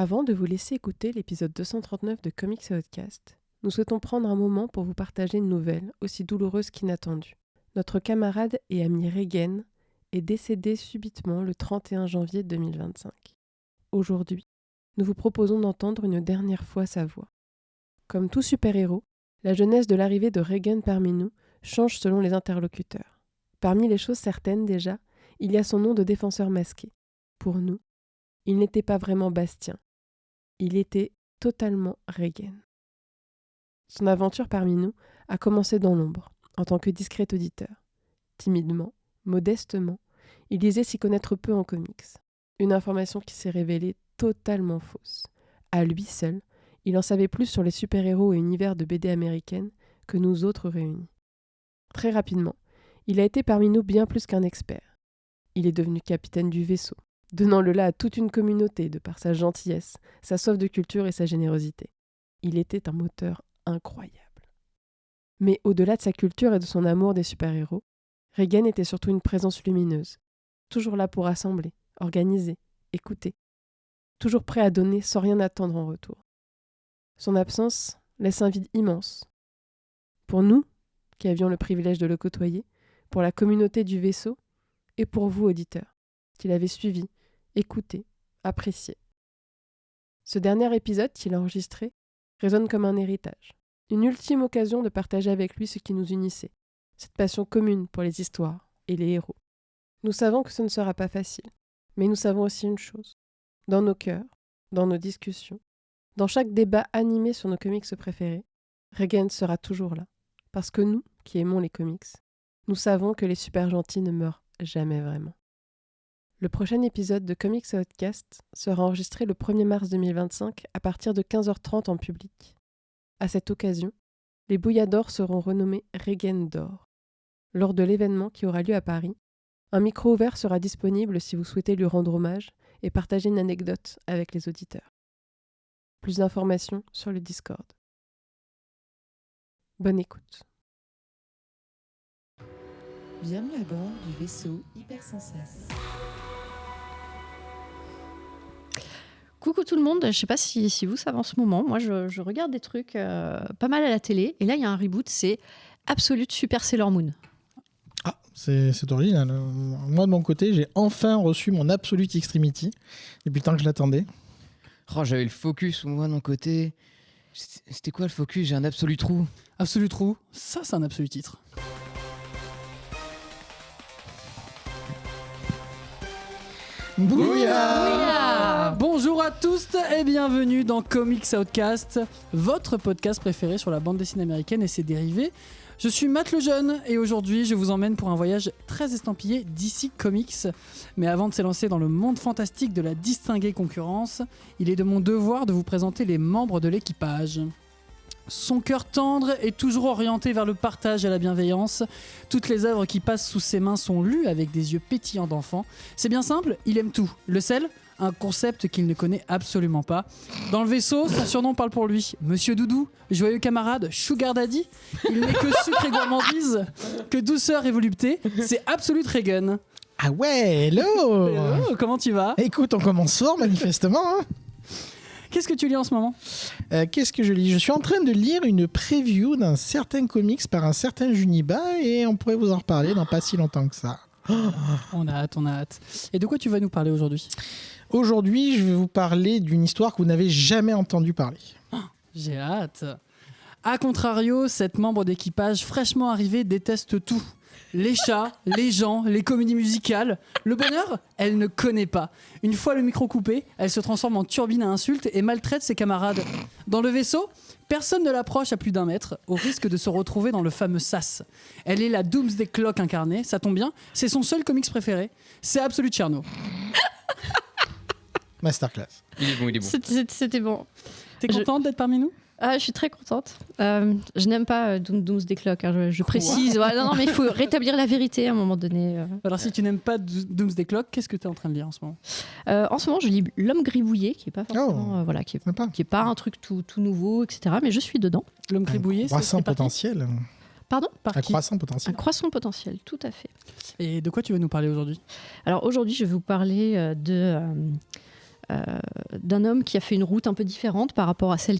Avant de vous laisser écouter l'épisode 239 de Comics Outcast, nous souhaitons prendre un moment pour vous partager une nouvelle aussi douloureuse qu'inattendue. Notre camarade et ami Reigen est décédé subitement le 31 janvier 2025. Aujourd'hui, nous vous proposons d'entendre une dernière fois sa voix. Comme tout super-héros, la jeunesse de l'arrivée de Reigen parmi nous change selon les interlocuteurs. Parmi les choses certaines déjà, il y a son nom de défenseur masqué. Pour nous, il n'était pas vraiment Bastien. Il était totalement Reigen. Son aventure parmi nous a commencé dans l'ombre, en tant que discret auditeur. Timidement, modestement, il disait s'y connaître peu en comics. Une information qui s'est révélée totalement fausse. À lui seul, il en savait plus sur les super-héros et univers de BD américaine que nous autres réunis. Très rapidement, il a été parmi nous bien plus qu'un expert. Il est devenu capitaine du vaisseau, donnant le là à toute une communauté de par sa gentillesse, sa soif de culture et sa générosité. Il était un moteur incroyable. Mais au-delà de sa culture et de son amour des super-héros, Reigen était surtout une présence lumineuse, toujours là pour rassembler, organiser, écouter, toujours prêt à donner sans rien attendre en retour. Son absence laisse un vide immense. Pour nous, qui avions le privilège de le côtoyer, pour la communauté du vaisseau, et pour vous, auditeurs, qui l'avez suivi, écouté, apprécié. Ce dernier épisode qu'il a enregistré résonne comme un héritage, une ultime occasion de partager avec lui ce qui nous unissait, cette passion commune pour les histoires et les héros. Nous savons que ce ne sera pas facile, mais nous savons aussi une chose. Dans nos cœurs, dans nos discussions, dans chaque débat animé sur nos comics préférés, Reigen sera toujours là. Parce que nous, qui aimons les comics, nous savons que les super gentils ne meurent jamais vraiment. Le prochain épisode de Comics Outcast sera enregistré le 1er mars 2025 à partir de 15h30 en public. À cette occasion, les Bouilladors seront renommés Reigen d'Or. Lors de l'événement qui aura lieu à Paris, un micro ouvert sera disponible si vous souhaitez lui rendre hommage et partager une anecdote avec les auditeurs. Plus d'informations sur le Discord. Bonne écoute. Bienvenue à bord du vaisseau Hypersensas. Coucou tout le monde, je sais pas si vous savez en ce moment, moi je regarde des trucs pas mal à la télé et là il y a un reboot, c'est Absolute Super Sailor Moon. Ah, c'est original. Moi de mon côté, j'ai enfin reçu mon Absolute Extremity depuis le temps que je l'attendais. Oh, j'avais le Focus, moi de mon côté. C'était quoi le Focus? J'ai un Absolu Trou. Absolu Trou, ça c'est un absolu titre. Bouya! Bonjour à tous et bienvenue dans Comics Outcast, votre podcast préféré sur la bande dessinée américaine et ses dérivés. Je suis Matt Lejeune et aujourd'hui je vous emmène pour un voyage très estampillé DC Comics. Mais avant de s'élancer dans le monde fantastique de la distinguée concurrence, il est de mon devoir de vous présenter les membres de l'équipage. Son cœur tendre est toujours orienté vers le partage et la bienveillance. Toutes les œuvres qui passent sous ses mains sont lues avec des yeux pétillants d'enfant. C'est bien simple, il aime tout. Le sel, un concept qu'il ne connaît absolument pas. Dans le vaisseau, son surnom parle pour lui. Monsieur Doudou, joyeux camarade, Sugar Daddy. Il n'est que sucre et gourmandise, que douceur et volupté. C'est Absolute Reigen. Ah ouais, hello! Hello, comment tu vas? Écoute, on commence fort manifestement. Hein. Qu'est-ce que tu lis en ce moment? Qu'est-ce que je lis? Je suis en train de lire une preview d'un certain comics par un certain Juniba et on pourrait vous en reparler dans pas si longtemps que ça. On a hâte. Et de quoi tu vas nous parler aujourd'hui? Aujourd'hui, je vais vous parler d'une histoire que vous n'avez jamais entendu parler. J'ai hâte. A contrario, cette membre d'équipage fraîchement arrivée déteste tout. Les chats, les gens, les comédies musicales. Le bonheur, elle ne connaît pas. Une fois le micro coupé, elle se transforme en turbine à insultes et maltraite ses camarades. Dans le vaisseau, personne ne l'approche à plus d'1 mètre, au risque de se retrouver dans le fameux sas. Elle est la Doomsday Clock incarnée, ça tombe bien, c'est son seul comics préféré. C'est Absolute Cherno. Masterclass. Il est bon. C'était bon. T'es contente d'être parmi nous? Ah, je suis très contente. Je n'aime pas Doomsday Clock, hein, je précise. Ouais, non, mais il faut rétablir la vérité à un moment donné. Alors si tu n'aimes pas Doomsday Clock, qu'est-ce que tu es en train de lire en ce moment? En ce moment, je lis L'Homme Gribouillé, qui n'est pas forcément, qui est pas un truc tout nouveau, etc. Mais je suis dedans. L'Homme Gribouillé, c'est croissant parti potentiel. Pardon? Un croissant potentiel. Un croissant potentiel, tout à fait. Et de quoi tu veux nous parler aujourd'hui? Alors aujourd'hui, je vais vous parler d'un homme qui a fait une route un peu différente par rapport à celle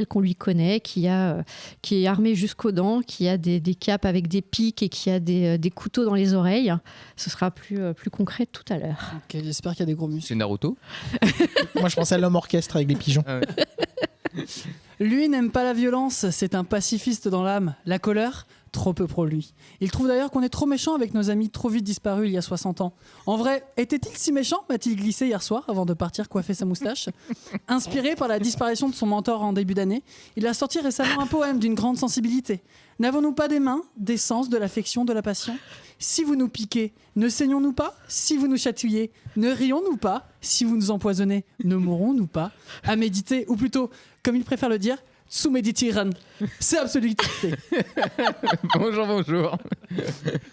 qu'on lui connaît, qui est armé jusqu'aux dents, qui a des capes avec des pics et qui a des couteaux dans les oreilles. Ce sera plus concret tout à l'heure. Ok, j'espère qu'il y a des gros muscles. C'est Naruto. Moi, je pensais à l'homme orchestre avec les pigeons. Ah ouais. Lui n'aime pas la violence, c'est un pacifiste dans l'âme. La colère, trop peu pour lui. Il trouve d'ailleurs qu'on est trop méchant avec nos amis trop vite disparus il y a 60 ans. En vrai, était-il si méchant, m'a-t-il glissé hier soir avant de partir coiffer sa moustache. Inspiré par la disparition de son mentor en début d'année, il a sorti récemment un poème d'une grande sensibilité. N'avons-nous pas des mains, des sens, de l'affection, de la passion ? Si vous nous piquez, ne saignons-nous pas ? Si vous nous chatouillez, ne rions-nous pas ? Si vous nous empoisonnez, ne mourrons-nous pas ? À méditer, ou plutôt, comme il préfère le dire, Sumeditiran. C'est absolu XT. Bonjour.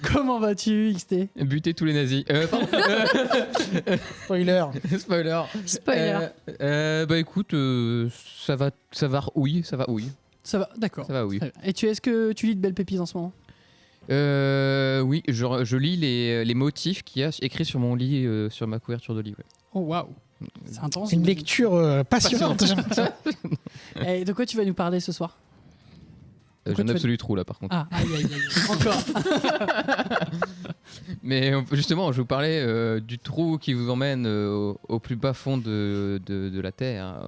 Comment vas-tu, XT ? Buter tous les nazis. Pardon. Spoiler. Spoiler. Spoiler. Bah écoute, ça va, oui. Ça va, d'accord. Ça va, oui. Très bien. Et est-ce que tu lis de belles pépites en ce moment ? Oui, je lis les motifs qu'il y a écrits sur mon lit, sur ma couverture de lit. Ouais. Oh waouh, c'est intense. C'est une lecture passionnante. Et de quoi tu vas nous parler ce soir ? J'ai un absolu trou là par contre. Ah, aïe. Encore. Mais justement, je vous parlais du trou qui vous emmène au plus bas fond de la terre,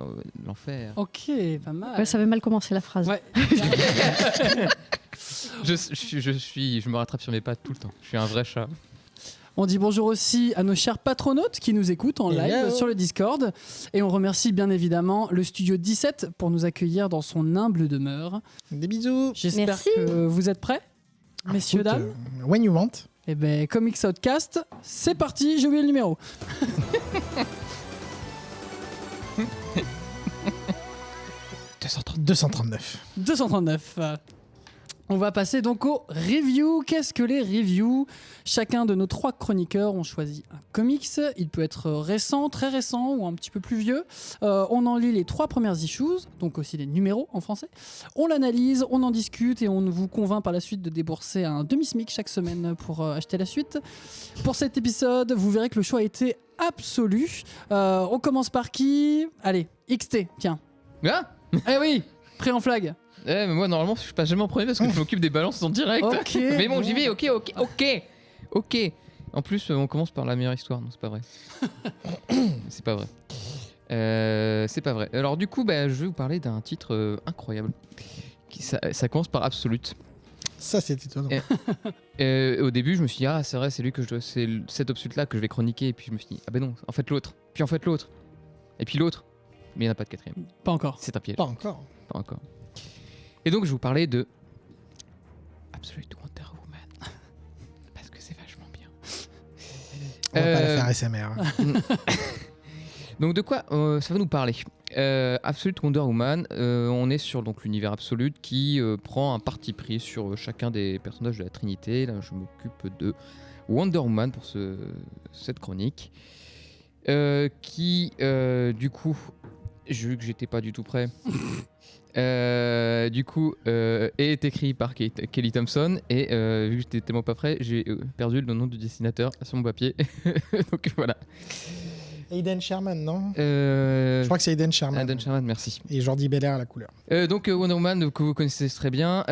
l'enfer. Ok, pas mal. Ouais, ça avait mal commencé la phrase. Ouais. Je me rattrape sur mes pattes tout le temps. Je suis un vrai chat. On dit bonjour aussi à nos chers patronautes qui nous écoutent en live Hello. sur le Discord. Et on remercie bien évidemment le Studio 17 pour nous accueillir dans son humble demeure. Des bisous. J'espère Merci. que vous êtes prêts, messieurs, Écoute, dames. when you want. Eh ben, Comics Outcast, c'est parti, j'ai oublié le numéro. « 239. 239. On va passer donc aux reviews. Qu'est-ce que les reviews ? Chacun de nos 3 chroniqueurs ont choisi un comics. Il peut être récent, très récent ou un petit peu plus vieux. On en lit les 3 premières issues, donc aussi les numéros en français. On l'analyse, on en discute et on vous convainc par la suite de débourser un demi-smic chaque semaine pour acheter la suite. Pour cet épisode, vous verrez que le choix a été absolu. On commence par qui ? Allez, XT, tiens. Ah Eh oui, prêt en flag. mais moi normalement je passe jamais en premier parce que je m'occupe des balances en direct. Ok. Mais bon, j'y vais. Ok. En plus, on commence par la meilleure histoire. Non, c'est pas vrai. C'est pas vrai. Alors du coup, je vais vous parler d'un titre incroyable. Ça commence par Absolute. Ça, c'est étonnant. Au début, je me suis dit, c'est vrai, c'est cet Absolute-là que je vais chroniquer. Et puis je me suis dit, ah ben non, en fait l'autre. Puis en fait l'autre. Et puis l'autre. Mais il n'y en a pas de quatrième. Pas encore. C'est un piège. Pas encore. Pas encore. Et donc, je vous parlais de Absolute Wonder Woman. Parce que c'est vachement bien. On va pas la faire ASMR. Donc, de quoi ça va nous parler Absolute Wonder Woman, on est sur donc, l'univers Absolute qui prend un parti pris sur chacun des personnages de la Trinité. Là, je m'occupe de Wonder Woman pour cette chronique. Qui, du coup, j'ai vu que j'étais pas du tout prêt. Est écrit par Kelly Thompson et vu que j'étais tellement pas prêt, j'ai perdu le nom du dessinateur sur mon papier. Donc voilà. Aidan Sherman, non Je crois que c'est Aidan Sherman. Aidan Sherman, merci. Et Jordi Belair à la couleur. Donc Wonder Woman, que vous connaissez très bien,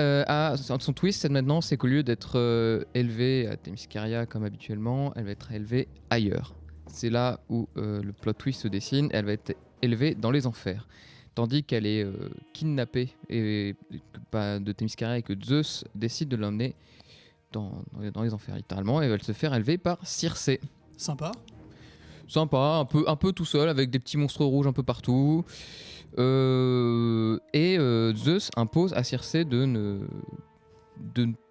son twist maintenant, c'est qu'au lieu d'être élevée à Themyscira comme habituellement, elle va être élevée ailleurs. C'est là où le plot twist se dessine. Elle va être élevée dans les enfers. Tandis qu'elle est kidnappée de Themyscira et que Zeus décide de l'emmener dans les enfers, littéralement. Et elle va se faire élever par Circé. Sympa, un peu tout seul, avec des petits monstres rouges un peu partout. Zeus impose à Circé de ne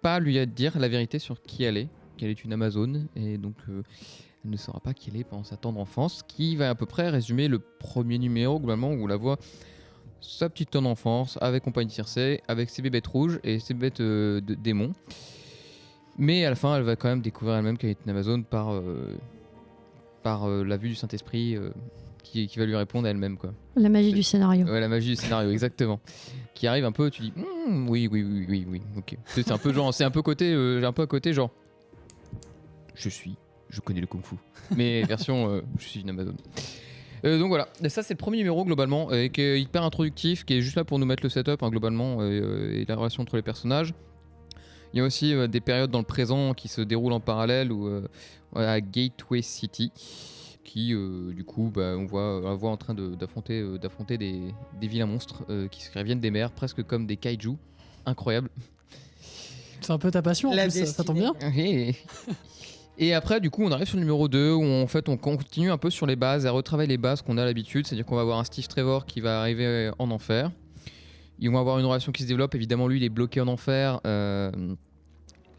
pas lui dire la vérité sur qui elle est, qu'elle est une Amazone. Et donc... elle ne saura pas qui elle est pendant sa tendre enfance, qui va à peu près résumer le premier numéro, globalement, où on la voit sa petite tendre enfance, avec compagnie Circé, avec ses bébêtes rouges et ses bêtes de démons. Mais à la fin, elle va quand même découvrir elle-même qu'elle est une Amazone par la vue du Saint-Esprit qui va lui répondre à elle-même, quoi. La magie du scénario. Ouais, la magie du scénario, exactement. Qui arrive un peu, tu dis, oui, ok. C'est un peu genre, c'est un peu côté, j'ai un peu à côté, genre, je connais le kung-fu. Mais version, je suis une Amazone. Donc voilà, et ça c'est le premier numéro globalement, qui est hyper introductif, qui est juste là pour nous mettre le setup globalement et la relation entre les personnages. Il y a aussi des périodes dans le présent qui se déroulent en parallèle à Gateway City, qui du coup on voit en train d'affronter des vilains monstres qui reviennent des mers, presque comme des kaiju. Incroyable. C'est un peu ta passion, en plus, ça tombe bien. Et après, du coup, on arrive sur le numéro 2 où en fait on continue un peu sur les bases, à retravailler les bases qu'on a l'habitude, c'est-à-dire qu'on va avoir un Steve Trevor qui va arriver en enfer. Ils vont avoir une relation qui se développe, évidemment lui il est bloqué en enfer.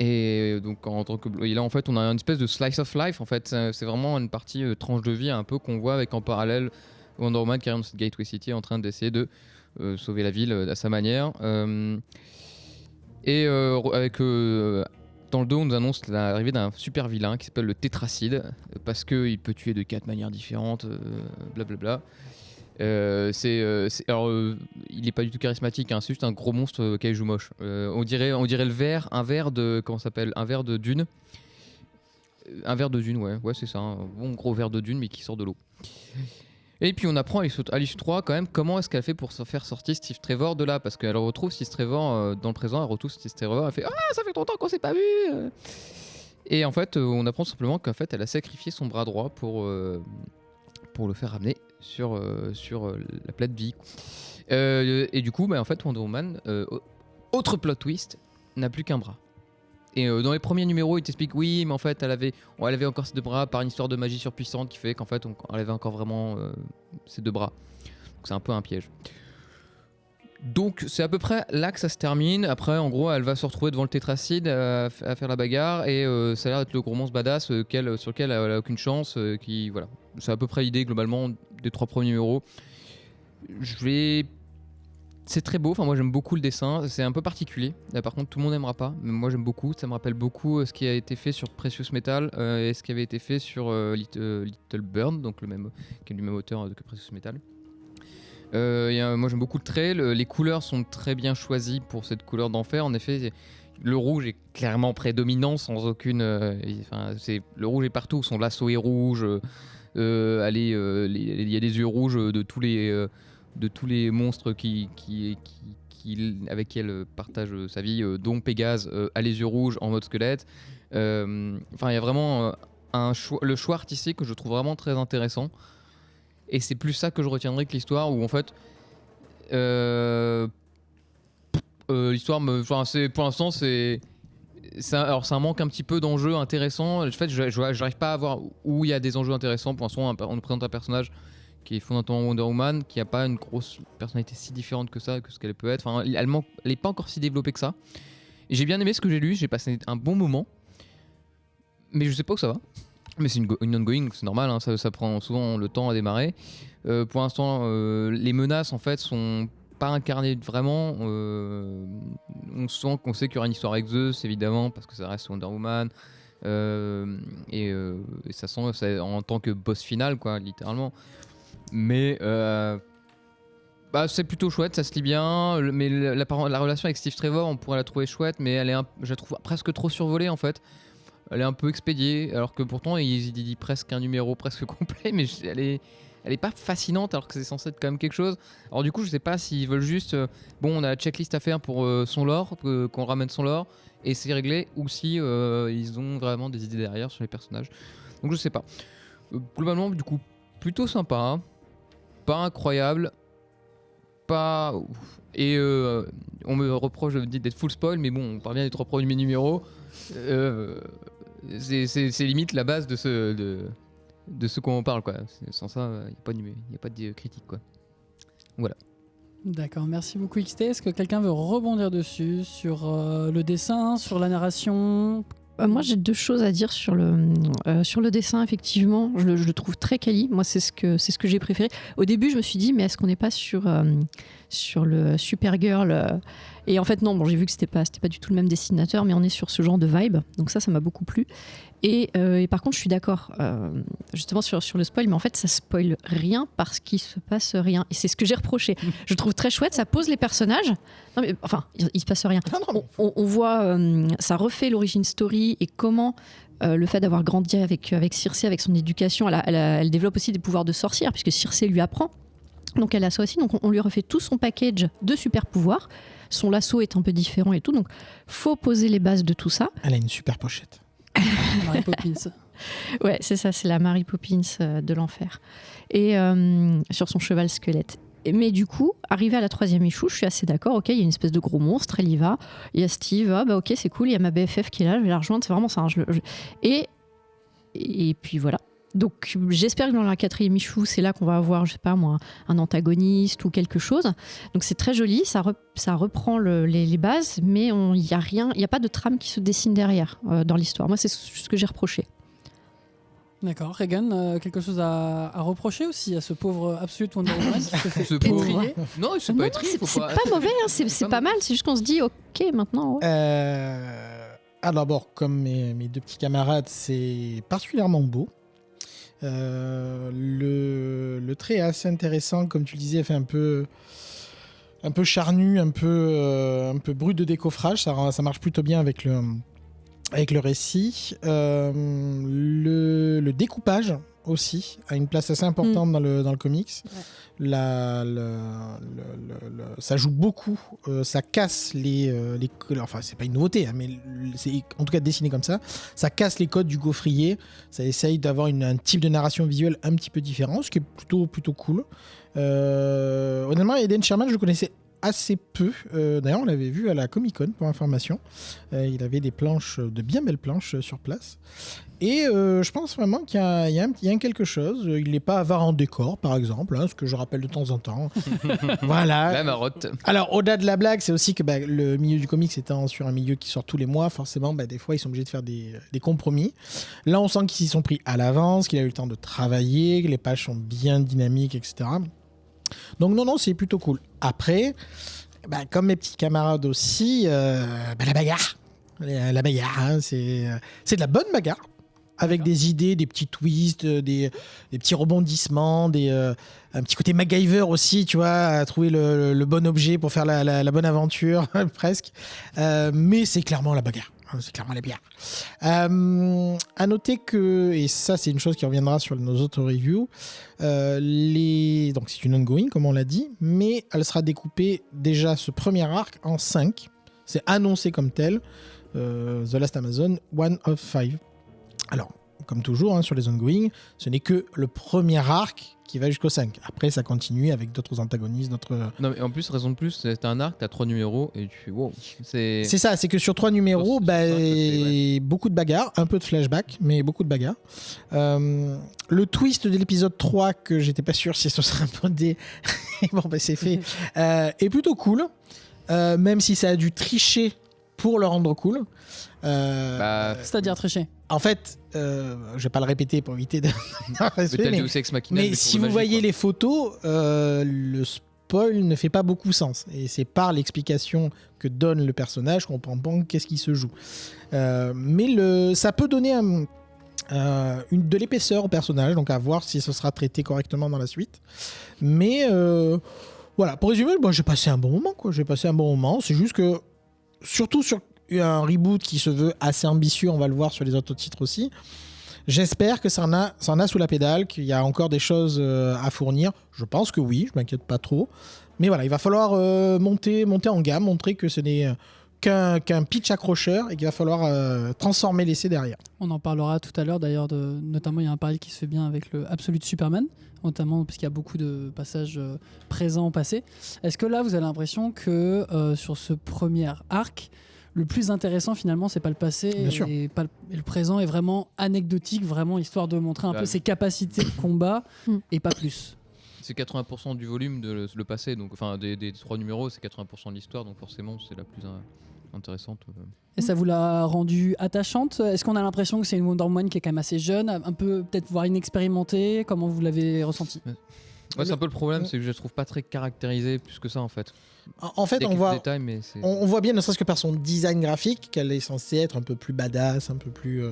Et donc en tant que et là en fait on a une espèce de slice of life en fait, c'est vraiment une partie tranche de vie un peu qu'on voit avec en parallèle Wonder Woman qui arrive dans cette Gateway City en train d'essayer de sauver la ville à sa manière. Avec dans le dos on nous annonce l'arrivée d'un super vilain qui s'appelle le Tétracide parce qu'il peut tuer de 4 manières différentes, blablabla. Alors, il est pas du tout charismatique, hein, c'est juste un gros monstre kaiju moche. On dirait un verre de dune. Un verre de dune, ouais c'est ça, un bon gros verre de dune mais qui sort de l'eau. Et puis on apprend à l'issue 3 quand même comment est-ce qu'elle fait pour se faire sortir Steve Trevor de là, parce qu'elle retrouve Steve Trevor dans le présent, elle retrouve Steve Trevor, elle fait ça fait longtemps qu'on s'est pas vu. Et en fait on apprend simplement qu'en fait elle a sacrifié son bras droit pour le faire ramener sur la plate vie. Et du coup en fait Wonder Woman, autre plot twist, n'a plus qu'un bras. Et dans les premiers numéros, il t'explique oui, mais en fait, elle avait encore ses deux bras par une histoire de magie surpuissante qui fait qu'en fait, elle avait encore vraiment ses deux bras. Donc c'est un peu un piège. Donc c'est à peu près là que ça se termine. Après, en gros, elle va se retrouver devant le Tétracide à faire la bagarre et ça a l'air d'être le gros monstre badass sur lequel elle a aucune chance. Voilà. C'est à peu près l'idée globalement des 3 premiers numéros. C'est très beau, enfin moi j'aime beaucoup le dessin, c'est un peu particulier. Là, par contre tout le monde n'aimera pas, mais moi j'aime beaucoup. Ça me rappelle beaucoup ce qui a été fait sur Precious Metal et ce qui avait été fait sur Little Burn, donc qui est du même auteur que Precious Metal. Moi j'aime beaucoup le trait, les couleurs sont très bien choisies pour cette couleur d'enfer. En effet, le rouge est clairement prédominant sans aucune... le rouge est partout, son lasso est rouge, il y a des yeux rouges de tous les monstres avec qui elle partage sa vie, dont Pégase a les yeux rouges en mode squelette. Il y a vraiment le choix artistique que je trouve vraiment très intéressant. Et c'est plus ça que je retiendrai que l'histoire, où en fait l'histoire pour l'instant ça manque un petit peu d'enjeux intéressants. En fait, j'arrive pas à voir où il y a des enjeux intéressants. Pour l'instant, on nous présente un personnage qui est fondamentalement Wonder Woman, qui n'a pas une grosse personnalité si différente que ça, que ce qu'elle peut être. Enfin, elle n'est pas encore si développée que ça. Et j'ai bien aimé ce que j'ai lu, j'ai passé un bon moment, mais je sais pas où ça va. Mais c'est une ongoing, c'est normal, hein, ça prend souvent le temps à démarrer. Pour l'instant, les menaces en fait sont pas incarnées vraiment. On sent qu'on sait qu'il y aura une histoire avec Zeus, évidemment, parce que ça reste Wonder Woman. Et ça sent en tant que boss final, quoi, littéralement. Mais c'est plutôt chouette, ça se lit bien. Mais la relation avec Steve Trevor, on pourrait la trouver chouette, mais je la trouve presque trop survolée en fait. Elle est un peu expédiée, alors que pourtant il dit presque un numéro presque complet, mais elle est pas fascinante alors que c'est censé être quand même quelque chose. Alors du coup, je sais pas s'ils veulent juste on a la checklist à faire pour son lore, qu'on ramène son lore et c'est réglé, ou si ils ont vraiment des idées derrière sur les personnages. Donc je sais pas. Globalement, du coup, plutôt sympa, hein. Pas incroyable, pas ouf. Et on me reproche d'être full spoil, mais bon, on parvient des 3 premiers numéros. C'est limite la base de ce qu'on parle, quoi. Sans ça, il n'y a pas de critique, quoi. Voilà. D'accord, merci beaucoup XT. Est-ce que quelqu'un veut rebondir dessus, sur le dessin, sur la narration ? Moi, j'ai 2 choses à dire sur le dessin, effectivement. Je le trouve très quali. Moi, c'est ce que j'ai préféré. Au début, je me suis dit, mais est-ce qu'on n'est pas sur le Supergirl Et en fait, non, j'ai vu que c'était pas du tout le même dessinateur, mais on est sur ce genre de vibe. Donc ça m'a beaucoup plu. Et par contre, je suis d'accord, justement, sur le spoil, mais en fait, ça spoil rien parce qu'il se passe rien. Et c'est ce que j'ai reproché. Je trouve très chouette, ça pose les personnages. Non, mais, enfin, il se passe rien. On voit, ça refait l'origin story et comment le fait d'avoir grandi avec Circé, avec son éducation, elle développe aussi des pouvoirs de sorcière, puisque Circé lui apprend. Donc elle a ça aussi. Donc on lui refait tout son package de super pouvoirs. Son lasso est un peu différent et tout. Donc faut poser les bases de tout ça. Elle a une super pochette. Mary Poppins. Ouais, c'est ça, c'est la Mary Poppins de l'enfer. Et sur son cheval squelette. Mais du coup, arrivé à la 3e échoue, je suis assez d'accord. Ok, il y a une espèce de gros monstre, elle y va. Il y a Steve, ok, c'est cool. Il y a ma BFF qui est là, je vais la rejoindre. C'est vraiment ça. Et puis voilà. Donc j'espère que dans la 4e échoue, c'est là qu'on va avoir, je sais pas moi, un antagoniste ou quelque chose. Donc c'est très joli, ça reprend les bases, mais il n'y a pas de trame qui se dessine derrière dans l'histoire. Moi, c'est ce que j'ai reproché. D'accord. Regan, quelque chose à reprocher aussi à ce pauvre Absolute Wonder Woman qui se fait Ce pauvre. pétrier? Non, c'est pas écrit. C'est pas mauvais, hein, c'est pas mal. C'est juste qu'on se dit, ok, maintenant. Ouais. Alors d'abord, comme mes 2 petits camarades, c'est particulièrement beau. Le trait est assez intéressant, comme tu le disais, fait un peu charnu, un peu brut de décoffrage. Ça marche plutôt bien avec le récit. Le découpage aussi a une place assez importante dans le comics. Ouais. Ça joue beaucoup, ça casse les enfin c'est pas une nouveauté, hein, mais c'est en tout cas dessiné comme ça casse les codes du gaufrier, ça essaye d'avoir un type de narration visuelle un petit peu différent, ce qui est plutôt cool. Honnêtement, Eden Sherman, je connaissais assez peu. D'ailleurs, on l'avait vu à la Comic-Con pour information. Il avait des planches, de bien belles planches sur place. Et je pense vraiment qu'il y a quelque chose. Il n'est pas avare en décor, par exemple, hein, ce que je rappelle de temps en temps. Voilà. La marotte. Alors, au-delà de la blague, c'est aussi que le milieu du comics étant sur un milieu qui sort tous les mois, forcément, des fois, ils sont obligés de faire des compromis. Là, on sent qu'ils s'y sont pris à l'avance, qu'il a eu le temps de travailler, que les pages sont bien dynamiques, etc. Donc non, c'est plutôt cool. Après, comme mes petits camarades aussi, la bagarre. La bagarre, hein, c'est de la bonne bagarre. Avec des idées, des petits twists, des petits rebondissements, un petit côté MacGyver aussi, tu vois, à trouver le bon objet pour faire la bonne aventure, presque. Mais c'est clairement la bagarre. C'est clairement la bagarre. À noter que, et ça c'est une chose qui reviendra sur nos autres reviews, donc c'est une ongoing comme on l'a dit, mais elle sera découpée déjà ce premier arc en 5. C'est annoncé comme tel. The Last Amazon, 1 of 5. Alors, comme toujours, hein, sur les ongoing, ce n'est que le premier arc qui va jusqu'au 5. Après, ça continue avec d'autres antagonistes, d'autres... Non, mais en plus, raison de plus, c'est un arc, t'as 3 numéros et tu fais wow. C'est ça, c'est que sur 3 numéros, beaucoup de bagarres, un peu de flashback, mais beaucoup de bagarres. Le twist de l'épisode 3, que j'étais pas sûr si ce serait un peu c'est fait, est plutôt cool, même si ça a dû tricher pour le rendre cool. C'est-à-dire tricher. En fait, je vais pas le répéter pour éviter de... mais si vous voyez les photos, le spoil ne fait pas beaucoup sens. Et c'est par l'explication que donne le personnage qu'on comprend qu'est-ce qui se joue. Mais ça peut donner de l'épaisseur au personnage, donc à voir si ce sera traité correctement dans la suite. Mais voilà, pour résumer, j'ai passé un bon moment, quoi. J'ai passé un bon moment. C'est juste que, surtout sur un reboot qui se veut assez ambitieux, on va le voir sur les autres titres aussi. J'espère que ça en a sous la pédale, qu'il y a encore des choses à fournir. Je pense que oui, je m'inquiète pas trop. Mais voilà, il va falloir monter en gamme, montrer que ce n'est qu'un pitch accrocheur et qu'il va falloir transformer l'essai derrière. On en parlera tout à l'heure d'ailleurs, notamment il y a un parallèle qui se fait bien avec le Absolute Superman, notamment parce qu'il y a beaucoup de passages présents au passé. Est-ce que là vous avez l'impression que sur ce premier arc, le plus intéressant finalement c'est pas le passé et le présent est vraiment anecdotique, vraiment histoire de montrer un peu ses capacités de combat et pas plus. C'est 80% du volume de le passé, donc enfin des 3 numéros, c'est 80% de l'histoire, donc forcément c'est la plus intéressante. Et ça vous l'a rendue attachante? Est-ce qu'on a l'impression que c'est une Wonder Woman qui est quand même assez jeune, un peu peut-être voire inexpérimentée? Comment vous l'avez ressenti? Ouais, c'est un peu le problème, c'est que je la trouve pas très caractérisée plus que ça en fait. En fait, on voit bien, ne serait-ce que par son design graphique, qu'elle est censée être un peu plus badass, un peu plus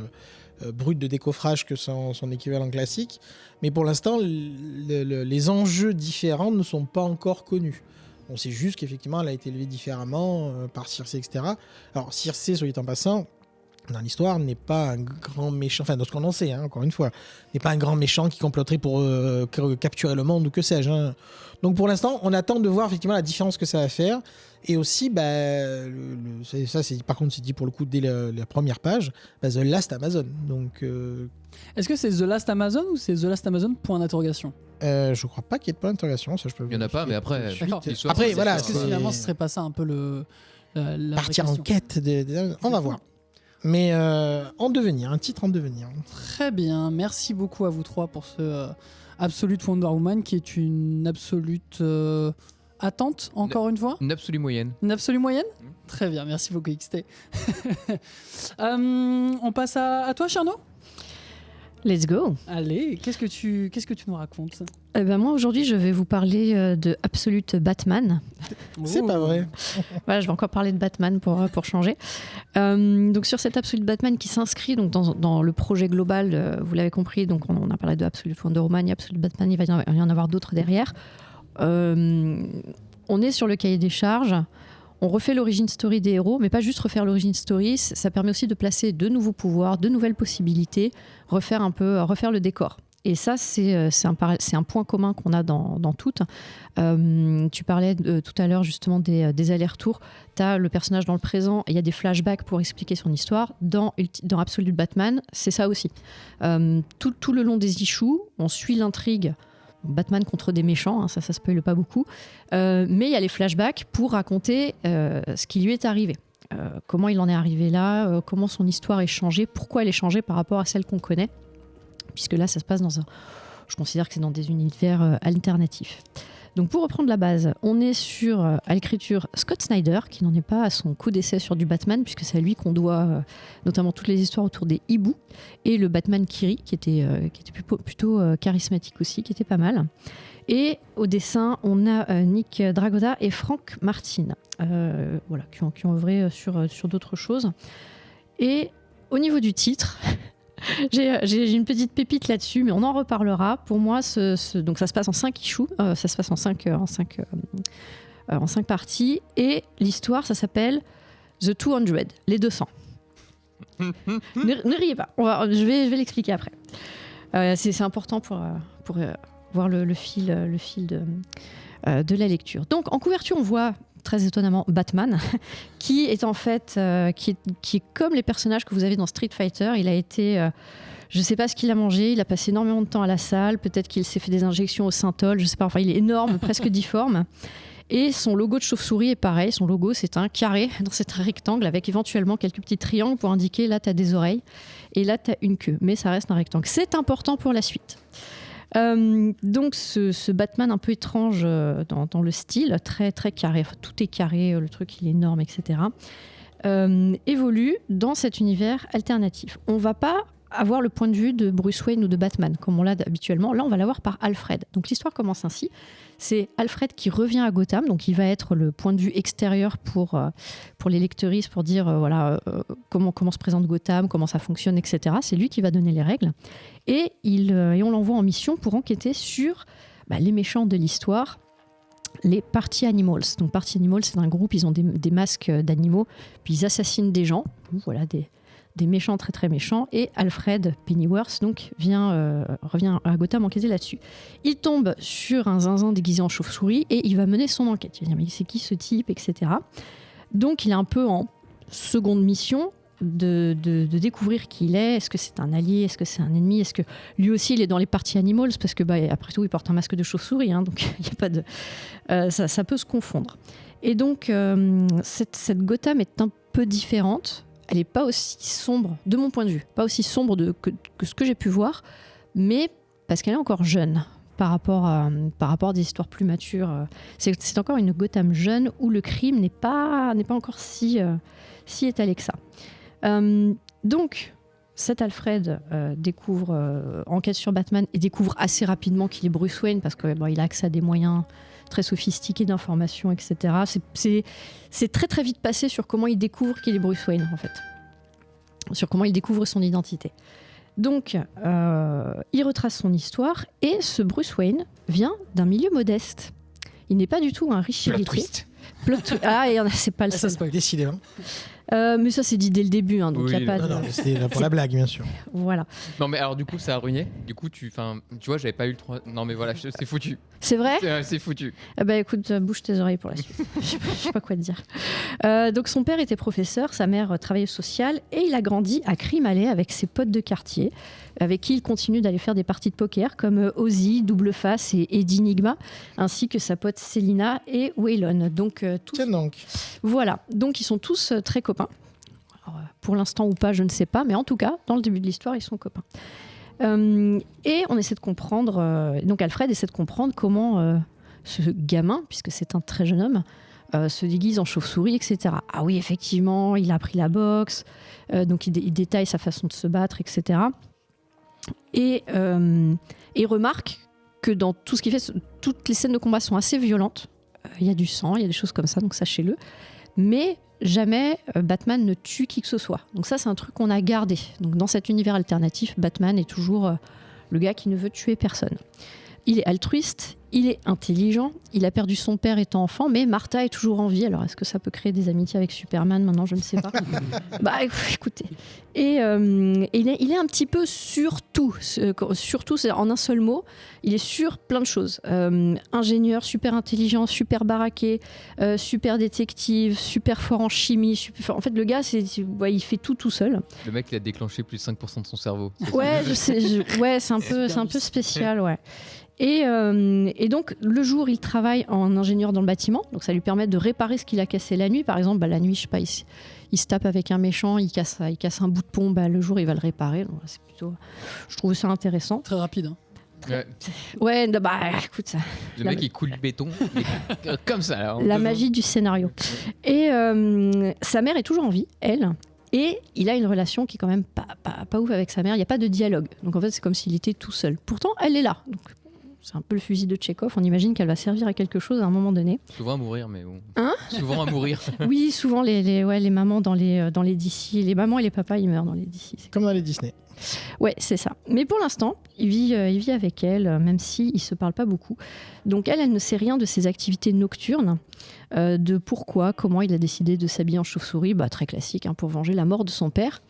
brute de décoffrage que son équivalent classique. Mais pour l'instant, les enjeux différents ne sont pas encore connus. On sait juste qu'effectivement, elle a été élevée différemment par Circé, etc. Alors, Circé, soit dit en passant, dans l'histoire, n'est pas un grand méchant, enfin, de ce qu'on en sait, encore une fois, n'est pas un grand méchant qui comploterait pour capturer le monde ou que sais-je. Donc pour l'instant, on attend de voir effectivement la différence que ça va faire. Et aussi, par contre, c'est dit pour le coup dès la première page, The Last Amazon. Donc, Est-ce que c'est The Last Amazon ou c'est The Last Amazon point d'interrogation? je crois pas qu'il y ait de point d'interrogation, ça je peux. Il y en a pas, mais après. D'accord. l'histoire, Après, c'est- voilà, Est-ce que c'est- finalement ce serait pas ça un peu la Partir vraie en question? quête, on va voir. Mais en devenir, un titre en devenir. Très bien, merci beaucoup à vous trois pour ce Absolute Wonder Woman qui est une absolute attente, encore une fois. Une absolue moyenne. Une absolue moyenne. Très bien, merci beaucoup XT. On passe à toi Charno. Let's go. Allez, qu'est-ce que tu nous racontes? Moi aujourd'hui je vais vous parler de Absolute Batman. C'est Oh. pas vrai. Voilà, je vais encore parler de Batman pour changer. Donc sur cet Absolute Batman qui s'inscrit donc dans le projet global, vous l'avez compris, donc on a parlé de Absolute Wonder Woman, Absolute Batman, il va y en avoir d'autres derrière. On est sur le cahier des charges. On refait l'origin story des héros, mais pas juste refaire l'origin story, ça permet aussi de placer de nouveaux pouvoirs, de nouvelles possibilités, refaire le décor. Et ça, c'est un point commun qu'on a dans toutes. Tu parlais tout à l'heure justement des allers-retours. Tu as le personnage dans le présent et il y a des flashbacks pour expliquer son histoire. Dans Absolute Batman, c'est ça aussi. Tout le long des issues, on suit l'intrigue. Batman contre des méchants, ça spoile pas beaucoup. Mais il y a les flashbacks pour raconter ce qui lui est arrivé. Comment il en est arrivé là, comment son histoire est changée, pourquoi elle est changée par rapport à celle qu'on connaît. Puisque là, ça se passe je considère que c'est dans des univers alternatifs. Donc pour reprendre la base, on est à l'écriture Scott Snyder, qui n'en est pas à son coup d'essai sur du Batman, puisque c'est à lui qu'on doit notamment toutes les histoires autour des hiboux, et le Batman Kiri, qui était plutôt charismatique aussi, qui était pas mal. Et au dessin, on a Nick Dragotta et Frank Martin, qui ont œuvré sur d'autres choses. Et au niveau du titre... J'ai une petite pépite là-dessus, mais on en reparlera. Pour moi, donc ça se passe en 5 issues, ça se passe en 5 parties, et l'histoire, ça s'appelle The 200, les 200. ne riez pas, je vais l'expliquer après. C'est important pour voir le fil de la lecture. Donc en couverture, on voit très étonnamment Batman, qui est en fait qui est comme les personnages que vous avez dans Street Fighter. Il a été, je sais pas ce qu'il a mangé, il a passé énormément de temps à la salle, peut-être qu'il s'est fait des injections au Synthol, je sais pas, enfin il est énorme, presque difforme. Et son logo de chauve-souris est pareil, son logo c'est un carré dans cet rectangle avec éventuellement quelques petits triangles pour indiquer là tu as des oreilles et là tu as une queue, mais ça reste un rectangle. C'est important pour la suite. Donc ce Batman un peu étrange dans le style, très très carré, enfin, tout est carré, le truc il est énorme, etc. Évolue dans cet univers alternatif. On va pas avoir le point de vue de Bruce Wayne ou de Batman comme on l'a habituellement. Là on va l'avoir par Alfred. Donc l'histoire commence ainsi. C'est Alfred qui revient à Gotham, donc il va être le point de vue extérieur pour les lecteuristes, pour dire comment se présente Gotham, comment ça fonctionne, etc. C'est lui qui va donner les règles. Et on l'envoie en mission pour enquêter sur les méchants de l'histoire, les Party Animals. Donc Party Animals, c'est un groupe, ils ont des masques d'animaux, puis ils assassinent des gens, voilà, des méchants très très méchants, et Alfred Pennyworth donc revient à Gotham enquêter là-dessus. Il tombe sur un zinzin déguisé en chauve-souris et il va mener son enquête. Il va dire mais c'est qui ce type, etc. Donc il est un peu en seconde mission de découvrir qui il est. Est-ce que c'est un allié, est-ce que c'est un ennemi, est-ce que lui aussi il est dans les Party Animals, parce que après tout il porte un masque de chauve-souris, donc il y a pas de ça peut se confondre. Et donc cette Gotham est un peu différente. Elle n'est pas aussi sombre, de mon point de vue, pas aussi sombre que ce que j'ai pu voir, mais parce qu'elle est encore jeune par rapport à des histoires plus matures. C'est encore une Gotham jeune où le crime n'est pas encore si étalé que ça. Donc, cet Alfred enquête sur Batman et découvre assez rapidement qu'il est Bruce Wayne parce qu'il a accès à des moyens très sophistiqué d'informations, etc. C'est très très vite passé sur comment il découvre qu'il est Bruce Wayne, en fait. Sur comment il découvre son identité. Donc, il retrace son histoire et ce Bruce Wayne vient d'un milieu modeste. Il n'est pas du tout un riche héritier. Twist. Et c'est pas le seul. Ça se peut décidément. Mais ça, c'est dit dès le début, hein, donc il Oui, n'y a pas Non, de... non, mais c'était là pour la blague, bien sûr. Voilà. Non, mais alors, du coup, ça a ruiné. Du coup, tu vois, j'avais pas eu le 3. Non, mais voilà, c'est foutu. C'est vrai? C'est foutu. Bah écoute, bouge tes oreilles pour la suite. Je sais pas quoi te dire. Donc son père était professeur, sa mère travailleuse sociale, et il a grandi à Crimallet avec ses potes de quartier, avec qui il continue d'aller faire des parties de poker, comme Ozzy, Double Face et Eddie Nigma, ainsi que sa pote Célina et Waylon. Donc tous... Tiens donc. Voilà, donc ils sont tous très copains. Alors, pour l'instant ou pas, je ne sais pas, mais en tout cas, dans le début de l'histoire, ils sont copains. Et on essaie de comprendre, donc Alfred essaie de comprendre comment ce gamin, puisque c'est un très jeune homme, se déguise en chauve-souris, etc. Ah oui, effectivement, il a appris la boxe, donc il détaille sa façon de se battre, etc. Et il remarque que dans tout ce qu'il fait, toutes les scènes de combat sont assez violentes. Il y a du sang, il y a des choses comme ça, donc sachez-le. Mais jamais Batman ne tue qui que ce soit. Donc ça, c'est un truc qu'on a gardé. Donc dans cet univers alternatif, Batman est toujours le gars qui ne veut tuer personne. Il est altruiste, il est intelligent, il a perdu son père étant enfant, mais Martha est toujours en vie. Alors est-ce que ça peut créer des amitiés avec Superman maintenant? Je ne sais pas. Bah écoutez. Et il est un petit peu sur tout. Surtout, c'est en un seul mot. Il est sur plein de choses. Ingénieur, super intelligent, super baraqué, super détective, super fort en chimie. En fait, le gars, il fait tout seul. Le mec, il a déclenché plus de 5% de son cerveau. Ouais, je sais. Ouais, c'est un peu spécial, ouais. Et donc, le jour, il travaille en ingénieur dans le bâtiment. Donc, ça lui permet de réparer ce qu'il a cassé la nuit. Par exemple, la nuit, je sais pas, il se tape avec un méchant, il casse un bout de pont. Le jour, il va le réparer. Donc, c'est plutôt... Je trouve ça intéressant. Très rapide. Hein. Ouais. Ouais, écoute ça. Le mec, il coule le béton. Comme ça, là. La magie du scénario. Et sa mère est toujours en vie, elle. Et il a une relation qui est quand même pas ouf avec sa mère. Il n'y a pas de dialogue. Donc, en fait, c'est comme s'il était tout seul. Pourtant, elle est là. Donc, c'est un peu le fusil de Tchekhov. On imagine qu'elle va servir à quelque chose à un moment donné. Souvent à mourir, mais bon. Hein? Souvent à mourir. Oui, souvent les mamans dans les DC, les mamans et les papas, ils meurent dans les DC. Comme dans les Disney. Ouais, c'est ça. Mais pour l'instant, il vit avec elle, même s'ils ne se parlent pas beaucoup. Donc elle ne sait rien de ses activités nocturnes, de pourquoi, comment il a décidé de s'habiller en chauve-souris, très classique, hein, pour venger la mort de son père,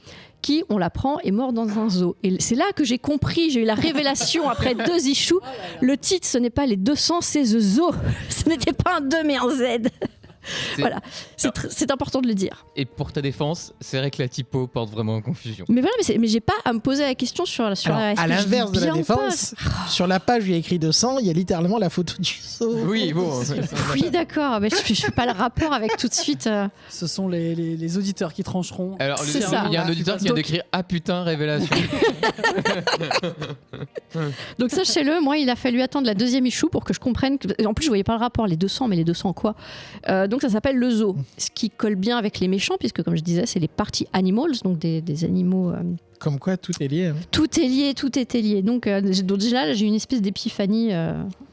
qui, on l'apprend, est mort dans un zoo. Et c'est là que j'ai compris, j'ai eu la révélation après 2 issues. Le titre, ce n'est pas les 200, c'est The Zoo. Ce n'était pas un 2, mais un Z. Voilà, c'est important de le dire. Et pour ta défense, c'est vrai que la typo porte vraiment en confusion. Mais voilà, mais j'ai pas à me poser la question sur Alors, la... à l'inverse de la défense, sur la page où il y a écrit 200, il y a littéralement la photo du zoo. Oui, bon. Oui, d'accord, mais je fais pas le rapport avec tout de suite. Ce sont les auditeurs qui trancheront. Alors, C'est ça. il y a un auditeur qui vient d'écrire « Ah putain, révélation ». Donc sachez-le, moi, il a fallu attendre la 2e issue pour que je comprenne. En plus, je voyais pas le rapport, les 200, mais les 200 quoi. Donc ça s'appelle le zoo, ce qui colle bien avec les méchants, puisque comme je disais, c'est les party animals, donc des animaux... Comme quoi, tout est lié. Hein. Tout est lié, tout était lié. Donc déjà, là, j'ai une espèce d'épiphanie,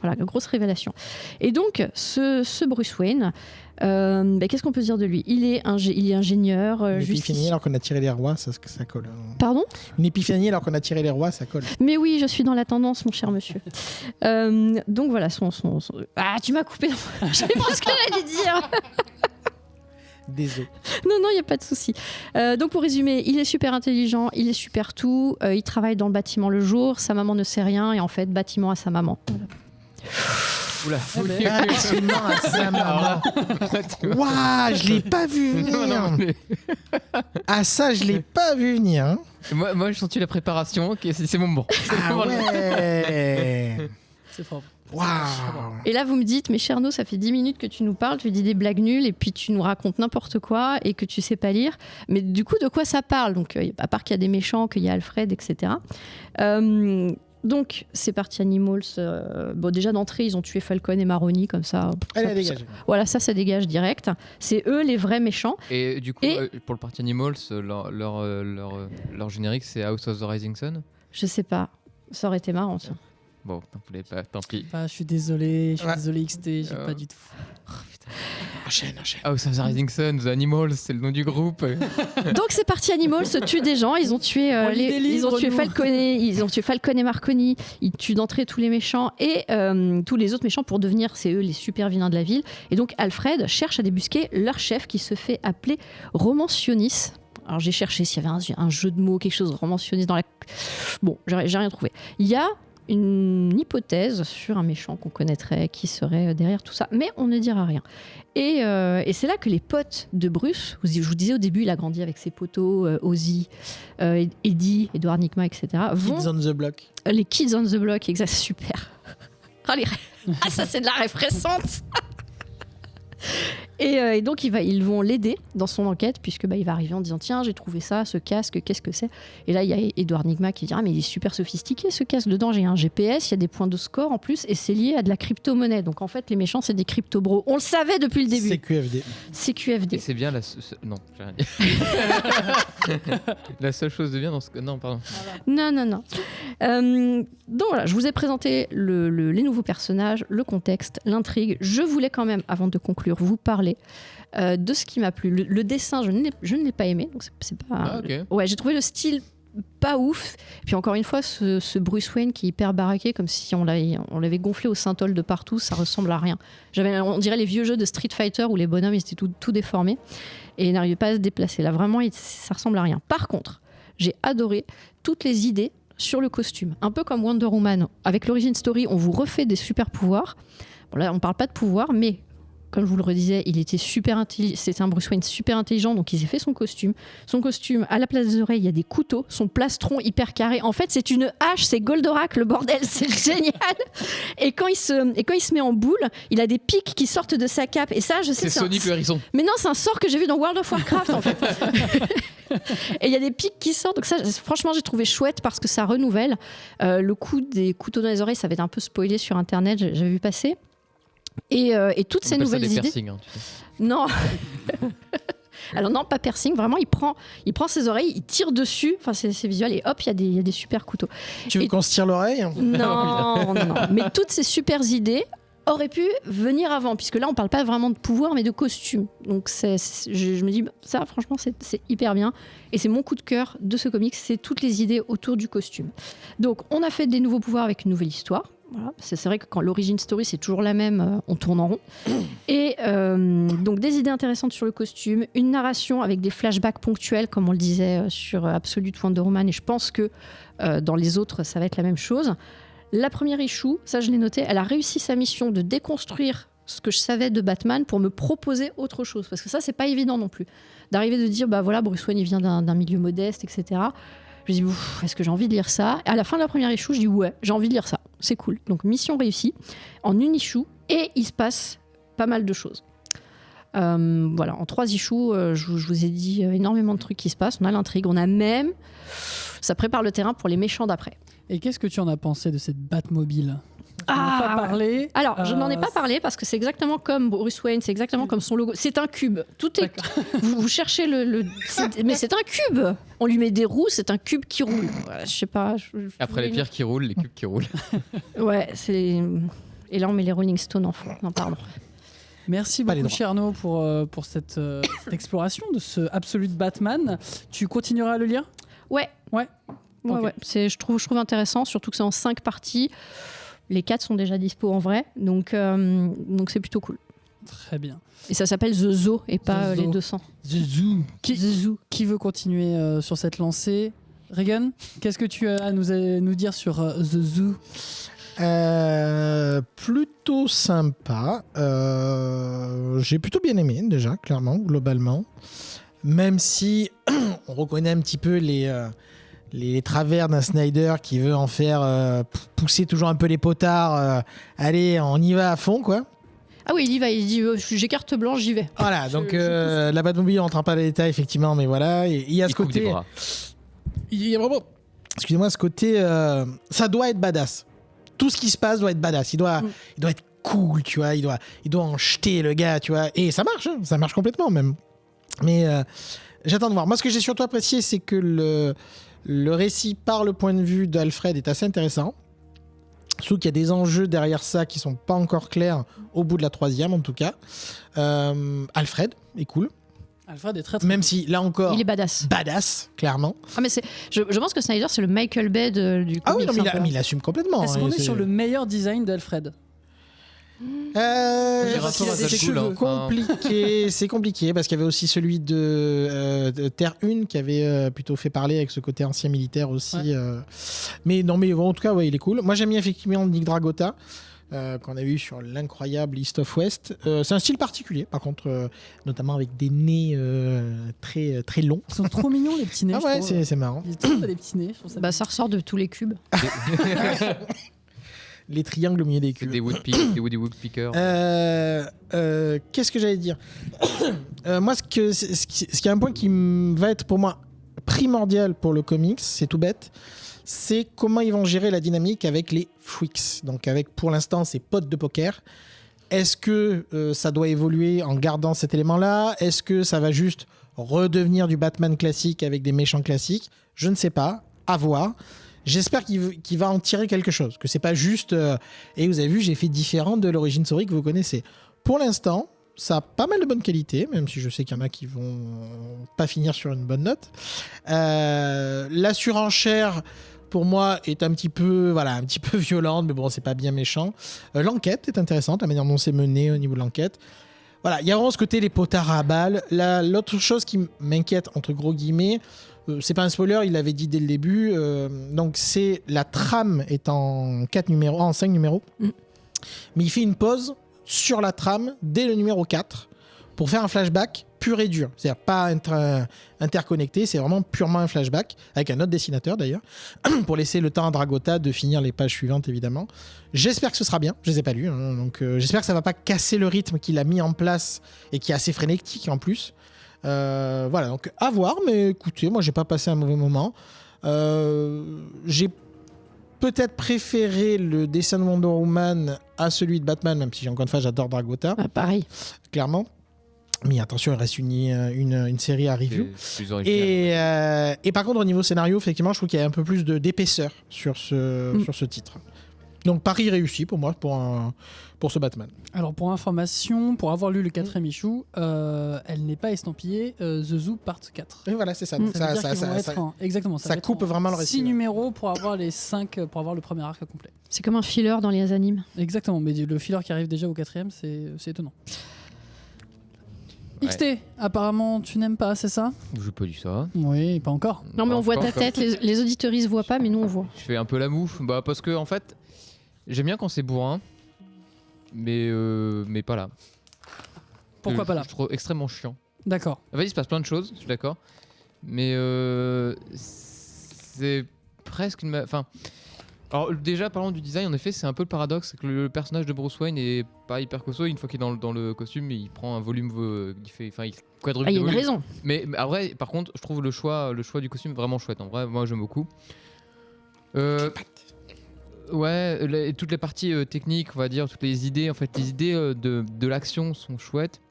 voilà, grosse révélation. Et donc, ce Bruce Wayne, qu'est-ce qu'on peut dire de lui? Il est ingénieur. Une épiphanie alors qu'on a tiré les rois, ça colle. Pardon? Une épiphanie alors qu'on a tiré les rois, ça colle. Mais oui, je suis dans la tendance, mon cher monsieur. Donc voilà, Ah, tu m'as coupé. Je sais pas ce que j'allais dire. Désolé. Non, il n'y a pas de souci. Donc pour résumer, il est super intelligent, il est super tout, il travaille dans le bâtiment le jour, sa maman ne sait rien, et en fait, bâtiment à sa maman. Oula. Bâtiment à sa maman. Waouh, je l'ai pas vu venir. Non, mais- Ah ça, je l'ai pas vu venir. Hein. Moi, j'ai senti la préparation, ok, c'est mon moment. Ah ouais. C'est fort. Waouh. Et là, vous me dites, mais Cherno, ça fait 10 minutes que tu nous parles, tu dis des blagues nulles, et puis tu nous racontes n'importe quoi, et que tu sais pas lire. Mais du coup, de quoi ça parle? Donc, à part qu'il y a des méchants, qu'il y a Alfred, etc. Donc, c'est parti Animals. Déjà d'entrée, ils ont tué Falcon et Maroni, comme ça. Allez, ça- dégage. Voilà, ça dégage direct. C'est eux les vrais méchants. Et du coup, Et- pour le Party Animals, leur générique, c'est House of the Rising Sun. Je sais pas. Ça aurait été marrant, tiens. Bon, tant pis. Je suis désolé, Ouais. XT, j'ai Euh. pas du tout. Enchaîne. House of the Rising Sun, The Animals, c'est le nom du groupe. Donc c'est parti, Animals tue des gens, ils ont tué On lit des livres, nous. Falcone et Marconi, ils tuent d'entrée tous les méchants et tous les autres méchants pour devenir, c'est eux les super vilains de la ville. Et donc Alfred cherche à débusquer leur chef qui se fait appeler Romancionis. Alors j'ai cherché s'il y avait un jeu de mots, quelque chose de Romancionis dans la... Bon, j'ai rien trouvé. Il y a une hypothèse sur un méchant qu'on connaîtrait qui serait derrière tout ça, mais on ne dira rien. Et c'est là que les potes de Bruce, je vous disais au début, il a grandi avec ses potos, Ozzy, Eddie, Edward Nygma, etc. Kids on the Block. Les Kids on the Block, exact, super. Ah, ça c'est de la rêve récente. Et donc ils vont l'aider dans son enquête puisque il va arriver en disant tiens j'ai trouvé ça, ce casque, qu'est-ce que c'est? Et là il y a Edward Nygma qui dit ah mais il est super sophistiqué ce casque, dedans j'ai un GPS, il y a des points de score en plus et c'est lié à de la crypto-monnaie, donc en fait les méchants c'est des crypto-bros, on le savait depuis le début. CQFD. Et c'est bien non, j'ai rien dit. La seule chose de bien dans ce... Non, pardon. Non. Donc voilà, je vous ai présenté les nouveaux personnages, le contexte, l'intrigue. Je voulais quand même, avant de conclure, vous parler de ce qui m'a plu. Le dessin, je ne l'ai pas aimé. Donc c'est pas... Ah, ok. Ouais, j'ai trouvé le style pas ouf. Et puis encore une fois, ce Bruce Wayne qui est hyper baraqué, comme si on l'avait gonflé au synthol de partout, ça ressemble à rien. On dirait les vieux jeux de Street Fighter où les bonhommes ils étaient tout déformés et ils n'arrivaient pas à se déplacer. Là, vraiment, ça ressemble à rien. Par contre, j'ai adoré toutes les idées sur le costume. Un peu comme Wonder Woman. Avec l'origin story, on vous refait des super pouvoirs. Bon, là, on parle pas de pouvoir, mais comme je vous le redisais, il était super intelligent. C'était un Bruce Wayne super intelligent, donc il s'est fait son costume. Son costume, à la place des oreilles, il y a des couteaux. Son plastron hyper carré. En fait, c'est une hache, c'est Goldorak, le bordel, c'est génial. Et quand il se met en boule, il a des pics qui sortent de sa cape. Et ça, je sais. C'est Sonic le hérisson. Mais non, c'est un sort que j'ai vu dans World of Warcraft, en fait. Et il y a des pics qui sortent. Donc ça, franchement, j'ai trouvé chouette parce que ça renouvelle. Le coup des couteaux dans les oreilles, ça avait été un peu spoilé sur Internet. J'avais vu passer. Et toutes ces nouvelles idées. Piercing, hein, tu sais. Non. Alors non, pas piercing. Vraiment, il prend ses oreilles, il tire dessus. Enfin, c'est visuel et hop, il y a des super couteaux. Tu veux qu'on se tire l'oreille? Non. Mais toutes ces super idées auraient pu venir avant, puisque là, on parle pas vraiment de pouvoir, mais de costume. Donc, je me dis, ça, franchement, c'est hyper bien. Et c'est mon coup de cœur de ce comics, c'est toutes les idées autour du costume. Donc, on a fait des nouveaux pouvoirs avec une nouvelle histoire. Voilà. C'est vrai que quand l'origin story c'est toujours la même, on tourne en rond. Et donc des idées intéressantes sur le costume, une narration avec des flashbacks ponctuels comme on le disait sur Absolute Wonder Woman, et je pense que dans les autres ça va être la même chose. La première issue, ça je l'ai noté, elle a réussi sa mission de déconstruire ce que je savais de Batman pour me proposer autre chose, parce que ça c'est pas évident non plus d'arriver de dire bah voilà Bruce Wayne il vient d'un milieu modeste, etc. Je me dis, est-ce que j'ai envie de lire ça? Et à la fin de la première issue, je dis, ouais, j'ai envie de lire ça. C'est cool. Donc, mission réussie en une issue et il se passe pas mal de choses. Voilà, en 3 issues, je vous ai dit énormément de trucs qui se passent. On a l'intrigue, on a même... Ça prépare le terrain pour les méchants d'après. Et qu'est-ce que tu en as pensé de cette Batmobile? On n'en a pas parlé. Alors, je n'en ai pas parlé parce que c'est exactement comme Bruce Wayne, c'est exactement comme son logo. C'est un cube. Tout est. Vous cherchez mais c'est un cube. On lui met des roues, c'est un cube qui roule. Voilà, je sais pas. Après les pierres qui roulent, les cubes qui roulent. Ouais, c'est. Et là, on met les Rolling Stones en fond. Non, pardon. Merci beaucoup, Cherno, pour cette exploration de ce Absolute Batman. Tu continueras à le lire? Ouais. Okay. Ouais. Je trouve intéressant, surtout que c'est en 5 parties. Les 4 sont déjà dispo en vrai, donc c'est plutôt cool. Très bien. Et ça s'appelle The Zoo et pas les 200. The Zoo. Qui veut continuer sur cette lancée? Regan, qu'est-ce que tu as à nous dire sur The Zoo? Plutôt sympa. J'ai plutôt bien aimé déjà, clairement, globalement. Même si on reconnaît un petit peu les travers d'un Snyder qui veut en faire pousser toujours un peu les potards. Allez, on y va à fond, quoi. Ah oui, il y va, il dit j'ai carte blanche, j'y vais. Voilà, donc la Batmobile, on rentre pas dans les détails, effectivement, mais voilà. Et il y a ce côté. Il y a vraiment. Excusez-moi, ce côté. Ça doit être badass. Tout ce qui se passe doit être badass. Il doit être cool, tu vois. Il doit en jeter, le gars, tu vois. Et ça marche, hein, ça marche complètement, même. Mais j'attends de voir. Moi, ce que j'ai surtout apprécié, c'est que le récit par le point de vue d'Alfred est assez intéressant. Surtout qu'il y a des enjeux derrière ça qui sont pas encore clairs au bout de la 3e en tout cas. Alfred est cool. Alfred est très très Même cool. si là encore Il est badass. badass, clairement. Ah, mais je pense que Snyder, c'est le Michael Bay du Ah oui, comics. non, mais un peu. mais il assume complètement. Est-ce hein, qu'on et est c'est- sur le meilleur design d'Alfred? Il C'est rapport à Zach Gould, hein. compliqué, c'est compliqué parce qu'il y avait aussi celui de Terre 1 qui avait plutôt fait parler avec ce côté ancien militaire aussi. Ouais. Mais non, mais bon, en tout cas, ouais, il est cool. Moi, j'aime bien effectivement Nick Dragota. Qu'on a vu sur l'incroyable East of West. C'est un style particulier, par contre, notamment avec des nez très, très longs. Ils sont trop mignons les petits nez. Ah je ouais, trouve. c'est marrant. Ils ont des petits nez. Je trouve ça Bah, ça ressort de tous les cubes. Les triangles au milieu des C'est culs. des Woody Woodpecker. Qu'est-ce que j'allais dire Moi, ce qui est un point qui va être pour moi primordial pour le comics, c'est tout bête, c'est comment ils vont gérer la dynamique avec les freaks. Donc avec pour l'instant ces potes de poker. Est-ce que ça doit évoluer en gardant cet élément-là? Est-ce que ça va juste redevenir du Batman classique avec des méchants classiques? Je ne sais pas. À voir. J'espère qu'il va en tirer quelque chose. Que c'est pas juste... et vous avez vu, j'ai fait différent de l'origine story que vous connaissez. Pour l'instant, ça a pas mal de bonne qualité, même si je sais qu'il y en a qui vont pas finir sur une bonne note. La surenchère, pour moi, est un petit peu violente, mais bon, c'est pas bien méchant. L'enquête est intéressante, la manière dont c'est mené au niveau de l'enquête. Voilà, il y a vraiment ce côté les potards à balles. L'autre chose qui m'inquiète, entre gros guillemets, c'est pas un spoiler, il l'avait dit dès le début, donc c'est la trame est en 5 numéros, mais il fait une pause sur la trame dès le numéro 4 pour faire un flashback pur et dur. C'est-à-dire pas interconnecté, c'est vraiment purement un flashback, avec un autre dessinateur d'ailleurs, pour laisser le temps à Dragota de finir les pages suivantes évidemment. J'espère que ce sera bien, je les ai pas lus, hein, donc j'espère que ça va pas casser le rythme qu'il a mis en place et qui est assez frénétique en plus. Voilà, donc à voir, mais écoutez, moi j'ai pas passé un mauvais moment. J'ai peut-être préféré le dessin de Wonder Woman à celui de Batman, même si encore une fois j'adore Dragota, Ah, pareil. clairement. Mais attention, il reste une série à review. C'est plus original. Et par contre, au niveau scénario, effectivement, je trouve qu'il y a un peu plus d'épaisseur sur ce titre. Donc pari réussi pour moi, pour ce Batman. Alors pour information, pour avoir lu le 4e issue, elle n'est pas estampillée The Zoo Part 4. Et voilà, c'est ça. Mm. Donc Ça veut dire ça, qu'ils vont ça- être en- exactement, ça va être coupe en vraiment le récit, 6 ouais. numéros pour avoir les 5, pour avoir le premier arc complet. C'est comme un filler dans les animes. Exactement, mais le filler qui arrive déjà au 4e, c'est étonnant. Ouais. XT, apparemment tu n'aimes pas, c'est ça? Je pas dit ça. Oui, pas encore. Non, mais on voit Pas ta encore. tête, les auditeuristes voient pas, mais nous on voit. Je fais un peu la mouffe, bah parce que en fait, j'aime bien quand c'est bourrin, mais pas là. Pourquoi pas là? Je trouve extrêmement chiant. D'accord. En fait, il se passe plein de choses, je suis d'accord, mais c'est presque une. Enfin, alors déjà parlons du design, en effet, c'est un peu le paradoxe, c'est que le personnage de Bruce Wayne est pas hyper costaud. Une fois qu'il est dans le costume, il prend un volume, il quadruple Ah, il y a de une volume. raison. Mais après, par contre, je trouve le choix du costume vraiment chouette. En vrai, moi j'aime beaucoup. Ouais, toutes les parties techniques, on va dire, toutes les idées, en fait, les idées de l'action sont chouettes.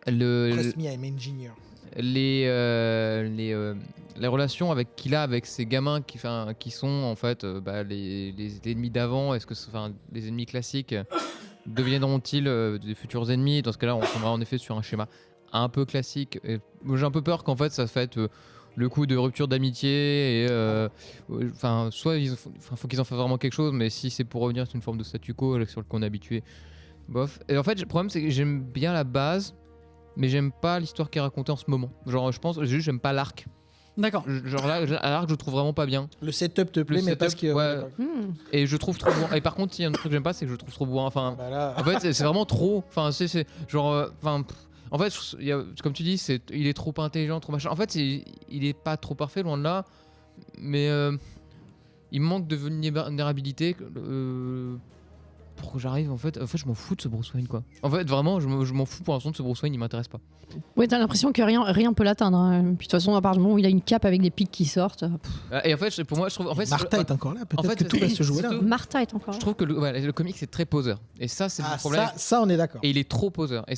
Trust me, I'm engineer. Les relations qu'il a avec ces gamins qui sont en fait les ennemis d'avant, est-ce que les ennemis classiques deviendront-ils des futurs ennemis? Dans ce cas-là, on tombera en effet sur un schéma un peu classique. Et j'ai un peu peur qu'en fait ça fasse le coup de rupture d'amitié et soit faut qu'ils en fassent vraiment quelque chose, mais si c'est pour revenir sur une forme de statu quo sur lequel on est habitué, bof. Et en fait le problème c'est que j'aime bien la base, mais j'aime pas l'histoire qui est racontée en ce moment. Genre je pense juste j'aime pas l'arc. D'accord. Genre là à l'arc je trouve vraiment pas bien. Le setup te plaît, Le mais setup, parce que... ouais. Hmm. Et je trouve trop bourrin. Et par contre, il y a un truc que j'aime pas, c'est que je trouve trop bourrin. Enfin, Bah là, en fait, c'est vraiment trop. Enfin, c'est genre. En fait, comme tu dis, il est trop intelligent, trop machin. En fait, il est pas trop parfait, loin de là. Mais il manque de vulnérabilité. Pour que j'arrive, en fait, je m'en fous de ce Bruce Wayne, quoi. En fait, vraiment, je m'en fous pour l'instant de ce Bruce Wayne, il m'intéresse pas. Ouais, t'as l'impression que rien peut l'atteindre. Hein. Puis de toute façon, à part du moment où il a une cape avec des pics qui sortent. Et en fait, pour moi, je trouve. En fait, Martha est encore là, peut-être fait, que tout va se jouer là. surtout- Martha est encore Je là. trouve que le comic, c'est très poseur. Et ça, c'est Ah, le problème. ça, on est d'accord. Et il est trop poseur. Et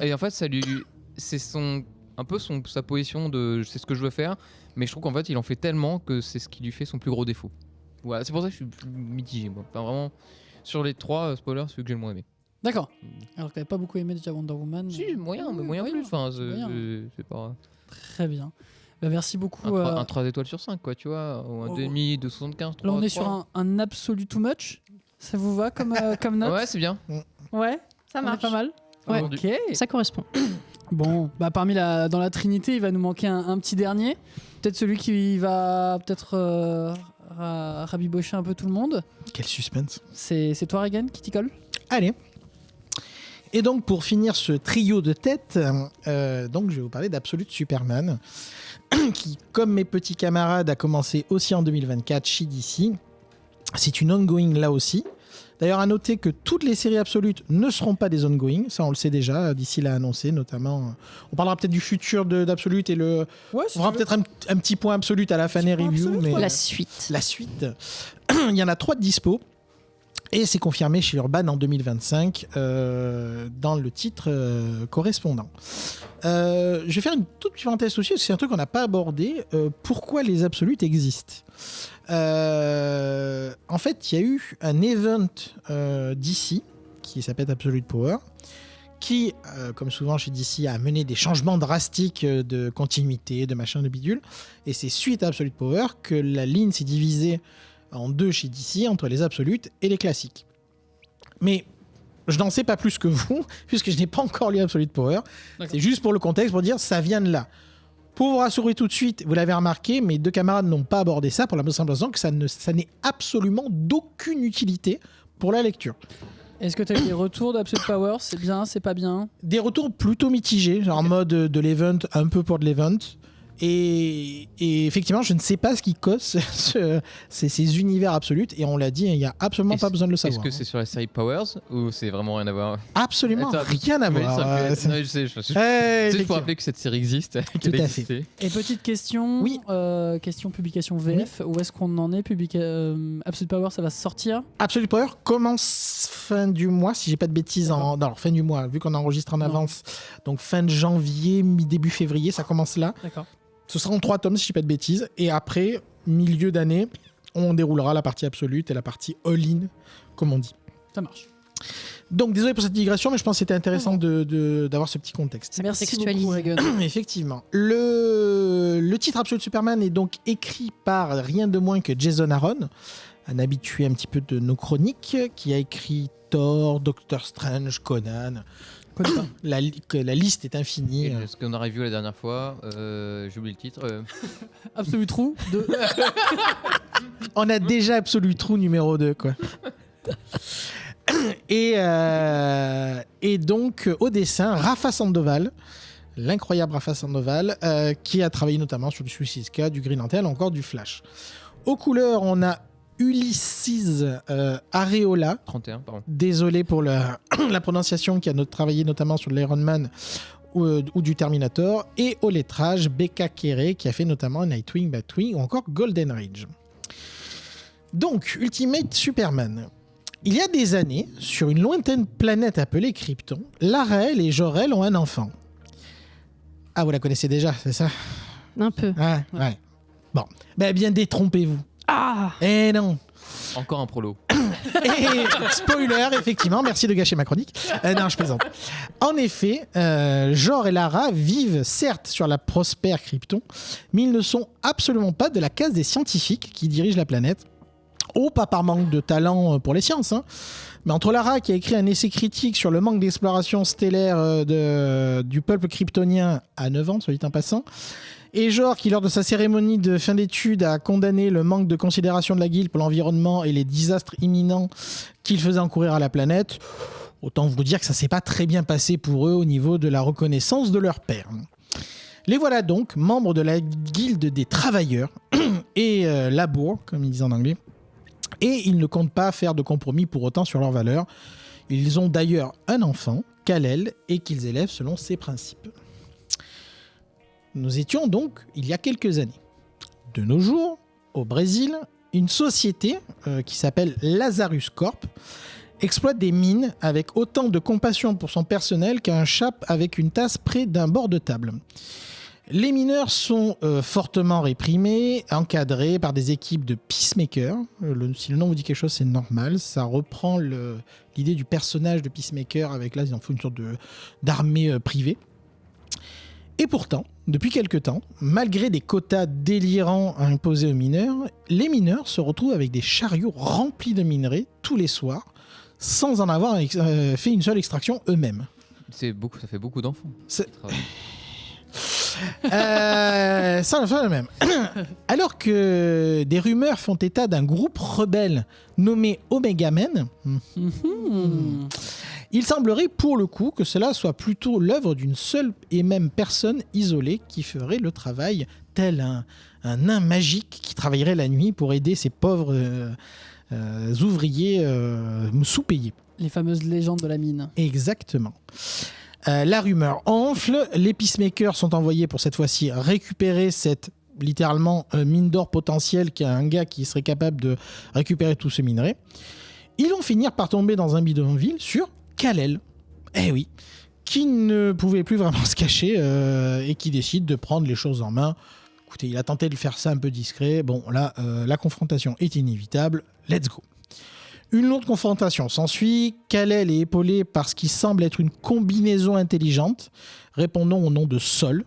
et en fait, c'est sa position de c'est ce que je veux faire. Mais je trouve qu'en fait, il en fait tellement que c'est ce qui lui fait son plus gros défaut. Voilà, c'est pour ça que je suis plus mitigé, moi. Enfin, vraiment, sur les 3 spoilers, celui que j'ai le moins aimé. D'accord. Alors que t'avais pas beaucoup aimé déjà Wonder Woman. Si, moyen, mais moyen moyen, plus. Enfin, moyen. c'est pas. Très bien. Bah, merci beaucoup. Un 3 étoiles sur 5, quoi, tu vois. Ou un demi de 75. Là, on 3, est sur un absolu too much. Ça vous va comme note? Ouais, c'est bien. Ouais, Ça on est marche. pas mal. Ouais. Ok. Ça correspond. Bon, bah dans la Trinité, il va nous manquer un petit dernier. Peut-être celui qui va rabibocher un peu tout le monde. Quel suspense. C'est toi, Regan, qui t'y colle? Allez. Et donc, pour finir ce trio de tête, donc je vais vous parler d'Absolute Superman, qui, comme mes petits camarades, a commencé aussi en 2024 chez DC. C'est une ongoing là aussi. D'ailleurs, à noter que toutes les séries absolutes ne seront pas des ongoing, ça on le sait déjà, DC l'a annoncé notamment. On parlera peut-être du futur d'Absolute et Ouais, on fera peut-être un petit point Absolute à la fin des point reviews. Absolute, Mais ouais. La suite. la suite, il y en a 3 de dispo. Et c'est confirmé chez Urban en 2025 dans le titre correspondant. Je vais faire une toute petite parenthèse aussi, parce que c'est un truc qu'on n'a pas abordé. Pourquoi les absolutes existent? En fait, il y a eu un event DC qui s'appelle Absolute Power, qui, comme souvent chez DC, a mené des changements drastiques de continuité, de machin, de bidule. Et c'est suite à Absolute Power que la ligne s'est divisée en 2 chez DC, entre les absolutes et les classiques. Mais je n'en sais pas plus que vous, puisque je n'ai pas encore lu Absolute Power. D'accord. C'est juste pour le contexte, pour dire ça vient de là. Pour vous rassurer tout de suite, vous l'avez remarqué, mes 2 camarades n'ont pas abordé ça pour la simple raison que ça n'est absolument d'aucune utilité pour la lecture. Est-ce que tu as eu des retours d'Absolute Power? C'est bien, c'est pas bien? Des retours plutôt mitigés, genre en mode de l'event, un peu pour de l'event. Et effectivement, je ne sais pas ce qui cause ces univers absolus. Et on l'a dit, il n'y a absolument pas besoin de le Est-ce savoir. que c'est sur la série Powers ou c'est vraiment rien à voir? Absolument Attends, rien à oui, voir. ça me fait- C'est- non, je sais, je Ouais, sais, pour effectivement. rappeler que cette série existe. Tout qu'elle à existait. Et petite question, Oui. question publication VF, où est-ce qu'on en est? Absolute Power, ça va sortir? Absolute Power commence fin du mois, si j'ai pas de bêtises. D'accord. Non, fin du mois, vu qu'on enregistre en Non. avance. Donc fin de janvier, début février, ça commence là. D'accord. Ce sera en 3 tomes, si je dis pas de bêtises. Et après, milieu d'année, on déroulera la partie absolute et la partie all-in, comme on dit. Ça marche. Donc, désolé pour cette digression, mais je pense que c'était intéressant d'avoir ce petit contexte. Merci contextualise. beaucoup, Regan. Effectivement. Le titre Absolute Superman est donc écrit par rien de moins que Jason Aaron, un habitué un petit peu de nos chroniques, qui a écrit Thor, Doctor Strange, Conan. Connais pas. La liste est infinie. Et ce qu'on a revu la dernière fois, j'ai oublié le titre. Absolute True de. On a déjà Absolute True numéro 2, quoi. Et donc, au dessin, Rafa Sandoval, l'incroyable Rafa Sandoval, qui a travaillé notamment sur du Suicide Squad, du Green Lantern, encore du Flash. Aux couleurs, on a Ulysses Areola. 31, pardon. Désolé pour la prononciation, qui a travaillé notamment sur l'Iron Man ou du Terminator. Et au lettrage, Becca Kere, qui a fait notamment Nightwing, Batwing ou encore Golden Age. Donc, Ultimate Superman. Il y a des années, sur une lointaine planète appelée Krypton, Lar-El et Jor-El ont un enfant. Ah, vous la connaissez déjà, c'est ça? Un peu. Ah, ouais. Bon, ben bien détrompez-vous. Ah Eh non. Encore un prolo. Et spoiler, effectivement, merci de gâcher ma chronique. Non, je plaisante. En effet, Jor et Lara vivent certes sur la prospère Krypton, mais ils ne sont absolument pas de la case des scientifiques qui dirigent la planète. Oh, pas par manque de talent pour les sciences, hein. Mais entre Lara, qui a écrit un essai critique sur le manque d'exploration stellaire du peuple kryptonien à 9 ans, soit dit en passant, et Jor, qui lors de sa cérémonie de fin d'études a condamné le manque de considération de la guilde pour l'environnement et les désastres imminents qu'il faisait encourir à la planète, autant vous dire que ça s'est pas très bien passé pour eux au niveau de la reconnaissance de leur père. Les voilà donc membres de la guilde des travailleurs et labour, comme ils disent en anglais, et ils ne comptent pas faire de compromis pour autant sur leurs valeurs. Ils ont d'ailleurs un enfant, Kal-El, et qu'ils élèvent selon ses principes. Nous étions donc il y a quelques années. De nos jours, au Brésil, une société qui s'appelle Lazarus Corp exploite des mines avec autant de compassion pour son personnel qu'un chap avec une tasse près d'un bord de table. Les mineurs sont fortement réprimés, encadrés par des équipes de peacemakers. Si le nom vous dit quelque chose, c'est normal. Ça reprend l'idée du personnage de peacemaker avec là, ils en font une sorte d'armée privée. Et pourtant, depuis quelque temps, malgré des quotas délirants imposés aux mineurs, les mineurs se retrouvent avec des chariots remplis de minerais tous les soirs, sans en avoir fait une seule extraction eux-mêmes. Ça fait beaucoup d'enfants. Ça en fait le même. Alors que des rumeurs font état d'un groupe rebelle nommé Omega Men, il semblerait pour le coup que cela soit plutôt l'œuvre d'une seule et même personne isolée qui ferait le travail, tel un nain magique qui travaillerait la nuit pour aider ces pauvres ouvriers sous-payés. Les fameuses légendes de la mine. Exactement. La rumeur enfle, les peacemakers sont envoyés pour cette fois-ci récupérer cette littéralement mine d'or potentielle qui a un gars qui serait capable de récupérer tout ce minerai. Ils vont finir par tomber dans un bidonville sur Kal-El. Eh oui, qui ne pouvait plus vraiment se cacher et qui décide de prendre les choses en main. Écoutez, il a tenté de faire ça un peu discret. Bon, là, la confrontation est inévitable. Let's go. Une lourde confrontation s'ensuit. Kal-El est épaulé par ce qui semble être une combinaison intelligente, répondant au nom de Sol,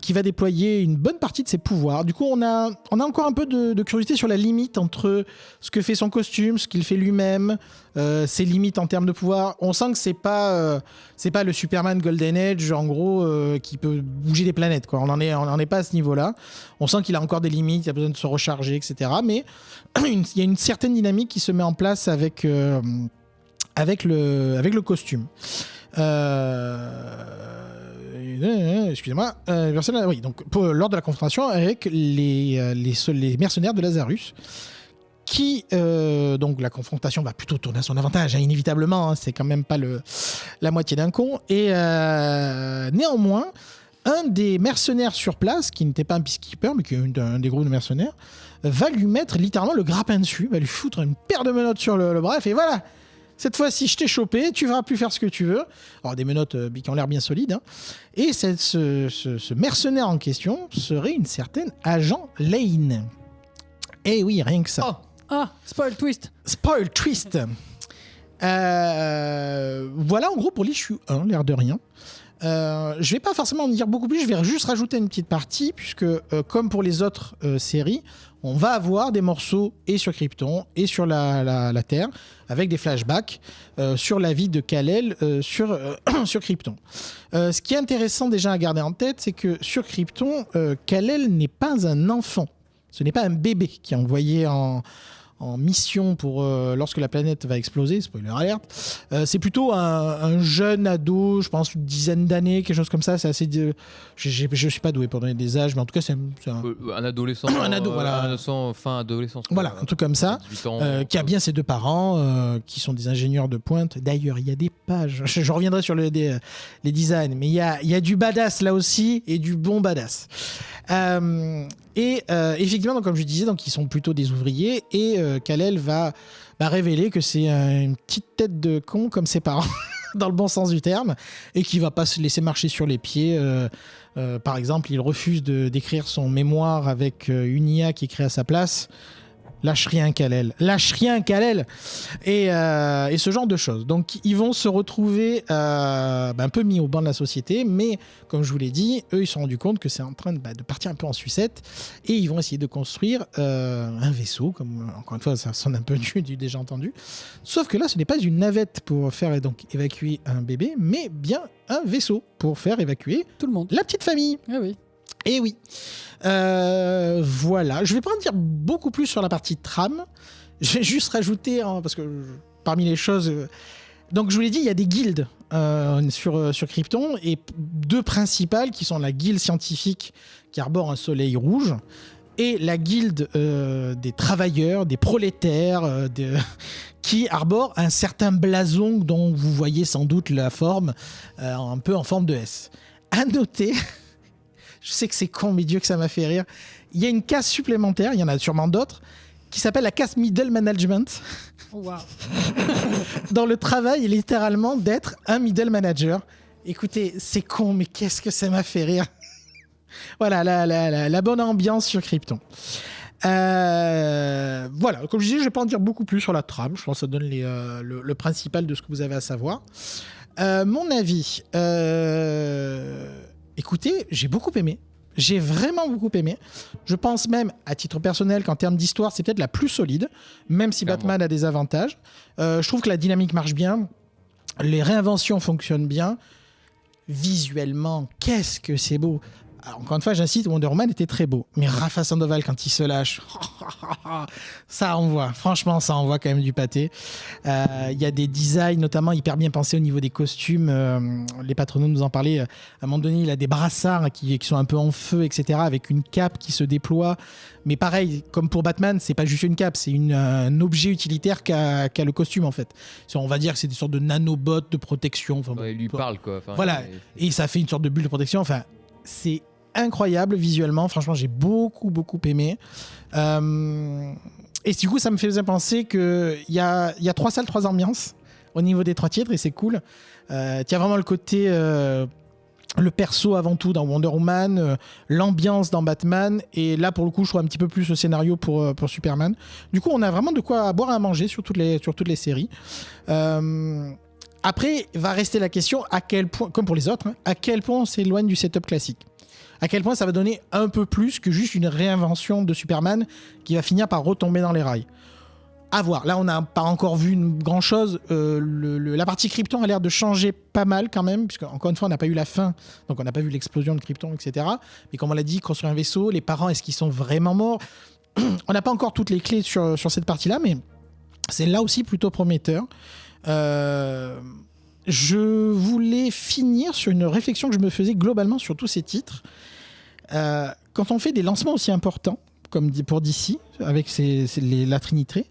qui va déployer une bonne partie de ses pouvoirs. Du coup, on a encore un peu de curiosité sur la limite entre ce que fait son costume, ce qu'il fait lui-même, ses limites en termes de pouvoir. On sent que c'est pas le Superman Golden Age, en gros, qui peut bouger des planètes, quoi. On en est pas à ce niveau-là. On sent qu'il a encore des limites, il a besoin de se recharger, etc. Mais il y a une certaine dynamique qui se met en place avec le costume. Excusez-moi. Oui, donc lors de la confrontation avec les mercenaires de Lazarus, qui donc la confrontation va plutôt tourner à son avantage, hein, inévitablement. Hein, c'est quand même pas la moitié d'un con. Et néanmoins, un des mercenaires sur place, qui n'était pas un peacekeeper, mais qui est un des groupes de mercenaires, va lui mettre littéralement le grappin dessus, va lui foutre une paire de menottes sur le bras, et voilà. Cette fois-ci, je t'ai chopé, tu ne vas plus faire ce que tu veux. Alors, des menottes qui ont l'air bien solides. Hein. Et ce mercenaire en question serait une certaine agent Lane. Eh oui, rien que ça. Oh. Ah, spoil twist. Spoil twist. Voilà en gros pour l'issue 1, l'air de rien. Je vais pas forcément en dire beaucoup plus, je vais juste rajouter une petite partie, puisque comme pour les autres séries, on va avoir des morceaux et sur Krypton et sur la Terre, avec des flashbacks sur la vie de Kal-El sur Krypton. Ce qui est intéressant déjà à garder en tête, c'est que sur Krypton, Kal-El n'est pas un enfant. Ce n'est pas un bébé qui est envoyé en mission pour lorsque la planète va exploser, spoiler alert. C'est plutôt un jeune ado, je pense une dizaine d'années, quelque chose comme ça. C'est assez. Je suis pas doué pour donner des âges, mais en tout cas c'est un adolescent. Un ado, voilà. Un adolescent, fin adolescence. Voilà, un truc comme ça. 18 ans. Qui a bien ses deux parents, qui sont des ingénieurs de pointe. D'ailleurs, il y a des pages. Je reviendrai sur les designs, mais il y a du badass là aussi et du bon badass. Effectivement, donc, comme je disais, donc, ils sont plutôt des ouvriers et Kal-El va révéler que c'est une petite tête de con comme ses parents, dans le bon sens du terme, et qui va pas se laisser marcher sur les pieds. Par exemple, il refuse d'écrire son mémoire avec une IA qui écrit à sa place. Lâche rien, Kal-El. Lâche rien, Kal-El. Et ce genre de choses. Donc, ils vont se retrouver un peu mis au banc de la société, mais comme je vous l'ai dit, eux, ils se sont rendus compte que c'est en train de partir un peu en sucette, et ils vont essayer de construire un vaisseau, comme encore une fois, ça sonne un peu du déjà entendu. Sauf que là, ce n'est pas une navette pour faire donc évacuer un bébé, mais bien un vaisseau pour faire évacuer tout le monde. La petite famille. Ah oui. Et oui. Voilà. Je ne vais pas en dire beaucoup plus sur la partie trame. Je vais juste rajouter, parce que parmi les choses... donc je vous l'ai dit, il y a des guildes sur Krypton, et deux principales qui sont la guilde scientifique qui arbore un soleil rouge et la guilde des travailleurs, des prolétaires, qui arbore un certain blason dont vous voyez sans doute la forme, un peu en forme de S. À noter... Je sais que c'est con, mais Dieu que ça m'a fait rire. Il y a une casse supplémentaire, il y en a sûrement d'autres, qui s'appelle la casse middle management. Wow. Dans le travail, littéralement, d'être un middle manager. Écoutez, c'est con, mais qu'est-ce que ça m'a fait rire. Voilà, la bonne ambiance sur Krypton. Voilà, comme je disais, je ne vais pas en dire beaucoup plus sur la trame. Je pense que ça donne le principal de ce que vous avez à savoir. Mon avis, écoutez, j'ai beaucoup aimé. J'ai vraiment beaucoup aimé. Je pense même, à titre personnel, qu'en termes d'histoire, c'est peut-être la plus solide, même si Clairement. Batman a des avantages. Je trouve que la dynamique marche bien. Les réinventions fonctionnent bien. Visuellement, qu'est-ce que c'est beau! Alors, encore une fois, j'insiste, Wonder Woman était très beau. Mais Rafa Sandoval, quand il se lâche, ça envoie. Franchement, ça envoie quand même du pâté. Il y a des designs, notamment hyper bien pensés au niveau des costumes. Les patrons nous en parlaient. À un moment donné, il a des brassards qui sont un peu en feu, etc., avec une cape qui se déploie. Mais pareil, comme pour Batman, c'est pas juste une cape, c'est un objet utilitaire qu'a le costume, en fait. On va dire que c'est des sortes de nanobots de protection. Enfin, Ouais, il lui parle, quoi. Enfin, voilà. Et ça fait une sorte de bulle de protection. Enfin, c'est incroyable visuellement. Franchement, j'ai beaucoup aimé. Et du coup, ça me fait penser qu'il y a 3 salles, 3 ambiances au niveau des 3 titres et c'est cool. Tu as vraiment le côté... le perso avant tout dans Wonder Woman, l'ambiance dans Batman, et là pour le coup je trouve un petit peu plus le scénario pour Superman. Du coup on a vraiment de quoi boire et à manger sur toutes les séries. Après va rester la question à quel point, comme pour les autres, à quel point on s'éloigne du setup classique. À quel point ça va donner un peu plus que juste une réinvention de Superman qui va finir par retomber dans les rails. À voir. Là, on n'a pas encore vu une grand chose. La partie Krypton a l'air de changer pas mal quand même, puisque encore une fois, on n'a pas eu la fin, donc on n'a pas vu l'explosion de Krypton, etc. Mais comme on l'a dit, construire un vaisseau, les parents, est-ce qu'ils sont vraiment morts? On n'a pas encore toutes les clés sur cette partie-là, mais c'est là aussi plutôt prometteur. Je voulais finir sur une réflexion que je me faisais globalement sur tous ces titres. Quand on fait des lancements aussi importants, comme pour DC, avec la Trinité,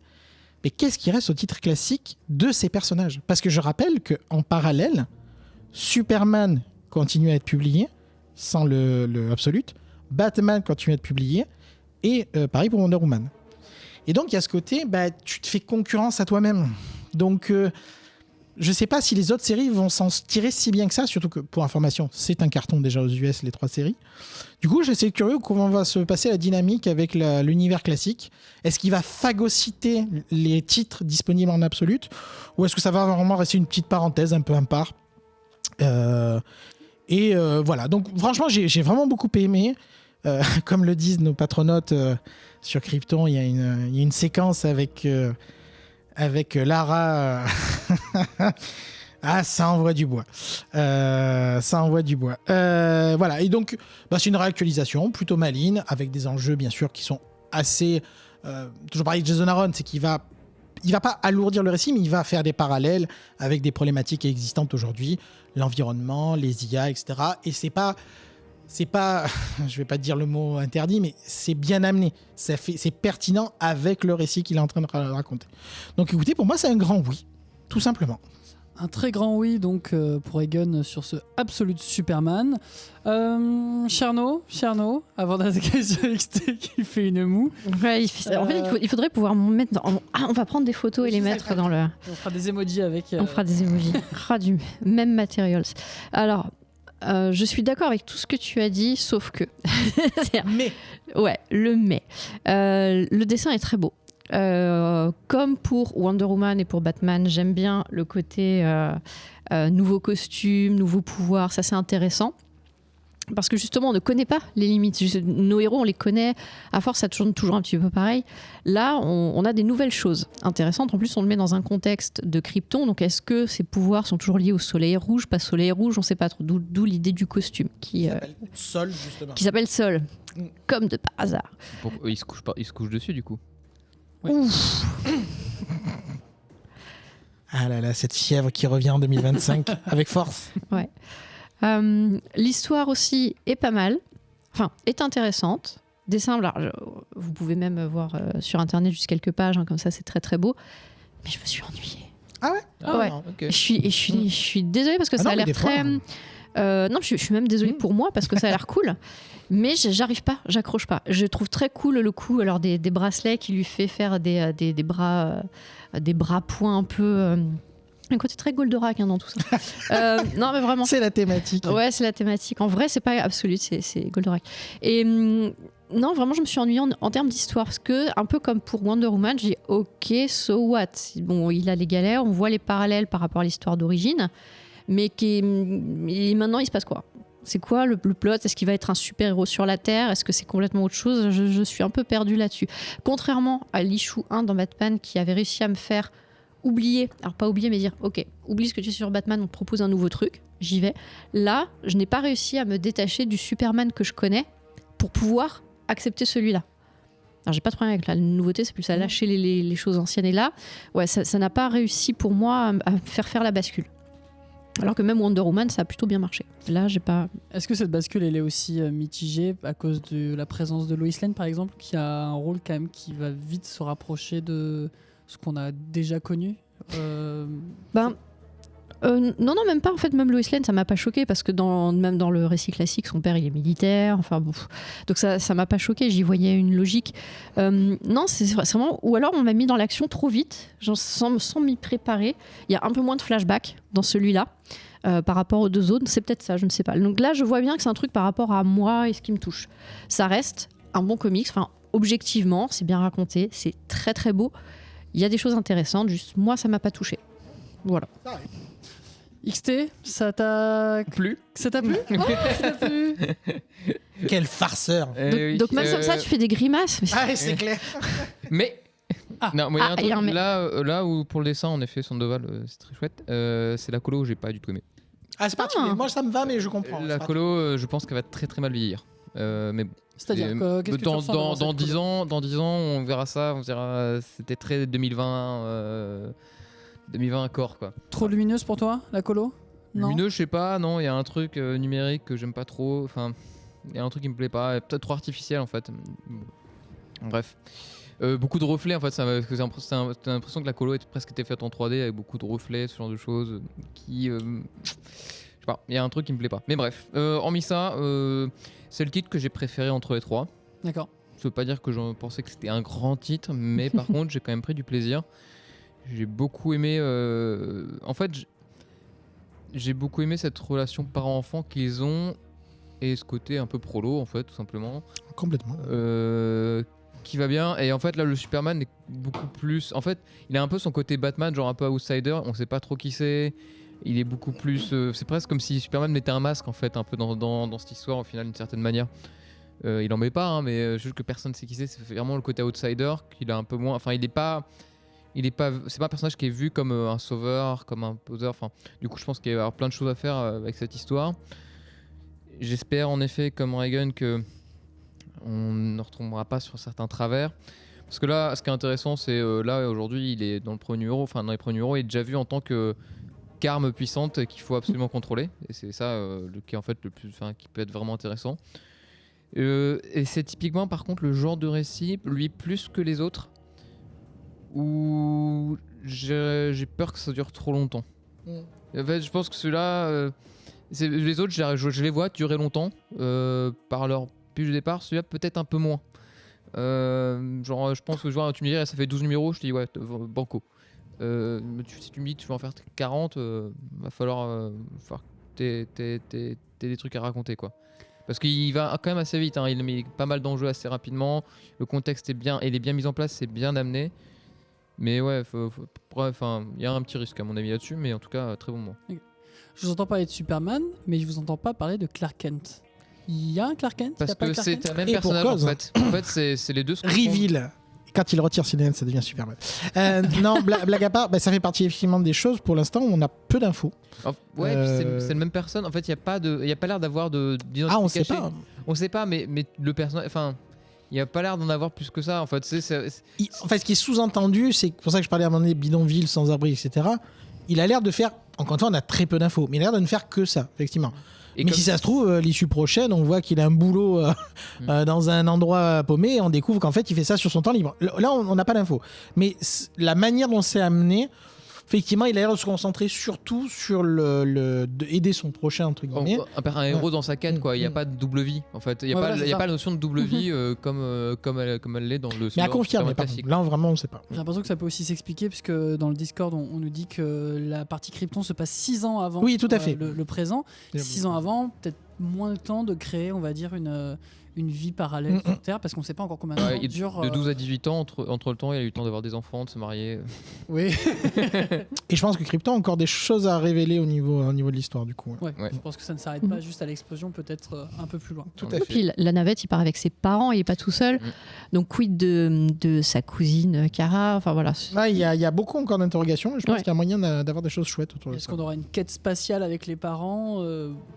mais qu'est-ce qui reste au titre classique de ces personnages? Parce que je rappelle qu'en parallèle, Superman continue à être publié, sans le Absolute, Batman continue à être publié, et pareil pour Wonder Woman. Et donc, il y a ce côté, tu te fais concurrence à toi-même. Donc, je ne sais pas si les autres séries vont s'en tirer si bien que ça, surtout que, pour information, c'est un carton déjà aux US, les 3 séries. Du coup, je suis curieux comment va se passer la dynamique avec l'univers classique. Est-ce qu'il va phagocyter les titres disponibles en absolute, ou est-ce que ça va vraiment rester une petite parenthèse un peu à part? Voilà. Donc, franchement, j'ai vraiment beaucoup aimé. Comme le disent nos patronautes sur Krypton, il y a une séquence avec Lara. Ah, ça envoie du bois. Voilà. Et donc, c'est une réactualisation plutôt maligne, avec des enjeux, bien sûr, qui sont assez... toujours pareil, Jason Aaron, c'est qu'il va pas alourdir le récit, mais il va faire des parallèles avec des problématiques existantes aujourd'hui, l'environnement, les IA, etc. Et c'est pas, je vais pas dire le mot interdit, mais c'est bien amené. C'est pertinent avec le récit qu'il est en train de raconter. Donc écoutez, pour moi, c'est un grand oui, tout simplement. Un très grand oui donc pour Egon sur ce Absolute Superman. Cherno, avant d'attaquer sur XT qui fait une moue. Ouais, en fait, il faudrait pouvoir mettre dans... on va prendre des photos et les mettre dans le... On fera des emojis avec. On fera des emojis. Du même materials. Alors, je suis d'accord avec tout ce que tu as dit, sauf que... Mais ouais, le mais. Le dessin est très beau. Comme pour Wonder Woman et pour Batman, j'aime bien le côté nouveau costume, nouveau pouvoir, ça c'est intéressant. Parce que justement, on ne connaît pas les limites. Nos héros, on les connaît. À force, ça tourne toujours un petit peu pareil. Là, on a des nouvelles choses intéressantes. En plus, on le met dans un contexte de Krypton. Donc, est-ce que ces pouvoirs sont toujours liés au soleil rouge, pas soleil rouge? On ne sait pas trop. D'où l'idée du costume qui s'appelle Sol, justement. Qui s'appelle Sol. Comme de par hasard. Il se couche dessus, du coup. Oui. Ouf. Ah là là, cette fièvre qui revient en 2025 avec force. Ouais. L'histoire aussi est pas mal, enfin est intéressante. Dessin, vous pouvez même voir sur internet juste quelques pages, comme ça c'est très très beau. Mais je me suis ennuyée. Ah ouais? Ah ouais. Okay. Je suis désolée parce que ça a l'air très... non, je suis même désolée pour moi parce que ça a l'air cool. Mais j'arrive pas, j'accroche pas. Je trouve très cool le coup des bracelets qui lui fait faire des bras points un peu y a un côté très Goldorak dans tout ça. Non, mais vraiment. C'est la thématique. Ouais, c'est la thématique. En vrai, c'est pas absolu, c'est Goldorak. Et non, vraiment, je me suis ennuyée en termes d'histoire. Parce que, un peu comme pour Wonder Woman, je dis ok, so what? Bon, il a les galères, on voit les parallèles par rapport à l'histoire d'origine. Mais maintenant, il se passe quoi? C'est quoi le plot? Est-ce qu'il va être un super-héros sur la Terre? Est-ce que c'est complètement autre chose? Je suis un peu perdue là-dessus. Contrairement à l'issue 1 dans Batman qui avait réussi à me faire oublier, alors pas oublier mais dire ok, oublie ce que tu sais sur Batman, on te propose un nouveau truc, j'y vais. Là, je n'ai pas réussi à me détacher du Superman que je connais pour pouvoir accepter celui-là. Alors j'ai pas de problème avec la nouveauté, c'est plus à lâcher les choses anciennes. Et là, ouais, ça n'a pas réussi pour moi à faire la bascule. Alors que même Wonder Woman, ça a plutôt bien marché. Là, j'ai pas. Est-ce que cette bascule, elle est aussi mitigée à cause de la présence de Lois Lane, par exemple, qui a un rôle quand même qui va vite se rapprocher de ce qu'on a déjà connu Non, même pas. En fait, même Lois Lane, ça m'a pas choqué parce que même dans le récit classique, son père, il est militaire. Enfin, bon. Donc ça m'a pas choqué. J'y voyais une logique. Non, c'est vraiment. Ou alors, on m'a mis dans l'action trop vite, genre, sans m'y préparer. Il y a un peu moins de flashbacks dans celui-là par rapport aux deux autres. C'est peut-être ça, je ne sais pas. Donc là, je vois bien que c'est un truc par rapport à moi et ce qui me touche. Ça reste un bon comics. Enfin, objectivement, c'est bien raconté. C'est très, très beau. Il y a des choses intéressantes. Juste, moi, ça m'a pas touché. Voilà. XT, ça t'a Plus. Ça t'a plu? Oh, ça t'a plu. Quel farceur. Donc même comme ça, tu fais des grimaces. Mais Ah, c'est clair. Mais. Non, moi, il y a un truc, mais. là où pour le dessin, en effet, Sandoval, c'est très chouette. C'est la colo où j'ai pas du tout aimé. Ah, c'est particulier. Moi, ça me va, mais je comprends. La colo, je pense qu'elle va très très mal vieillir. Mais bon. C'est-à-dire qu'est-ce que tu ressens dans 10 ans, on verra ça. On dira c'était très 2020. 2020 corps quoi. Trop lumineuse pour toi, la colo? Non. Lumineux, je sais pas, non, il y a un truc numérique que j'aime pas trop. Enfin, il y a un truc qui me plaît pas, peut-être trop artificiel en fait. Bref. Beaucoup de reflets en fait, j'ai l'impression que la colo est presque été faite en 3D avec beaucoup de reflets, ce genre de choses qui. Je sais pas, il y a un truc qui me plaît pas. Mais bref, hormis ça, c'est le titre que j'ai préféré entre les trois. D'accord. Ça veut pas dire que je pensais que c'était un grand titre, mais par contre, j'ai quand même pris du plaisir. J'ai beaucoup aimé. En fait, j'ai beaucoup aimé cette relation parent-enfant qu'ils ont et ce côté un peu prolo, en fait, tout simplement. Complètement. Qui va bien. Et en fait, là, le Superman est beaucoup plus. En fait, il a un peu son côté Batman, genre un peu outsider. On sait pas trop qui c'est. Il est beaucoup plus. C'est presque comme si Superman mettait un masque, en fait, un peu dans cette histoire, au final, d'une certaine manière. Il en met pas, hein, mais juste que personne sait qui c'est. C'est vraiment le côté outsider qu'il a un peu moins. Enfin, c'est pas un personnage qui est vu comme un sauveur, comme un poseur. Enfin, du coup, je pense qu'il va y avoir plein de choses à faire avec cette histoire. J'espère en effet, comme Reagan, que on ne retombera pas sur certains travers. Parce que là, ce qui est intéressant, c'est là aujourd'hui, il est dans les premiers numéros, il est déjà vu en tant que qu'arme puissante qu'il faut absolument contrôler. Et c'est ça qui est en fait qui peut être vraiment intéressant. Et c'est typiquement, par contre, le genre de récit, lui plus que les autres, où j'ai peur que ça dure trop longtemps. En fait, je pense que celui-là, les autres, je les vois durer longtemps par leur pitch de départ. Celui-là, peut-être un peu moins. Genre, je pense que tu me dirais, ça fait 12 numéros, je te dis, ouais, banco. Si tu me dis que tu vas en faire 40, va falloir que t'aies des trucs à raconter, quoi. Parce qu'il va quand même assez vite, hein. Il met pas mal d'enjeux assez rapidement. Le contexte est bien, il est bien mis en place, c'est bien amené. Mais ouais, il y a un petit risque à mon avis là-dessus, mais en tout cas, très bon moment. Je vous entends parler de Superman, mais je vous entends pas parler de Clark Kent. Il y a un Clark Kent? Parce que c'est un même Et personnage pour cause, en fait. En fait, c'est les deux. Reveal. Quand il retire ses lunettes, ça devient Superman. Non, blague à part, ça fait partie effectivement des choses. Pour l'instant, on a peu d'infos. Ouais, c'est la même personne. En fait, il n'y a pas l'air d'avoir d'identité Ah, on sait cachée. pas. On sait pas, mais le personnage. Enfin, il n'y a pas l'air d'en avoir plus que ça. En fait, En fait, ce qui est sous-entendu, c'est pour ça que je parlais à un moment donné bidonville, sans-abri, etc. Il a l'air de faire. Encore une fois, on a très peu d'infos, mais il a l'air de ne faire que ça, effectivement. Mais si ça se trouve, l'issue prochaine, on voit qu'il a un boulot dans un endroit paumé et on découvre qu'en fait, il fait ça sur son temps libre. Là, on n'a pas d'infos. Mais la manière dont c'est amené, effectivement, il a l'air de se concentrer surtout sur aider son prochain, entre guillemets. Un héros dans sa quête, quoi. Il n'y a pas de double vie, en fait. Il n'y a, Ouais, pas la notion de double vie comme elle l'est dans le Mais à confirmer, par classique. contre. Là, vraiment, on ne sait pas. J'ai l'impression que ça peut aussi s'expliquer puisque dans le Discord on nous dit que la partie Krypton se passe 6 ans avant Oui, tout à fait. le présent. 6 ans avant, peut-être moins le temps de créer, on va dire, une vie parallèle sur Terre parce qu'on ne sait pas encore combien de temps Ouais, dure. de 12 à 18 ans, entre le temps, il a eu le temps d'avoir des enfants, de se marier. Oui, Et je pense que Krypton a encore des choses à révéler au niveau de l'histoire, du coup. ouais. Ouais. Je pense que ça ne s'arrête pas juste à l'explosion, peut-être un peu plus loin. Tout à Et fait. puis la navette, il part avec ses parents, il est pas tout seul. Donc quid de sa cousine Kara. Enfin voilà. Là, il y a beaucoup encore d'interrogations. Et je pense Ouais. qu'il y a moyen d'avoir des choses chouettes autour de Est-ce ça. qu'on aura une quête spatiale avec les parents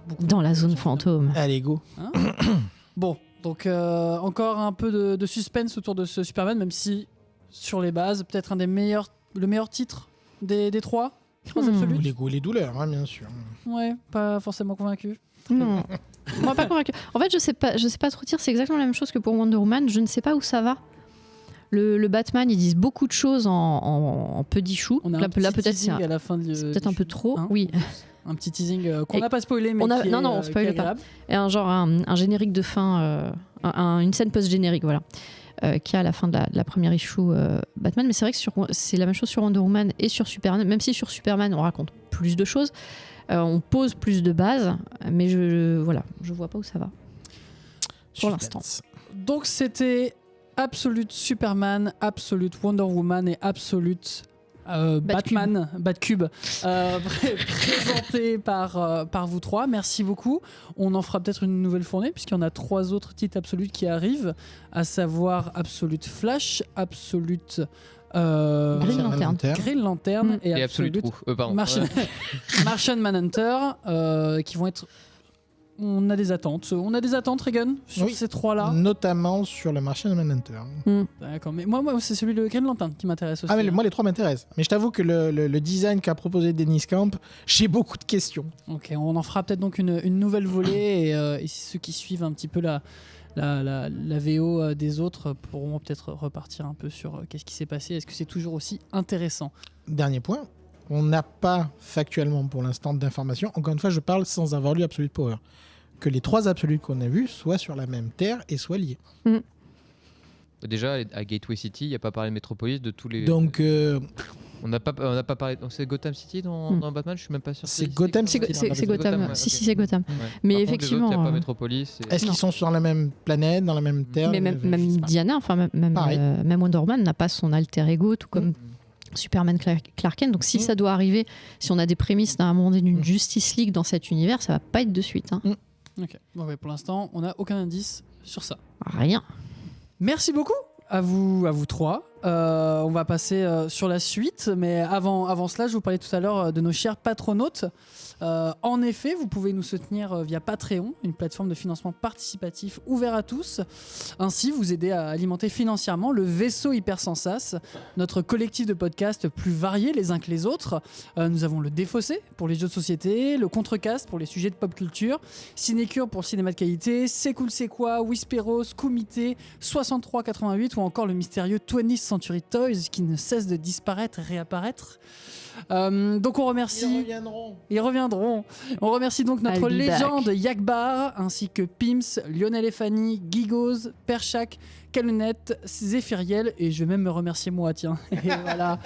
beaucoup Dans la zone d'interrogations, fantôme. Allez, go. Hein Bon, donc encore un peu de suspense autour de ce Superman, même si sur les bases, peut-être le meilleur titre des trois absolus. Les goûts, les douleurs, hein, bien sûr. Ouais, pas forcément convaincu. Non. Moi pas convaincu. En fait, je sais pas trop dire. C'est exactement la même chose que pour Wonder Woman. Je ne sais pas où ça va. Le Batman, ils disent beaucoup de choses en peu d'ichou. On a Là, un petit peut-être c'est teasing à la fin de c'est peut-être un peu trop. Hein, Oui. un petit teasing qu'on Et n'a pas spoilé, mais on qui est, non, on qui est spoil pas. agréable. Et un générique de fin, une scène post-générique, voilà, qui est à la fin de la première issue Batman. Mais c'est vrai que c'est la même chose sur Wonder Woman et sur Superman, même si sur Superman on raconte plus de choses, on pose plus de bases, mais je vois pas où ça va. Pour l'instant. Donc c'était Absolute Superman, Absolute Wonder Woman et Absolute Batman, Batcube, présenté par vous trois. Merci beaucoup. On en fera peut-être une nouvelle fournée puisqu'il y en a 3 autres titres absolus qui arrivent, à savoir Absolute Flash, Absolute Green Lantern. Green Lantern Et Absolute True. Pardon. Martian Manhunter, qui vont être. On a des attentes, Regan, sur Oui. ces 3-là. Notamment sur le marché de Manhunter. D'accord, mais moi c'est celui de Green Lantern qui m'intéresse aussi. Ah, mais moi, les 3 m'intéressent. Mais je t'avoue que le design qu'a proposé Dennis Camp, j'ai beaucoup de questions. Ok, on en fera peut-être donc une nouvelle volée et ceux qui suivent un petit peu la VO des autres pourront peut-être repartir un peu sur qu'est-ce qui s'est passé. Est-ce que c'est toujours aussi intéressant? Dernier point, on n'a pas factuellement pour l'instant d'informations. Encore une fois, je parle sans avoir lu Absolute Power. Que les 3 absolus qu'on a vus soient sur la même terre et soient liés. Déjà, à Gateway City, il n'y a pas parlé de Metropolis, de tous les. Donc, On n'a pas parlé. C'est Gotham City dans Batman, je suis même pas sûr. c'est Gotham City. C'est Gotham. ouais, Si, ok. c'est Gotham. Ouais. Mais Par contre, effectivement, les autres, il n'y a pas Metropolis. Est-ce qu'ils sont sur la même planète, dans la même terre mais même Je sais pas. Diana, enfin Pareil. même Wonder Woman n'a pas son alter ego, tout comme Superman Clark Kent. Donc si ça doit arriver, si on a des prémices d'un moment donné d'une Justice League dans cet univers, ça va pas être de suite. Hein. Ok, bon, ouais, pour l'instant, on n'a aucun indice sur ça. Rien. Merci beaucoup à vous 3. On va passer sur la suite, mais avant cela, je vous parlais tout à l'heure de nos chers patronautes. En effet, vous pouvez nous soutenir via Patreon, une plateforme de financement participatif ouvert à tous. Ainsi, vous aider à alimenter financièrement le vaisseau Hypersensas, notre collectif de podcasts plus variés les uns que les autres. Nous avons le Défaussé pour les jeux de société, le Contrecast pour les sujets de pop culture, Cinécure pour le cinéma de qualité, C'est cool c'est quoi, Whisperos, Kumité, 6388 ou encore le mystérieux 20th Century Toys qui ne cesse de disparaître et réapparaître. Donc on remercie. Ils reviendront. On remercie donc notre I'll be légende Yakbar, ainsi que Pims, Lionel et Fanny, Gigos, Perchak, Calunette, Zéphiriel, et je vais même me remercier moi, tiens. Et voilà.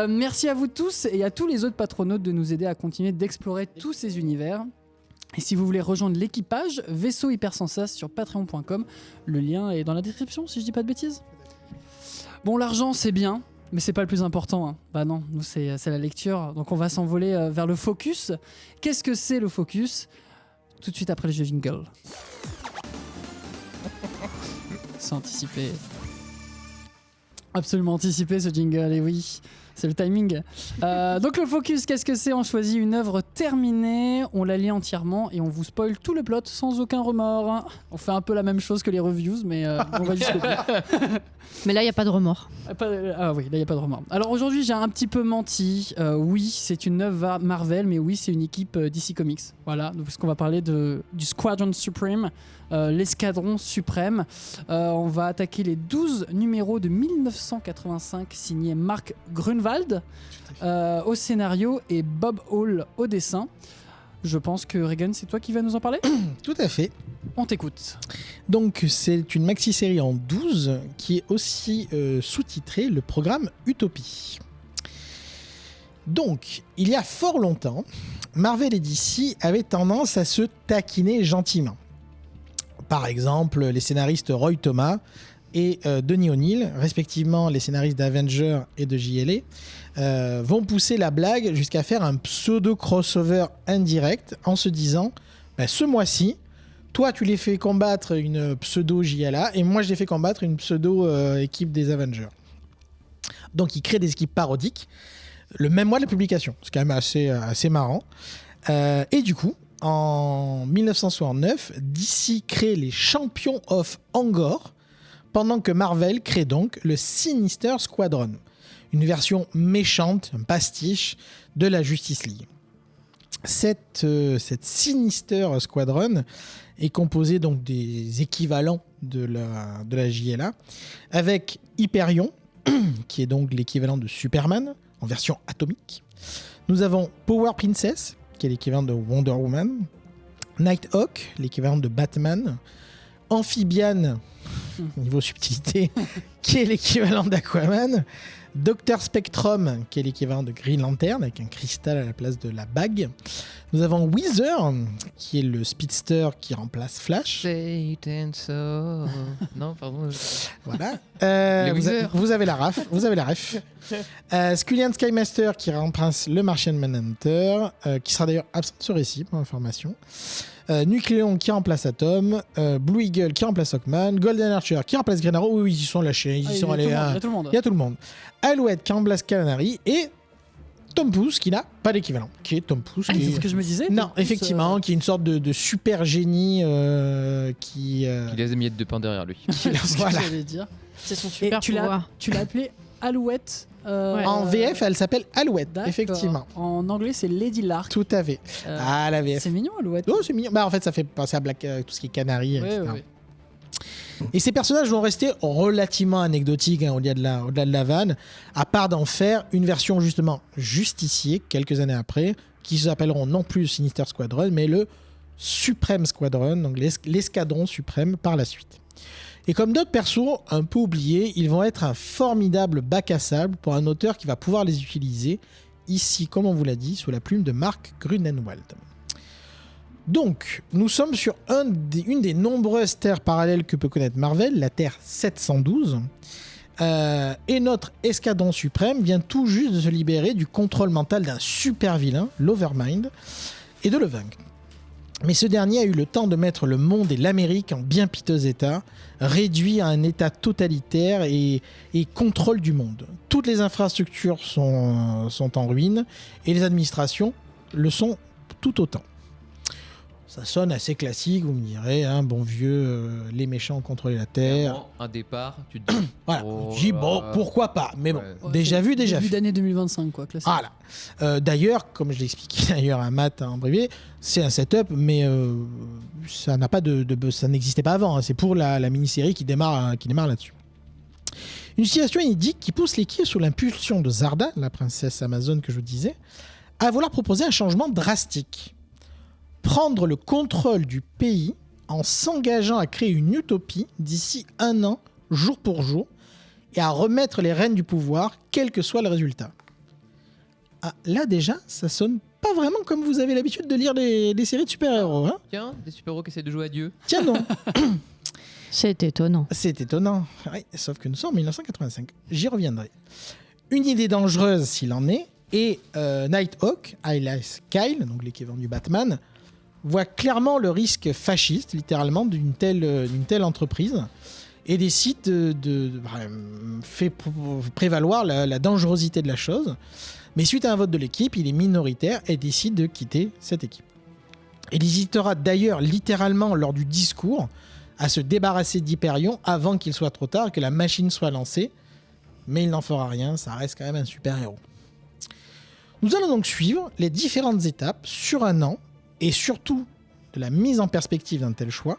Merci à vous tous et à tous les autres patronautes de nous aider à continuer d'explorer tous ces univers. Et si vous voulez rejoindre l'équipage, vaisseau Hypersensas sur patreon.com, le lien est dans la description si je dis pas de bêtises. Bon, l'argent c'est bien, mais c'est pas le plus important. Hein. Bah non, nous c'est la lecture. Donc on va s'envoler vers le focus. Qu'est-ce que c'est le focus? Tout de suite après le jeu jingle. C'est anticipé. Absolument anticipé ce jingle, et oui. C'est le timing. Donc le focus, qu'est-ce que c'est? On choisit une œuvre terminée, on la lit entièrement et on vous spoil tout le plot sans aucun remords. On fait un peu la même chose que les reviews, mais on va jusqu'au bout. Mais là, il n'y a pas de remords. Ah oui, là, il n'y a pas de remords. Alors aujourd'hui, j'ai un petit peu menti. Oui, c'est une œuvre Marvel, mais oui, c'est une équipe DC Comics. Voilà, donc, parce qu'on va parler du Squadron Supreme, l'escadron suprême. On va attaquer les 12 numéros de 1985 signés Mark Grunwald Grunwald au scénario et Bob Hall au dessin. Je pense que Regan, c'est toi qui vas nous en parler. Tout à fait. On t'écoute. Donc, c'est une maxi-série en 12 qui est aussi sous-titrée le programme Utopie. Donc, il y a fort longtemps, Marvel et DC avaient tendance à se taquiner gentiment. Par exemple, les scénaristes Roy Thomas et Denny O'Neil, respectivement les scénaristes d'Avengers et de JLA, vont pousser la blague jusqu'à faire un pseudo-crossover indirect en se disant ce mois-ci, toi tu les fais combattre une pseudo-JLA et moi je les fais combattre une pseudo-équipe des Avengers. Donc ils créent des équipes parodiques le même mois de la publication. C'est quand même assez marrant. Et du coup, en 1969, DC crée les Champions of Angor, pendant que Marvel crée donc le Sinister Squadron, une version méchante, un pastiche de la Justice League. Cette Sinister Squadron est composée donc des équivalents de la JLA, avec Hyperion, qui est donc l'équivalent de Superman, en version atomique. Nous avons Power Princess, qui est l'équivalent de Wonder Woman, Nighthawk, l'équivalent de Batman, Amphibian, niveau subtilité, qui est l'équivalent d'Aquaman, Dr Spectrum, qui est l'équivalent de Green Lantern, avec un cristal à la place de la bague. Nous avons Weezer, qui est le speedster qui remplace Flash. Satan Soul. Non, pardon. Voilà. Les Weezer. Vous avez la ref. Skullian Skymaster qui remplace le Martian Manhunter, qui sera d'ailleurs absent de ce récit pour information. Nucléon qui remplace Atom, Blue Eagle qui remplace Hawkman, Golden Archer qui remplace Green Arrow. Oui, ils y sont lâchés, ils y sont allés. Il y a tout le monde. Il y a tout le monde. Alouette qui remplace Canary et Tom Pouce qui n'a pas d'équivalent, qui est Tom Pouce. C'est ce que je me disais. Non, Tom Pouce, effectivement, qui est une sorte de super génie qui Il a des miettes de pain derrière lui. C'est ce que voilà. j'allais dire. C'est son Et super pouvoir. tu l'as appelé Alouette. En VF, elle s'appelle Alouette, D'accord. effectivement. En anglais, c'est Lady Lark. Tout à fait. La VF. C'est mignon, Alouette. Oh, c'est mignon. Bah, en fait, ça fait penser à tout ce qui est Canary, Ouais, etc. ouais. Et ces personnages vont rester relativement anecdotiques au-delà de la vanne, à part d'en faire une version justement justicier quelques années après, qui s'appelleront non plus le Sinister Squadron, mais le Supreme Squadron, donc l'escadron suprême par la suite. Et comme d'autres persos un peu oubliés, ils vont être un formidable bac à sable pour un auteur qui va pouvoir les utiliser, ici, comme on vous l'a dit, sous la plume de Mark Grunenwald. Donc, nous sommes sur une des nombreuses terres parallèles que peut connaître Marvel, la Terre 712. Et notre escadron suprême vient tout juste de se libérer du contrôle mental d'un super vilain, l'Overmind, et de le vaincre. Mais ce dernier a eu le temps de mettre le monde et l'Amérique en bien piteux état, réduit à un état totalitaire et contrôle du monde. Toutes les infrastructures sont en ruine et les administrations le sont tout autant. Ça sonne assez classique, vous me direz, hein, bon vieux, les méchants contrôler la Terre. Clairement, un départ, tu te dis. Voilà, Oh je dis là bon, là. pourquoi pas, mais bon, Ouais. Ouais, déjà c'est vu, déjà début fait. d'année 2025, quoi, classique. Voilà. D'ailleurs, comme je l'ai expliqué d'ailleurs à Matt en brevet, c'est un setup, mais ça n'a pas ça n'existait pas avant. Hein. C'est pour la mini-série qui démarre là-dessus. Une situation inédite qui pousse l'équipe sous l'impulsion de Zarda, la princesse Amazon que je vous disais, à vouloir proposer un changement drastique. Prendre le contrôle du pays en s'engageant à créer une utopie d'ici 1 an, jour pour jour, et à remettre les rênes du pouvoir, quel que soit le résultat. Ah, là déjà, ça sonne pas vraiment comme vous avez l'habitude de lire des séries de super-héros. Hein. Tiens, des super-héros qui essaient de jouer à Dieu. Tiens non, C'est étonnant. c'est étonnant. Oui, sauf que nous sommes en 1985. J'y reviendrai. Une idée dangereuse s'il en est, et Nighthawk, alias Kyle, donc l'équivalent du Batman, voit clairement le risque fasciste, littéralement, d'une telle entreprise, et décide fait prévaloir la dangerosité de la chose. Mais suite à un vote de l'équipe, il est minoritaire et décide de quitter cette équipe. Il hésitera d'ailleurs littéralement lors du discours à se débarrasser d'Hyperion avant qu'il soit trop tard, que la machine soit lancée. Mais il n'en fera rien, ça reste quand même un super-héros. Nous allons donc suivre les différentes étapes sur 1 an, et surtout de la mise en perspective d'un tel choix,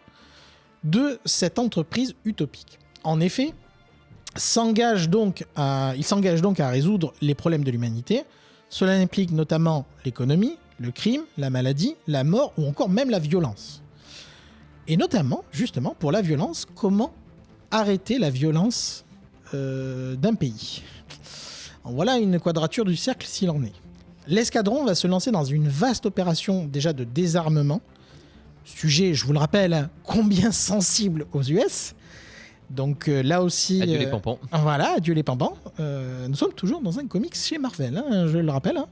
de cette entreprise utopique. En effet, s'engage donc à résoudre les problèmes de l'humanité. Cela implique notamment l'économie, le crime, la maladie, la mort ou encore même la violence. Et notamment, justement, pour la violence, comment arrêter la violence d'un pays. Voilà une quadrature du cercle s'il en est. L'escadron va se lancer dans une vaste opération déjà de désarmement. Sujet, je vous le rappelle, hein, combien sensible aux US. Donc là aussi... Adieu les pampans. Voilà, adieu les pampans. Nous sommes toujours dans un comics chez Marvel, hein, je le rappelle. Hein.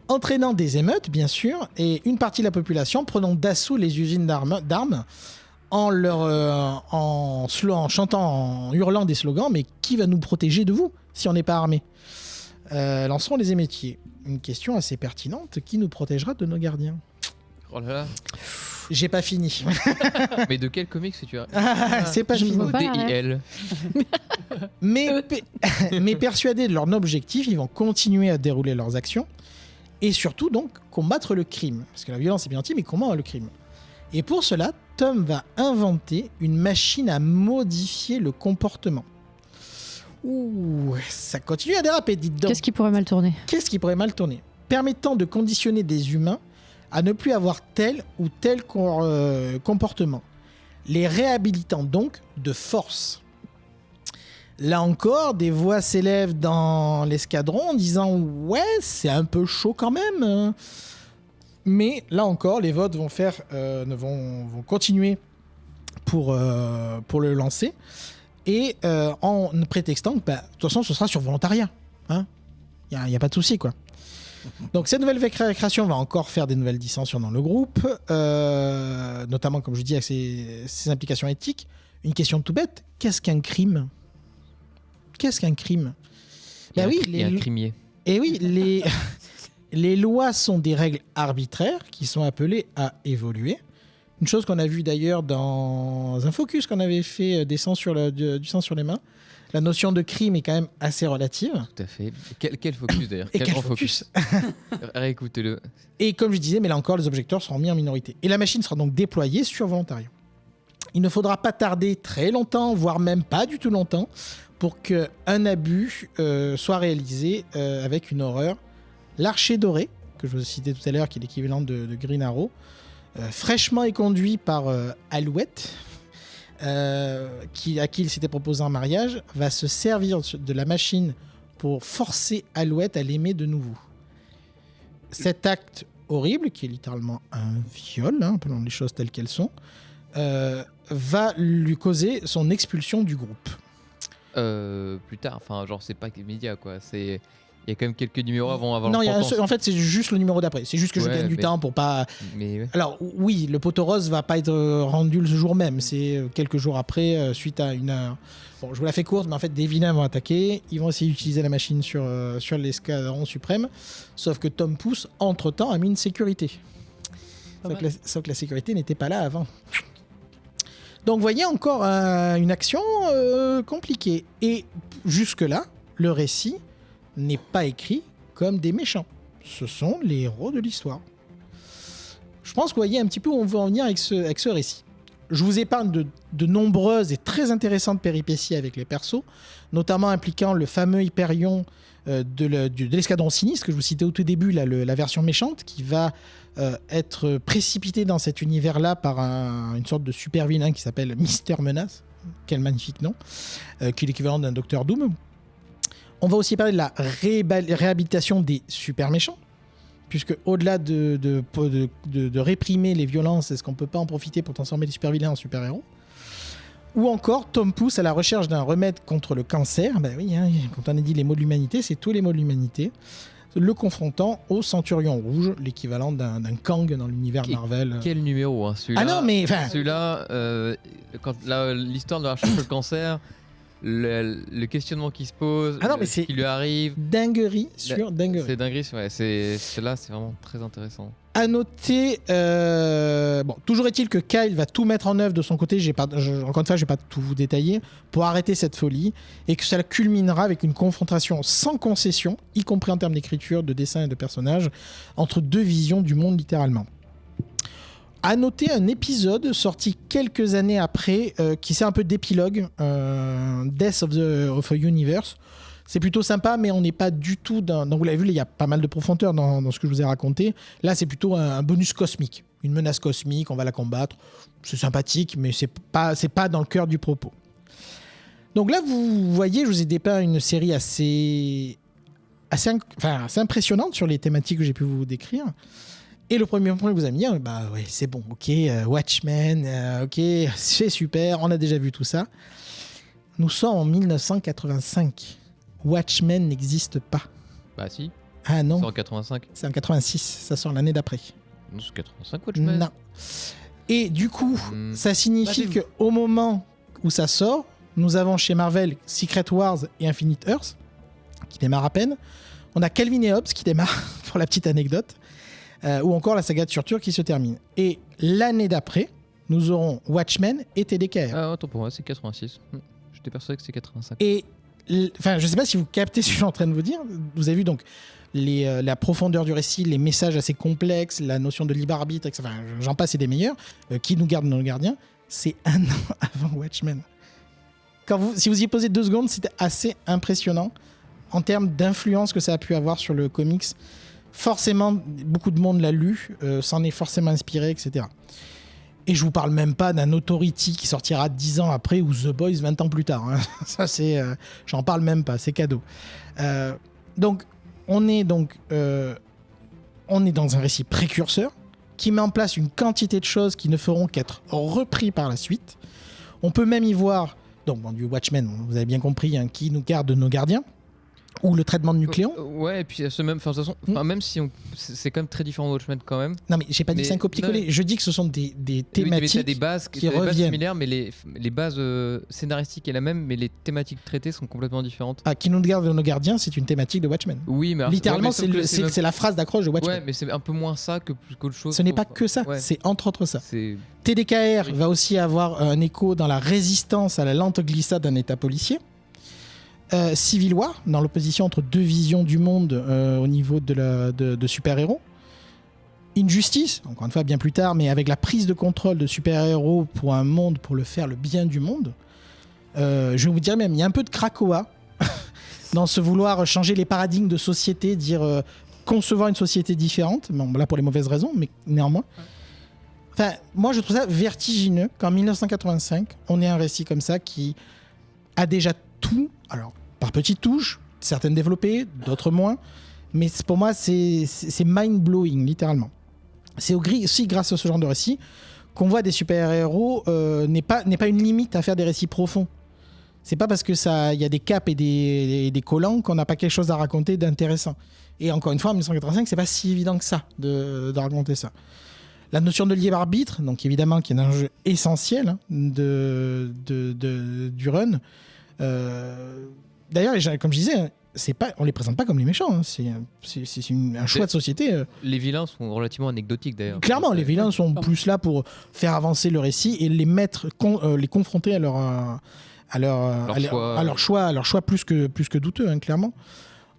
Entraînant des émeutes, bien sûr, et une partie de la population prenant d'assaut les usines d'armes en chantant, en hurlant des slogans, mais qui va nous protéger de vous si on n'est pas armé? Lanceront les émétiers. Une question assez pertinente, qui nous protégera de nos gardiens? Oh là là. J'ai pas fini. Mais de quel comics tu as C'est pas Je fini. vois pas la DIL. Mais persuadés de leur objectif, ils vont continuer à dérouler leurs actions et surtout donc combattre le crime. Parce que la violence est bien utile, mais comment le crime? Et pour cela, Tom va inventer une machine à modifier le comportement. Ouh, ça continue à déraper, dites donc. Qu'est-ce qui pourrait mal tourner? Qu'est-ce qui pourrait mal tourner? Permettant de conditionner des humains à ne plus avoir tel ou tel comportement. Les réhabilitant donc de force. Là encore, des voix s'élèvent dans l'escadron en disant « Ouais, c'est un peu chaud quand même ». Mais là encore, les votes vont continuer pour le lancer. Et en prétextant que, de toute façon, ce sera sur volontariat. Hein, y a pas de souci, quoi. Donc cette nouvelle création va encore faire des nouvelles dissensions dans le groupe, notamment, comme je dis, avec ses implications éthiques. Une question tout bête, qu'est-ce qu'un crime? Qu'est-ce qu'un crime? Il y a un crimier. Et oui, les lois sont des règles arbitraires qui sont appelées à évoluer. Une chose qu'on a vue d'ailleurs dans un focus qu'on avait fait du sang sur les mains. La notion de crime est quand même assez relative. Tout à fait. Quel focus d'ailleurs? Et Quel quel grand focus. Réécoutez-le. Et comme je disais, mais là encore, les objecteurs seront mis en minorité. Et la machine sera donc déployée sur volontariat. Il ne faudra pas tarder très longtemps, voire même pas du tout longtemps, pour qu'un abus soit réalisé avec une horreur. L'Archer Doré, que je vous citais tout à l'heure, qui est l'équivalent de Green Arrow, fraîchement éconduit par Alouette, à qui il s'était proposé en mariage, va se servir de la machine pour forcer Alouette à l'aimer de nouveau. Cet acte horrible, qui est littéralement un viol, hein, appelons les choses telles qu'elles sont, va lui causer son expulsion du groupe. Plus tard, enfin, genre, c'est pas immédiat, quoi. Il y a quand même quelques numéros avant Non, l'importance. en fait, c'est juste le numéro d'après. C'est juste que je Ouais, gagne du mais- temps pour pas. Mais ouais. Alors, oui, le poteau rose va pas être rendu le jour même. C'est quelques jours après, suite à une. Bon, je vous la fais courte, mais en fait, des vilains vont attaquer. Ils vont essayer d'utiliser la machine sur l'escadron suprême. Sauf que Tom Pouce, entre-temps, a mis une sécurité. Sauf que la sécurité n'était pas là avant. Donc, vous voyez encore une action compliquée. Et jusque-là, le récit n'est pas écrit comme des méchants. Ce sont les héros de l'histoire. Je pense que vous voyez un petit peu où on veut en venir avec ce récit. Je vous épargne de nombreuses et très intéressantes péripéties avec les persos, notamment impliquant le fameux Hyperion de l'escadron sinistre que je vous citais au tout début, là, la version méchante, qui va être précipité dans cet univers-là par une sorte de super vilain qui s'appelle Mister Menace. Quel magnifique nom, qui est l'équivalent d'un Docteur Doom. On va aussi parler de la réhabilitation des super méchants, puisque au-delà de réprimer les violences, est-ce qu'on peut pas en profiter pour transformer les super vilains en super héros? Ou encore Tom Pouce à la recherche d'un remède contre le cancer. Ben oui, hein, quand on a dit les maux de l'humanité, c'est tous les maux de l'humanité. Le confrontant au Centurion Rouge, l'équivalent d'un Kang dans l'univers Marvel. Quel numéro, hein, celui-là. Ah non, mais enfin, Celui-là, quand l'histoire de la recherche sur le cancer, le questionnement qui se pose, Ah non, mais ce qui lui arrive. dinguerie sur dinguerie. C'est dinguerie, ouais. Celui-là, c'est vraiment très intéressant. À noter, bon, toujours est-il que Kyle va tout mettre en œuvre de son côté, encore une fois, je vais pas tout vous détailler, pour arrêter cette folie, et que ça culminera avec une confrontation sans concession, y compris en termes d'écriture, de dessin et de personnages, entre deux visions du monde littéralement. À noter un épisode sorti quelques années après qui sert un peu d'épilogue, Death of a Universe. C'est plutôt sympa, mais on n'est pas du tout dans... Donc vous l'avez vu, il y a pas mal de profondeur dans ce que je vous ai raconté. Là, c'est plutôt un bonus cosmique, une menace cosmique, on va la combattre. C'est sympathique, mais c'est pas dans le cœur du propos. Donc là, vous voyez, je vous ai dépeint une série assez impressionnante sur les thématiques que j'ai pu vous décrire. Et le premier point que vous allez me dire, bah ouais, c'est bon, ok, Watchmen, ok, c'est super, on a déjà vu tout ça. Nous sommes en 1985. Watchmen n'existe pas. Bah si, Ah non, c'est en 85. c'est en 86, ça sort l'année d'après. Non, c'est 85 Watchmen. Non. Et du coup, ça signifie Bah, qu'au moment où ça sort, nous avons chez Marvel Secret Wars et Infinite Earths, qui démarrent à peine. On a Calvin et Hobbes qui démarre, pour la petite anecdote. Ou encore la saga de Surtur qui se termine. Et l'année d'après, nous aurons Watchmen et TDKR. Ah, attends, pour moi, c'est 86. J'étais persuadé que c'est 85. Et je ne sais pas si vous captez ce que je suis en train de vous dire. Vous avez vu donc la profondeur du récit, les messages assez complexes, la notion de libre arbitre, etc. Enfin, j'en passe et des meilleurs. Qui nous garde nos gardiens, c'est un an avant Watchmen. Si vous y posez 2 secondes, c'était assez impressionnant en termes d'influence que ça a pu avoir sur le comics. Forcément, beaucoup de monde l'a lu, s'en est forcément inspiré, etc. Et je vous parle même pas d'un Authority qui sortira 10 ans après ou The Boys 20 ans plus tard. Hein. Ça, c'est, j'en parle même pas, c'est cadeau. Donc, on est dans un récit précurseur qui met en place une quantité de choses qui ne feront qu'être repris par la suite. On peut même y voir, donc du Watchmen, vous avez bien compris, hein, qui nous garde nos gardiens. Ou le traitement de Nucléon. Ouais, et puis ce même, de toute façon, même si c'est quand même très différent de Watchmen quand même. Non, mais j'ai pas dit que c'est un copier-coller. Je dis que ce sont des thématiques t'as des bases qui t'as des bases reviennent. similaires, mais les bases scénaristiques est la même, mais les thématiques traitées sont complètement différentes. Ah, qui nous garde nos gardiens, c'est une thématique de Watchmen. Oui, mais alors, Littéralement, ouais, mais sauf que c'est la phrase d'accroche de Watchmen. Ouais, mais c'est un peu moins ça que plus qu'autre chose. Ce n'est pas que ça, Ouais. c'est entre autres ça. C'est TDKR Oui. va aussi avoir un écho dans la résistance à la lente glissade d'un état policier. Civil War, dans l'opposition entre 2 visions du monde au niveau de super-héros. Injustice, encore une fois bien plus tard, mais avec la prise de contrôle de super-héros pour un monde, pour le faire le bien du monde. Je vais vous dire même, il y a un peu de Krakoa dans ce vouloir changer les paradigmes de société, dire concevoir une société différente, bon, là pour les mauvaises raisons, mais néanmoins. Enfin, moi je trouve ça vertigineux qu'en 1985, on ait un récit comme ça qui a déjà tout, alors par petites touches, certaines développées, d'autres moins, mais pour moi c'est mind-blowing littéralement. C'est aussi grâce à ce genre de récit qu'on voit des super-héros n'est pas une limite à faire des récits profonds. C'est pas parce que ça y a des capes et des collants qu'on n'a pas quelque chose à raconter d'intéressant. Et encore une fois, en 1985, c'est pas si évident que ça de raconter ça. La notion de libre arbitre, donc évidemment, qui est un enjeu essentiel hein, du run. D'ailleurs, comme je disais, on les présente pas comme les méchants. Hein. C'est un choix de société. Les vilains sont relativement anecdotiques d'ailleurs. Clairement, les vilains sont plus là pour faire avancer le récit et les mettre, les confronter à leur choix plus que douteux, hein, clairement.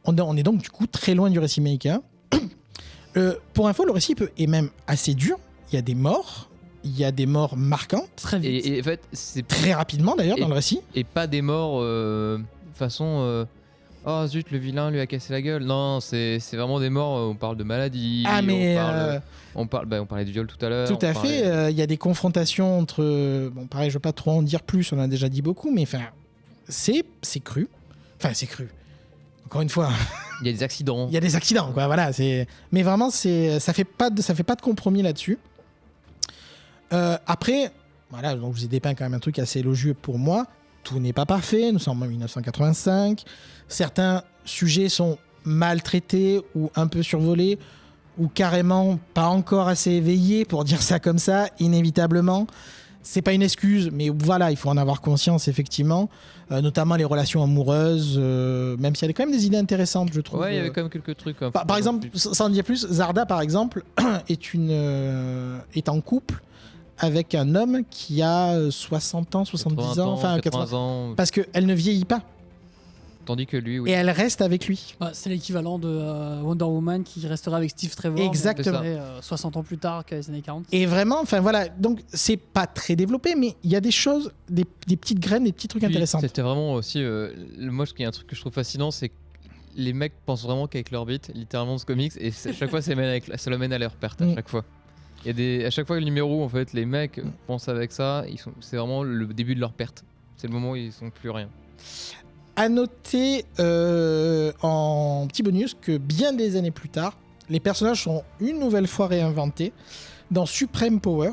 On est donc du coup très loin du récit américain. Pour info, le récit est même assez dur. Il y a des morts. Il y a des morts marquantes. Très vite. Et en fait, c'est Très rapidement d'ailleurs dans le récit. et pas des morts façon oh zut, le vilain lui a cassé la gueule. Non, c'est vraiment des morts, on parle de maladie, Ah mais on parlait du viol tout à l'heure. tout à fait. Il y a des confrontations entre. Bon, pareil, je veux pas trop en dire plus. On en a déjà dit beaucoup, mais enfin, c'est cru. Enfin, c'est cru. Encore une fois, Il y a des accidents. il y a des accidents, quoi. Voilà. Mais vraiment, ça fait pas de compromis là-dessus. Après, voilà, donc je vous ai dépeint quand même un truc assez élogieux pour moi. Tout n'est pas parfait. Nous sommes en 1985. Certains sujets sont mal traités ou un peu survolés ou carrément pas encore assez éveillés, pour dire ça comme ça, inévitablement. C'est pas une excuse, mais voilà, il faut en avoir conscience, effectivement. Notamment les relations amoureuses, même s'il y a quand même des idées intéressantes, je trouve. Ouais, il y avait quand même quelques trucs. Par exemple, sans en dire plus, Zarda, par exemple, est en couple avec un homme qui a 60 ans, 70 ans, enfin 80 ans. parce qu'elle ne vieillit pas. Tandis que lui, oui. Et elle reste avec lui. C'est l'équivalent de Wonder Woman qui restera avec Steve Trevor. Exactement. Mais, 60 ans plus tard qu'à les années 40. Et vraiment, enfin voilà, donc c'est pas très développé, mais il y a des choses, des petites graines, des petits trucs Puis, intéressants. C'était vraiment aussi. Moi, il y a un truc que je trouve fascinant, c'est que les mecs pensent vraiment qu'avec leur bite, littéralement, ce comics, et chaque fois, ça le mène à leur perte, à chaque fois. Il y a à chaque fois, le numéro, en fait, les mecs pensent avec ça, c'est vraiment le début de leur perte. C'est le moment où ils sont plus rien. À noter en petit bonus que bien des années plus tard, les personnages sont une nouvelle fois réinventés dans Supreme Power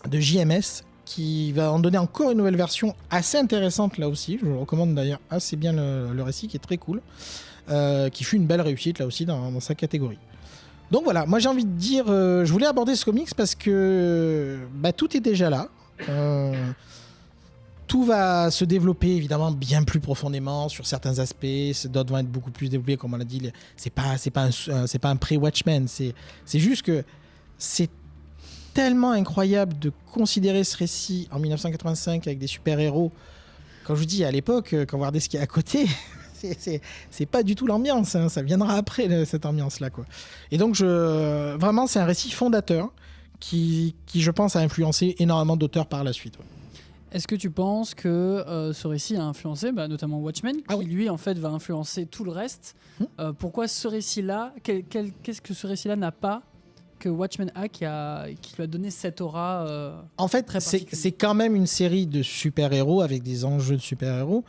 de JMS, qui va en donner encore une nouvelle version assez intéressante là aussi. Je vous recommande d'ailleurs assez bien le récit qui est très cool, qui fut une belle réussite là aussi dans sa catégorie. Donc voilà, moi j'ai envie de dire, je voulais aborder ce comics parce que tout est déjà là. Tout va se développer évidemment bien plus profondément sur certains aspects, d'autres vont être beaucoup plus développés, comme on l'a dit. C'est pas un pré-Watchmen, c'est juste que c'est tellement incroyable de considérer ce récit en 1985 avec des super-héros. Quand je vous dis à l'époque, quand vous regardez ce qu'il y a à côté, c'est pas du tout l'ambiance, hein, ça viendra après cette ambiance-là, quoi. Et donc vraiment c'est un récit fondateur qui je pense a influencé énormément d'auteurs par la suite. Ouais. Est-ce que tu penses que ce récit a influencé notamment Watchmen, qui lui en fait va influencer tout le reste pourquoi ce récit-là, qu'est-ce que ce récit-là n'a pas que Watchmen a qui lui a donné cette aura en fait, très particulière. C'est quand même une série de super-héros avec des enjeux de super-héros.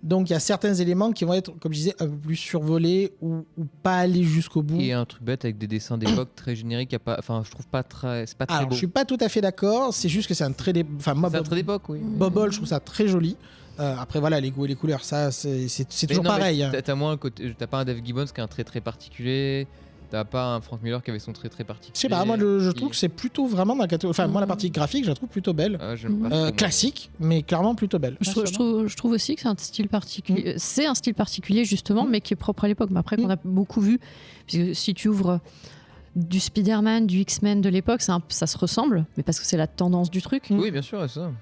Donc il y a certains éléments qui vont être, comme je disais, un peu plus survolés ou pas aller jusqu'au bout. Et un truc bête avec des dessins d'époque très génériques, enfin je trouve pas très, c'est pas très Alors, beau. je suis pas tout à fait d'accord. C'est juste que c'est un trait enfin moi, C'est un trait d'époque, oui. Bobble, je trouve ça très joli. Après voilà, les goûts et les couleurs, ça c'est toujours pareil. Hein. T'as moins un côté, t'as pas un Dave Gibbons qui a un trait très particulier. T'as pas un Frank Miller qui avait son trait très particulier. Je sais pas, moi je trouve que c'est plutôt vraiment dans la catégorie. Enfin, moi la partie graphique, je la trouve plutôt belle. J'aime pas trop, moi. Classique, mais clairement plutôt belle. Je trouve aussi que c'est un style particulier. C'est un style particulier justement, mais qui est propre à l'époque. Mais après, qu'on a beaucoup vu, parce que si tu ouvres du Spider-Man, du X-Men de l'époque, ça se ressemble, mais parce que c'est la tendance du truc. Oui, bien sûr, c'est ça.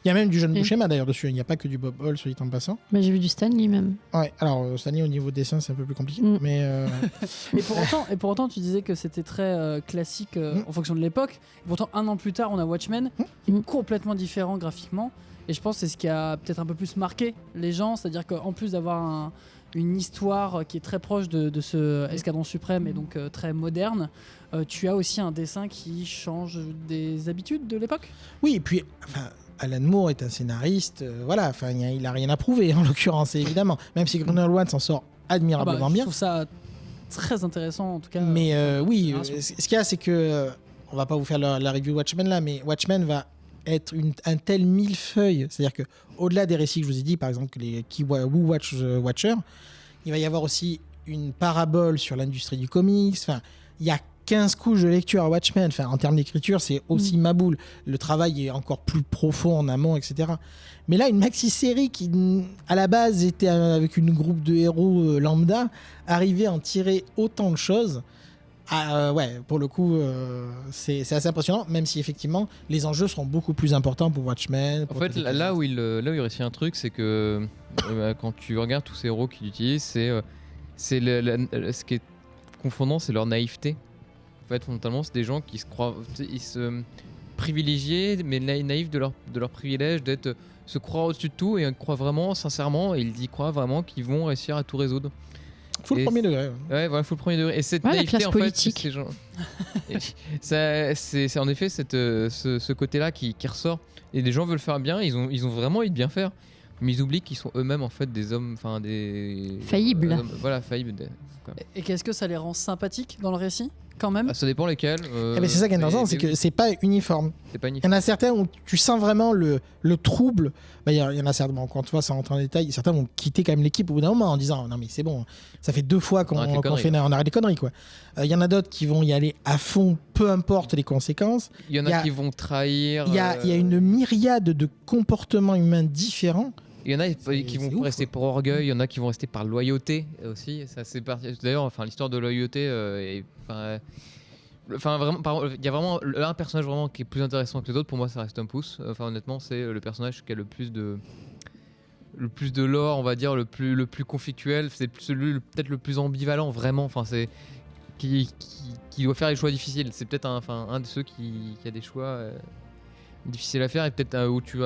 Il y a même du John Buscema d'ailleurs dessus. Il n'y a pas que du Bob Hall, soit dit en passant. Mais j'ai vu du Stan Lee même. Ouais, alors Stan Lee au niveau dessin, c'est un peu plus compliqué. Mais et pour autant, tu disais que c'était très classique en fonction de l'époque. Et pourtant, un an plus tard, on a Watchmen, complètement différent graphiquement. Et je pense que c'est ce qui a peut-être un peu plus marqué les gens. C'est-à-dire qu'en plus d'avoir une histoire qui est très proche de ce Escadron Suprême et donc très moderne, tu as aussi un dessin qui change des habitudes de l'époque. Oui, et puis Alan Moore est un scénariste, voilà, il a rien à prouver en l'occurrence, évidemment. Même si Grindelwald s'en sort admirablement bien. Je trouve ça très intéressant en tout cas. Mais oui, ce qu'il y a, c'est que on va pas vous faire la review Watchmen là, mais Watchmen va être un tel millefeuille, c'est-à-dire que au-delà des récits que je vous ai dit, par exemple les Who Watch the Watcher, il va y avoir aussi une parabole sur l'industrie du comics. Enfin, il y a 15 couches de lecture à Watchmen. Enfin, en termes d'écriture, c'est aussi ma boule. Le travail est encore plus profond en amont, etc. Mais là, une maxi-série qui, à la base, était avec une groupe de héros lambda, arrivait à en tirer autant de choses. Ouais, pour le coup, c'est assez impressionnant, même si effectivement les enjeux seront beaucoup plus importants pour Watchmen. En fait, là où il réussit un truc, c'est que quand tu regardes tous ces héros qu'il utilise, ce qui est confondant, c'est leur naïveté. En fait, fondamentalement, c'est des gens qui se croient, ils se privilégiés, mais naïfs de leur privilège d'être, se croire au-dessus de tout et croient vraiment, sincèrement, et ils y croient vraiment qu'ils vont réussir à tout résoudre. Faut le premier degré. Ouais, voilà, faut le premier degré. Et cette la naïveté, classe en politique. fait, c'est en effet ce côté-là qui ressort. Et les gens veulent faire bien, ils ont vraiment envie de bien faire. Mais ils oublient qu'ils sont eux-mêmes en fait des hommes, enfin des faillibles. Voilà, faillibles. Et qu'est-ce que ça les rend sympathiques dans le récit, quand même? Ça dépend lesquels. C'est ça qui est intéressant, c'est que c'est pas uniforme. C'est pas Il y en a certains où tu sens vraiment le trouble. Il y en a certains, quand tu vois, ça rentre en détail, certains vont quitter quand même l'équipe au bout d'un moment en disant non mais c'est bon, ça fait 2 fois qu'on arrête les conneries quoi. Il y en a d'autres qui vont y aller à fond, peu importe les conséquences. Il y en a qui vont trahir. Il y a une myriade de comportements humains différents. Il y en a qui vont rester pour orgueil, il y en a qui vont rester par loyauté aussi. Ça, c'est d'ailleurs, l'histoire de loyauté vraiment, il y a vraiment un personnage vraiment qui est plus intéressant que les autres. Pour moi, ça reste un pouce. Honnêtement, c'est le personnage qui a le plus de le plus de lore, on va dire, le plus conflictuel. C'est celui peut-être le plus ambivalent, vraiment. Enfin, c'est qui doit faire les choix difficiles. C'est peut-être un de ceux qui a des choix difficiles à faire et peut-être où tu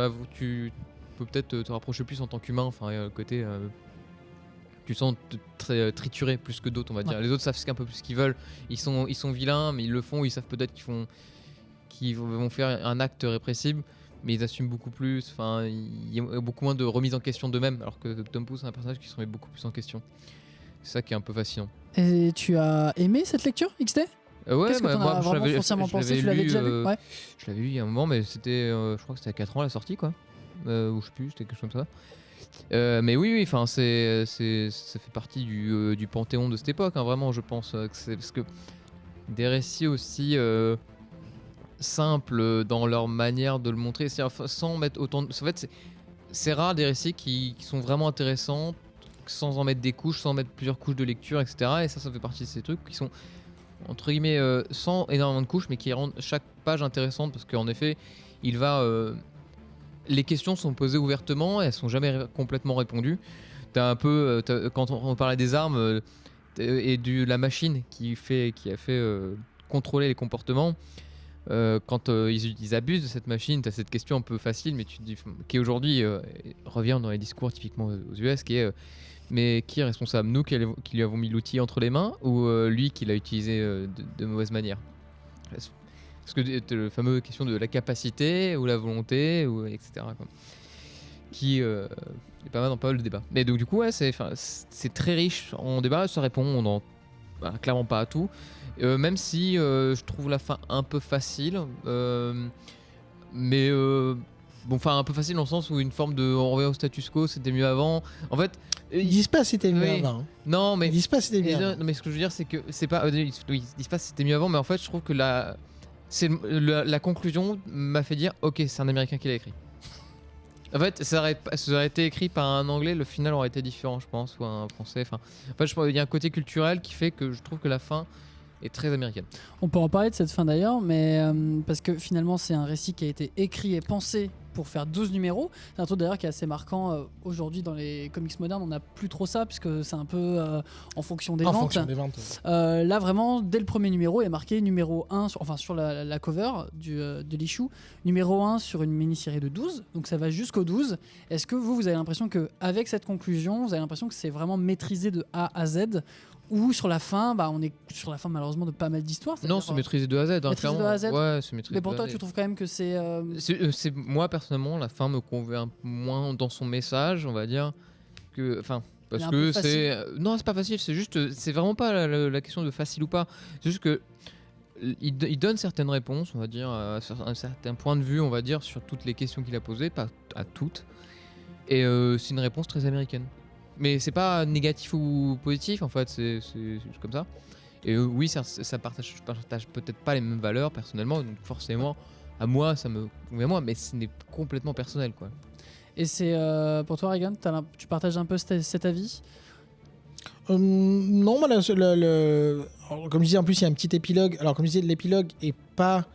peux peut-être te rapprocher plus en tant qu'humain. Enfin, le côté tu sens très trituré plus que d'autres, on va dire. Les autres savent un peu plus ce qu'ils veulent. Ils sont vilains, mais ils le font. Ils savent peut-être qu'ils vont faire un acte répressible, mais ils assument beaucoup plus. Enfin, il y a beaucoup moins de remise en question d'eux-mêmes, alors que Tom Pouce c'est un personnage qui se remet beaucoup plus en question. C'est ça qui est un peu fascinant. Et tu as aimé cette lecture, XT? Ouais, Qu'est-ce que t'en as vraiment foncièrement pensé? Tu l'avais déjà lu? Ouais. Je l'avais lu il y a un moment, mais c'était, je crois que c'était à 4 ans la sortie, quoi. Ou je sais plus, c'était quelque chose comme ça. Mais oui, enfin, ça fait partie du panthéon de cette époque, hein, vraiment, je pense. Parce que des récits aussi simples dans leur manière de le montrer, sans mettre autant. En fait, c'est rare des récits qui sont vraiment intéressants, sans en mettre des couches, sans mettre plusieurs couches de lecture, etc. Et ça fait partie de ces trucs qui sont entre guillemets sans énormément de couches, mais qui rendent chaque page intéressante parce qu'en effet, les questions sont posées ouvertement et elles sont jamais complètement répondues. T'as un peu, quand on parlait des armes et de la machine qui a fait contrôler les comportements. Quand ils abusent de cette machine, t'as cette question un peu facile, mais tu te dis, qui aujourd'hui revient dans les discours typiquement aux US, qui est mais qui est responsable, nous qui lui avons mis l'outil entre les mains ou lui qui l'a utilisé de mauvaise manière? Parce que le fameux question de la capacité ou la volonté, ou etc. quoi. Qui est pas mal dans pas mal de débats. Mais donc du coup ouais, c'est très riche en débat, ça répond clairement pas à tout. Même si je trouve la fin un peu facile, mais un peu facile dans le sens où une forme de on revient au status quo, c'était mieux avant. En fait, ils disent pas c'était mieux oui. avant. Non, mais ils disent pas c'était mieux avant. Non, mais ce que je veux dire, c'est que c'est pas. Ils disent pas c'était mieux avant, mais en fait, je trouve que la conclusion m'a fait dire ok, c'est un Américain qui l'a écrit. En fait, ça aurait été écrit par un Anglais, le final aurait été différent, je pense, ou un Français. Enfin, en fait, il y a un côté culturel qui fait que je trouve que la fin est très américaine. On peut en parler de cette fin d'ailleurs, mais parce que finalement c'est un récit qui a été écrit et pensé pour faire 12 numéros. C'est un truc d'ailleurs qui est assez marquant aujourd'hui dans les comics modernes. On n'a plus trop ça puisque c'est un peu en fonction des ventes. Là vraiment, dès le premier numéro, il est marqué numéro 1 sur la cover de l'issue, numéro 1 sur une mini-série de 12. Donc ça va jusqu'au 12. Est-ce que vous avez l'impression qu'avec cette conclusion, vous avez l'impression que c'est vraiment maîtrisé de A à Z? Ou sur la fin, on est sur la fin malheureusement de pas mal d'histoires. Non, c'est maîtrisé de A à Z. Maîtrisé de A à Z. Ouais, c'est maîtrisé. Mais pour toi, tu trouves quand même que c'est. Moi personnellement, la fin me convainc moins dans son message, on va dire, que, parce que c'est. Non, c'est pas facile. C'est juste, c'est vraiment pas la question de facile ou pas. C'est juste que il donne certaines réponses, on va dire, à un certain point de vue, on va dire, sur toutes les questions qu'il a posées, pas à toutes. Et c'est une réponse très américaine. Mais c'est pas négatif ou positif, en fait, c'est juste comme ça. Et oui, je partage peut-être pas les mêmes valeurs personnellement, donc forcément, à moi, ça me convient moins, mais ce n'est complètement personnel, quoi. Et c'est pour toi, Regan, tu partages un peu cet avis? Non, comme je disais, en plus, il y a un petit épilogue. Alors, comme je disais, l'épilogue est pas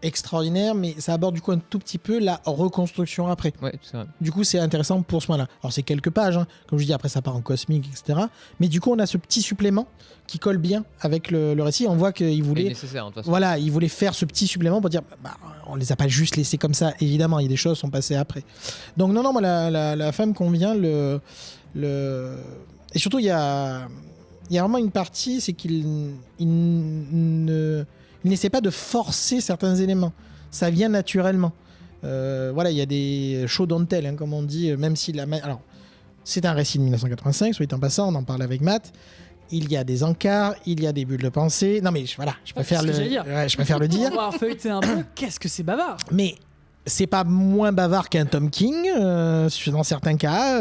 extraordinaire, mais ça aborde du coup un tout petit peu la reconstruction après. Ouais, c'est vrai. Du coup, c'est intéressant pour ce moment-là. Alors, c'est quelques pages, hein. Comme je dis, après ça part en cosmique, etc. Mais du coup, on a ce petit supplément qui colle bien avec le récit. On voit qu'il voulait, nécessaire, de toute façon. Voilà, il voulait faire ce petit supplément pour dire, on les a pas juste laissés comme ça. Évidemment, il y a des choses qui sont passées après. Donc non, moi la fin me convient. Et surtout, il y a vraiment une partie, c'est qu'il n'essaie pas de forcer certains éléments. Ça vient naturellement. Il y a des show don't tell, hein, comme on dit, même si alors, c'est un récit de 1985, soit en passant, on en parle avec Matt. Il y a des encarts, il y a des bulles de pensée. Non mais je préfère le dire. On va avoir feuilleté un peu. Qu'est-ce que c'est bavard. Mais c'est pas moins bavard qu'un Tom King dans certains cas.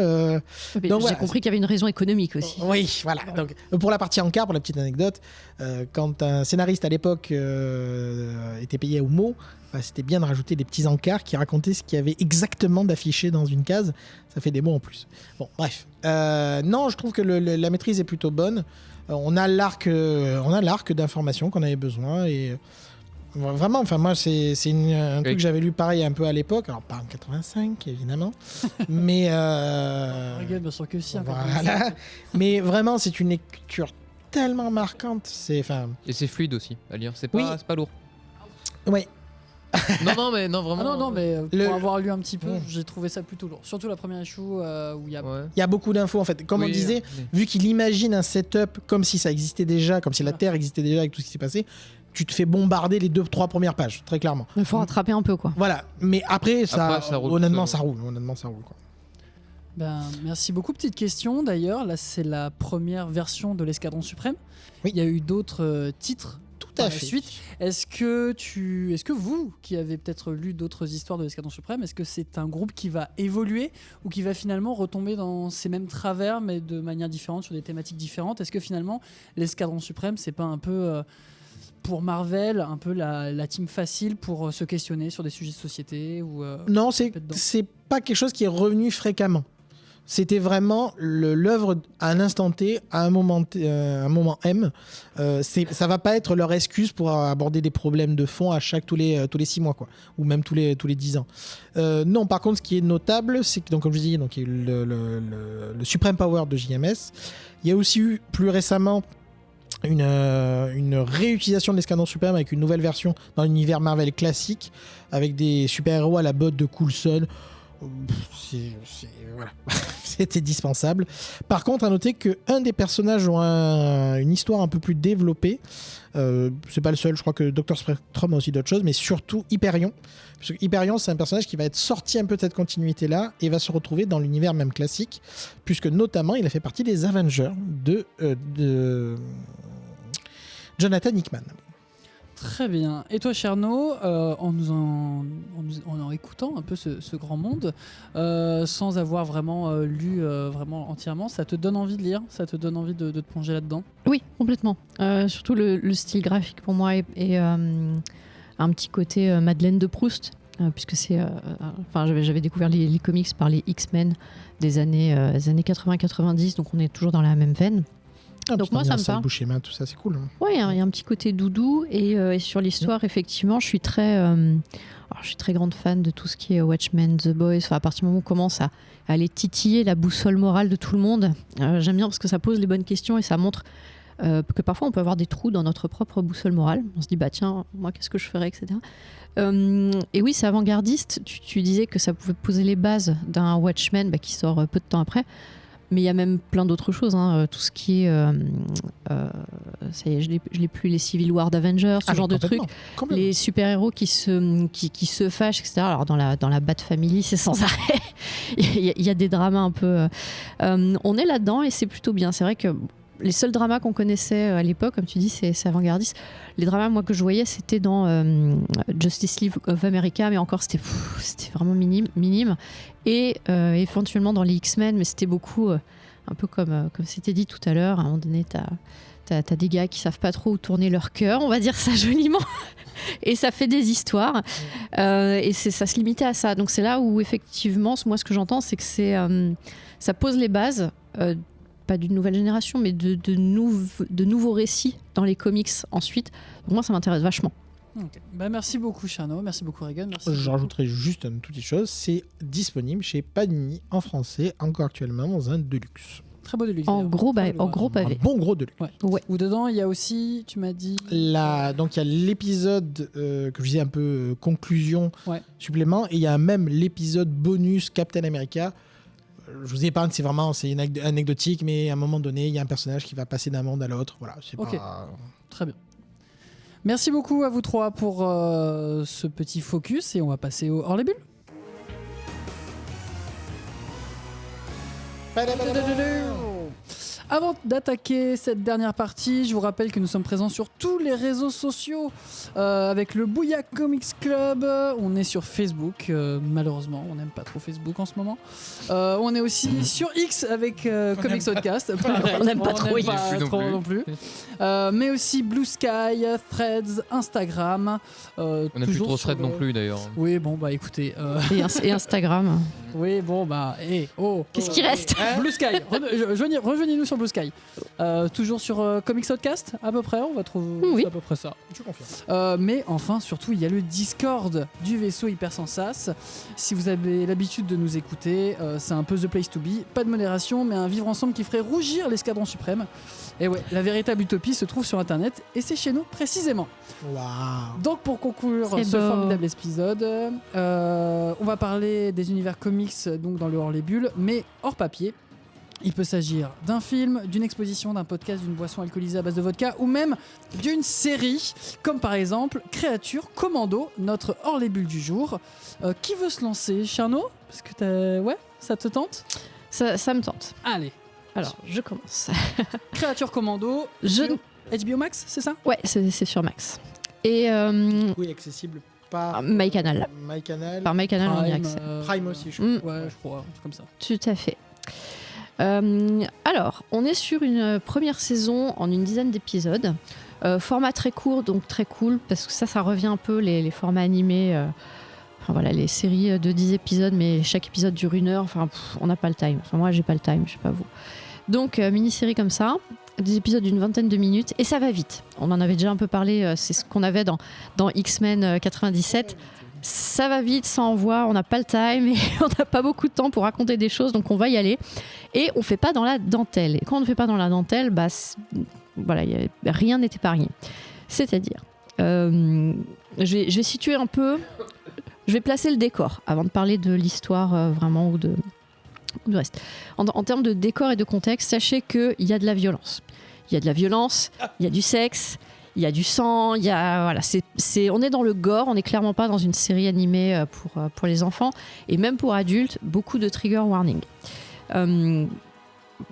Donc, j'ai compris qu'il y avait une raison économique aussi. Oui, voilà. Donc, pour la partie encart, pour la petite anecdote, quand un scénariste à l'époque était payé au mot, c'était bien de rajouter des petits encarts qui racontaient ce qu'il y avait exactement d'affiché dans une case. Ça fait des mots en plus. Bon, bref. Non, je trouve que la maîtrise est plutôt bonne. On a l'arc d'information qu'on avait besoin et Vraiment, enfin moi c'est un Oui. truc que j'avais lu pareil un peu à l'époque, alors pas en 85 évidemment, mais Regarde, bien sûr que si. hein, quand même. voilà. Mais vraiment c'est une lecture tellement marquante, c'est enfin Et c'est fluide aussi à lire. C'est Oui. pas lourd. ouais. Non, mais non, vraiment. Ah non, mais Le- pour avoir lu un petit peu, Ouais. j'ai trouvé ça plutôt lourd. Surtout la première issue où il y a. Ouais. Il y a beaucoup d'infos en fait. Comme on Oui, disait, mais- vu qu'il imagine un setup comme si ça existait déjà, comme si la Voilà. Terre existait déjà avec tout ce qui s'est passé, tu te fais bombarder les 2-3 premières pages, très clairement. Il faut rattraper un peu, quoi. Voilà, mais après, Après, ça roule honnêtement, tout seul. ça roule. Honnêtement, ça roule quoi. Ben, merci beaucoup. Petite question d'ailleurs, là c'est la première version de l'Escadron Suprême. Oui. Il y a eu d'autres titres Tout par à la fait. suite. Est-ce que vous, qui avez peut-être lu d'autres histoires de l'Escadron Suprême, est-ce que c'est un groupe qui va évoluer ou qui va finalement retomber dans ces mêmes travers mais de manière différente, sur des thématiques différentes? Est-ce que finalement l'Escadron Suprême, c'est pas un peu pour Marvel, un peu la team facile pour se questionner sur des sujets de société ou Non, dedans. c'est pas quelque chose qui est revenu fréquemment. C'était vraiment l'œuvre à un instant T, à un moment M. Ça va pas être leur excuse pour aborder des problèmes de fond à tous les 6 mois, quoi, ou même tous les 10 ans. Non, par contre, ce qui est notable, c'est que, donc, comme je disais, donc, il y a eu le Supreme Power de JMS. Il y a aussi eu plus récemment une réutilisation de l'Escadron Suprême avec une nouvelle version dans l'univers Marvel classique, avec des super-héros à la botte de Coulson. Voilà. C'était dispensable. Par contre, à noter qu'un des personnages ont une histoire un peu plus développée. C'est pas le seul, je crois que Dr. Spectrum a aussi d'autres choses, mais surtout Hyperion. Parce que Hyperion, c'est un personnage qui va être sorti un peu de cette continuité-là et va se retrouver dans l'univers même classique, puisque notamment il a fait partie des Avengers de Jonathan Hickman. Très bien. Et toi, Cherno, en écoutant un peu ce grand monde, sans avoir vraiment lu vraiment entièrement, ça te donne envie de lire? Ça te donne envie de te plonger là-dedans? Oui, complètement. Surtout le style graphique pour moi est un petit côté Madeleine de Proust, puisque j'avais découvert les comics par les X-Men des années 80-90, donc on est toujours dans la même veine. Ah, Donc puis moi, ça me l'ambiance avec parle. Buscema, tout ça, c'est cool. Hein. Ouais, il y a un petit côté doudou et sur l'histoire, effectivement, je suis très grande fan de tout ce qui est Watchmen, The Boys. Enfin, à partir du moment où on commence à aller titiller la boussole morale de tout le monde, j'aime bien parce que ça pose les bonnes questions et ça montre que parfois on peut avoir des trous dans notre propre boussole morale. On se dit, bah tiens, moi, qu'est-ce que je ferais, etc. Et oui, c'est avant-gardiste. Tu disais que ça pouvait poser les bases d'un Watchmen qui sort peu de temps après. Mais il y a même plein d'autres choses, hein. Tout ce qui est... ça y est, je l'ai plus, les Civil War d'Avengers, ce genre de trucs. Les super-héros qui se fâchent, etc. Alors dans la Bat Family, c'est sans arrêt. Il y a des dramas un peu... on est là-dedans et c'est plutôt bien. C'est vrai que les seuls dramas qu'on connaissait à l'époque, comme tu dis, c'est avant-gardiste. Les dramas, moi, que je voyais, c'était dans Justice League of America, mais encore, c'était vraiment minime. Et éventuellement dans les X-Men, mais c'était beaucoup, un peu comme c'était dit tout à l'heure, à un moment donné, t'as des gars qui savent pas trop où tourner leur cœur, on va dire ça joliment, et ça fait des histoires, et ça se limitait à ça. Donc c'est là où, effectivement, moi, ce que j'entends, c'est que ça pose les bases, pas d'une nouvelle génération, mais de nouveaux récits dans les comics ensuite. Donc moi, ça m'intéresse vachement. Okay. Bah, merci beaucoup, Cherno. Merci beaucoup, Regan. Merci Je beaucoup. rajouterai juste une toute petite chose. C'est disponible chez Panini en français, encore actuellement dans un Deluxe. Très beau Deluxe. En d'ailleurs. gros, Très beau, gros ouais. pavé. Un bon gros Deluxe. Ouais. Où dedans, il y a aussi, tu m'as dit... Donc il y a l'épisode que je disais un peu conclusion, Ouais. supplément, et il y a même l'épisode bonus Captain America. Je vous épargne, c'est anecdotique, mais à un moment donné, il y a un personnage qui va passer d'un monde à l'autre. Voilà, c'est Ok. pas... Très bien. Merci beaucoup à vous trois pour ce petit focus et on va passer au hors les bulles. Avant d'attaquer cette dernière partie, je vous rappelle que nous sommes présents sur tous les réseaux sociaux avec le Bouya Comics Club. On est sur Facebook, malheureusement, on n'aime pas trop Facebook en ce moment. On est aussi sur X avec Comics Podcast. On n'aime pas trop X. pas non trop plus. non plus. Mais aussi Blue Sky, Threads, Instagram. On n'a plus trop thread non plus d'ailleurs. Oui, bon, bah écoutez. Et Instagram. Oui, bon, bah. Qu'est-ce qui reste Blue Sky, rejoignez-nous sur Blue Sky. Toujours sur Comics Outcast, à peu près, on va trouver Oui. c'est à peu près ça. Je confirme. Mais enfin, surtout, il y a le Discord du vaisseau Hypersensas. Si vous avez l'habitude de nous écouter, c'est un peu the place to be. Pas de modération, mais un vivre ensemble qui ferait rougir l'escadron suprême. Et ouais, la véritable utopie se trouve sur Internet, et c'est chez nous précisément. Waouh. Donc pour conclure C'est ce beau. formidable épisode, on va parler des univers comics donc dans le hors les bulles, mais hors papier. Il peut s'agir d'un film, d'une exposition, d'un podcast, d'une boisson alcoolisée à base de vodka ou même d'une série, comme par exemple Créature Commando, notre hors les bulles du jour. Qui veut se lancer, Charno? Parce que ouais, ça te tente? Ça me tente. Allez, Alors, je commence. Créature Commando Je... sur HBO Max, c'est ça? Ouais, c'est sur Max. Et Oui, accessible par MyCanal. MyCanal. Par MyCanal, on y a accès. Prime aussi, je Mm. crois. Ouais, je crois, un truc comme ça. Tout à fait. Alors, on est sur une première saison en une dizaine d'épisodes. Format très court, donc très cool, parce que ça revient un peu les formats animés. Enfin voilà, les séries de 10 épisodes, mais chaque épisode dure 1 heure. Enfin, on n'a pas le time. Enfin, moi, j'ai pas le time, je sais pas vous. Donc, mini-série comme ça, des épisodes d'une vingtaine de minutes, et ça va vite. On en avait déjà un peu parlé, c'est ce qu'on avait dans X-Men 97. Ça va vite, ça envoie, on n'a pas le time et on n'a pas beaucoup de temps pour raconter des choses, donc on va y aller. Et on ne fait pas dans la dentelle. Et quand on ne fait pas dans la dentelle, voilà, rien n'est épargné. C'est-à-dire, je vais situer un peu, je vais placer le décor avant de parler de l'histoire vraiment ou du reste. En termes de décor et de contexte, sachez qu'il y a de la violence. Il y a de la violence, il y a du sexe, il y a du sang, il y a voilà, on est dans le gore, on n'est clairement pas dans une série animée pour les enfants et même pour adultes, beaucoup de trigger warning.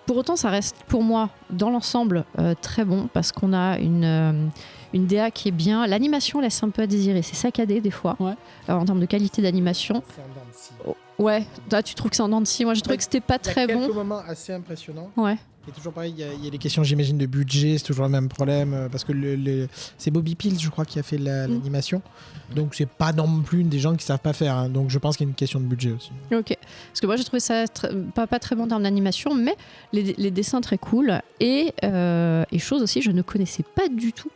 Pour autant, ça reste pour moi dans l'ensemble très bon parce qu'on a une DA qui est bien. L'animation laisse un peu à désirer, c'est saccadé des fois Ouais. En termes de qualité d'animation. C'est en dents de scie. Ouais, là, tu trouves que c'est en dents de scie. Moi, j'ai trouvé que c'était pas très Il y a bon. quelques moments assez impressionnants. Ouais. Et toujours pareil, il y a des questions, j'imagine, de budget, c'est toujours le même problème, parce que c'est Bobby Pills, je crois, qui a fait l'animation. Donc c'est pas non plus des gens qui savent pas faire. Hein. Donc je pense qu'il y a une question de budget aussi. Ok. Parce que moi, j'ai trouvé ça pas très bon en termes d'animation, mais les dessins très cool. Et chose aussi, je ne connaissais pas du tout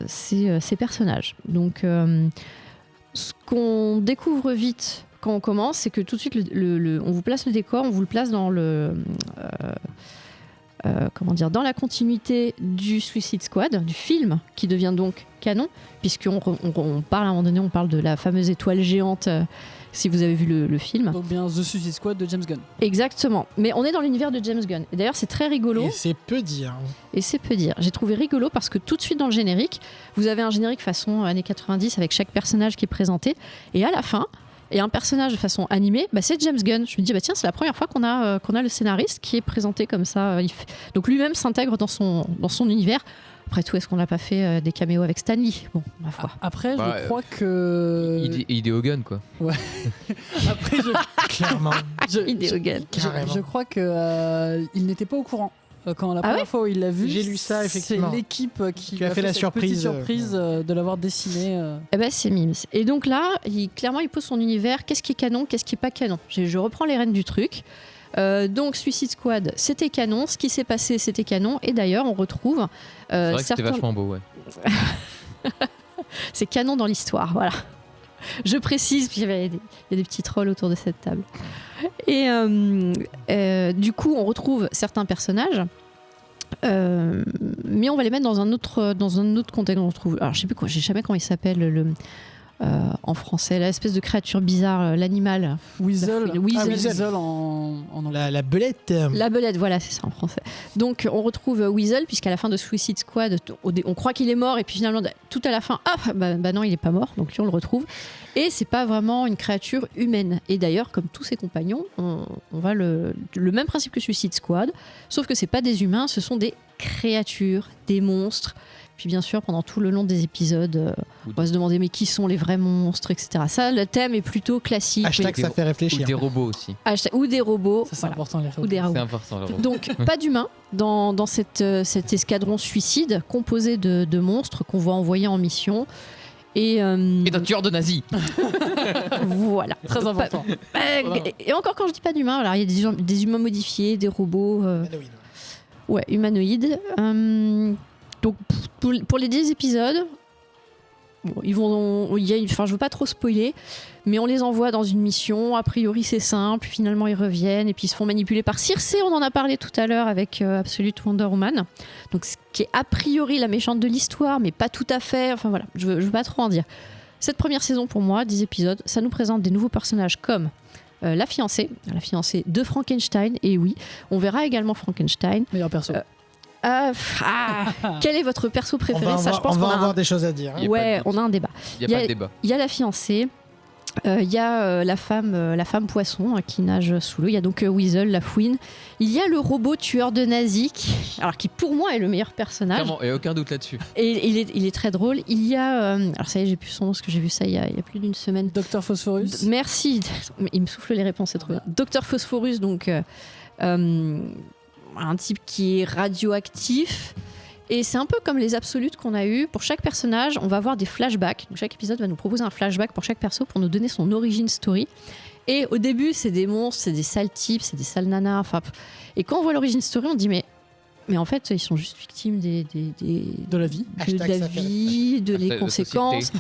ces personnages. Donc, ce qu'on découvre vite quand on commence, c'est que tout de suite, on vous place le décor, on vous le place dans dans la continuité du Suicide Squad, du film, qui devient donc canon, puisqu'on parle à un moment donné, on parle de la fameuse étoile géante, si vous avez vu le film. Donc bien The Suicide Squad de James Gunn. Exactement. Mais on est dans l'univers de James Gunn. Et d'ailleurs, c'est très rigolo. Et c'est peu dire. Et c'est peu dire. J'ai trouvé rigolo parce que tout de suite dans le générique, vous avez un générique façon années 90 avec chaque personnage qui est présenté. Et à la fin, il y a un personnage de façon animée, c'est James Gunn. Je me dis, tiens, c'est la première fois qu'on a le scénariste qui est présenté comme ça. Donc lui-même s'intègre dans son univers. Après tout, est-ce qu'on n'a pas fait des caméos avec Stan Lee? Bon, ma foi. Après, je crois que... Ideo Gun, quoi. Ouais. Après, Clairement. Ideo Gun. je crois que il n'était pas au courant. Quand la première fois où il l'a vu, J'ai lu ça, effectivement. C'est l'équipe qui a fait la cette surprise, petite surprise de l'avoir dessiné. C'est Mims. Et donc là, clairement, il pose son univers. Qu'est-ce qui est canon? Qu'est-ce qui est pas canon? Je reprends les rênes du truc. Donc Suicide Squad, c'était canon. Ce qui s'est passé, c'était canon. Et d'ailleurs, on retrouve c'est vrai que c'était vachement beau, ouais. c'est canon dans l'histoire, voilà. Je précise, puis il y a des petits trolls autour de cette table. Et du coup, on retrouve certains personnages, mais on va les mettre dans un autre contexte. On retrouve, alors je sais plus quoi, je sais jamais comment il s'appelle en français, l'espèce de créature bizarre, l'animal. Weasel. Weasel. En anglais. La belette. La belette, voilà, c'est ça en français. Donc on retrouve Weasel, puisqu'à la fin de Suicide Squad, on croit qu'il est mort, et puis finalement, tout à la fin, non, il est pas mort, donc lui on le retrouve. Et c'est pas vraiment une créature humaine. Et d'ailleurs, comme tous ses compagnons, on va le même principe que Suicide Squad, sauf que c'est pas des humains, ce sont des créatures, des monstres. Puis bien sûr, pendant tout le long des épisodes, on va se demander mais qui sont les vrais monstres, etc. Ça, le thème est plutôt classique. Hashtag ça fait réfléchir. Ou des robots aussi. Ou des robots. Ça, c'est important, les robots. Ou des robots. C'est important, les robots. Donc, pas d'humains dans cet escadron suicide composé de monstres qu'on va envoyer en mission. Et d'un tueur de nazis. Voilà. Très important. Et encore, quand je dis pas d'humains, alors il y a des humains modifiés, des robots. Ouais, humanoïde. Donc pour les 10 épisodes, bon, je veux pas trop spoiler, mais on les envoie dans une mission. A priori, c'est simple. Finalement, ils reviennent et puis ils se font manipuler par Circe. On en a parlé tout à l'heure avec Absolute Wonder Woman. Donc, ce qui est a priori la méchante de l'histoire, mais pas tout à fait. Enfin voilà, je veux pas trop en dire. Cette première saison, pour moi, 10 épisodes, ça nous présente des nouveaux personnages comme la fiancée de Frankenstein. Et oui, on verra également Frankenstein. Meilleur perso. Quel est votre perso préféré? On va avoir des choses à dire. Hein. Ouais, on a un débat. Il n'y a pas de débat. Il y a la fiancée, il y a la femme poisson qui nage sous l'eau. Il y a donc Weasel, la fouine. Il y a le robot tueur de nazis, qui pour moi est le meilleur personnage. Clairement, il n'y a aucun doute là-dessus. Et il est très drôle. Il y a, alors ça y est, j'ai plus son nom parce que j'ai vu ça il y a plus d'une semaine. Dr Phosphorus. Merci. Il me souffle les réponses, c'est trop bien. Dr Phosphorus, donc un type qui est radioactif. Et c'est un peu comme les absolutes qu'on a eu. Pour chaque personnage, on va avoir des flashbacks. Donc chaque épisode va nous proposer un flashback pour chaque perso pour nous donner son origin story. Et au début, c'est des monstres, c'est des sales types, c'est des sales nanas. Et quand on voit l'origin story, on dit mais en fait, ils sont juste victimes de la vie. De les conséquences,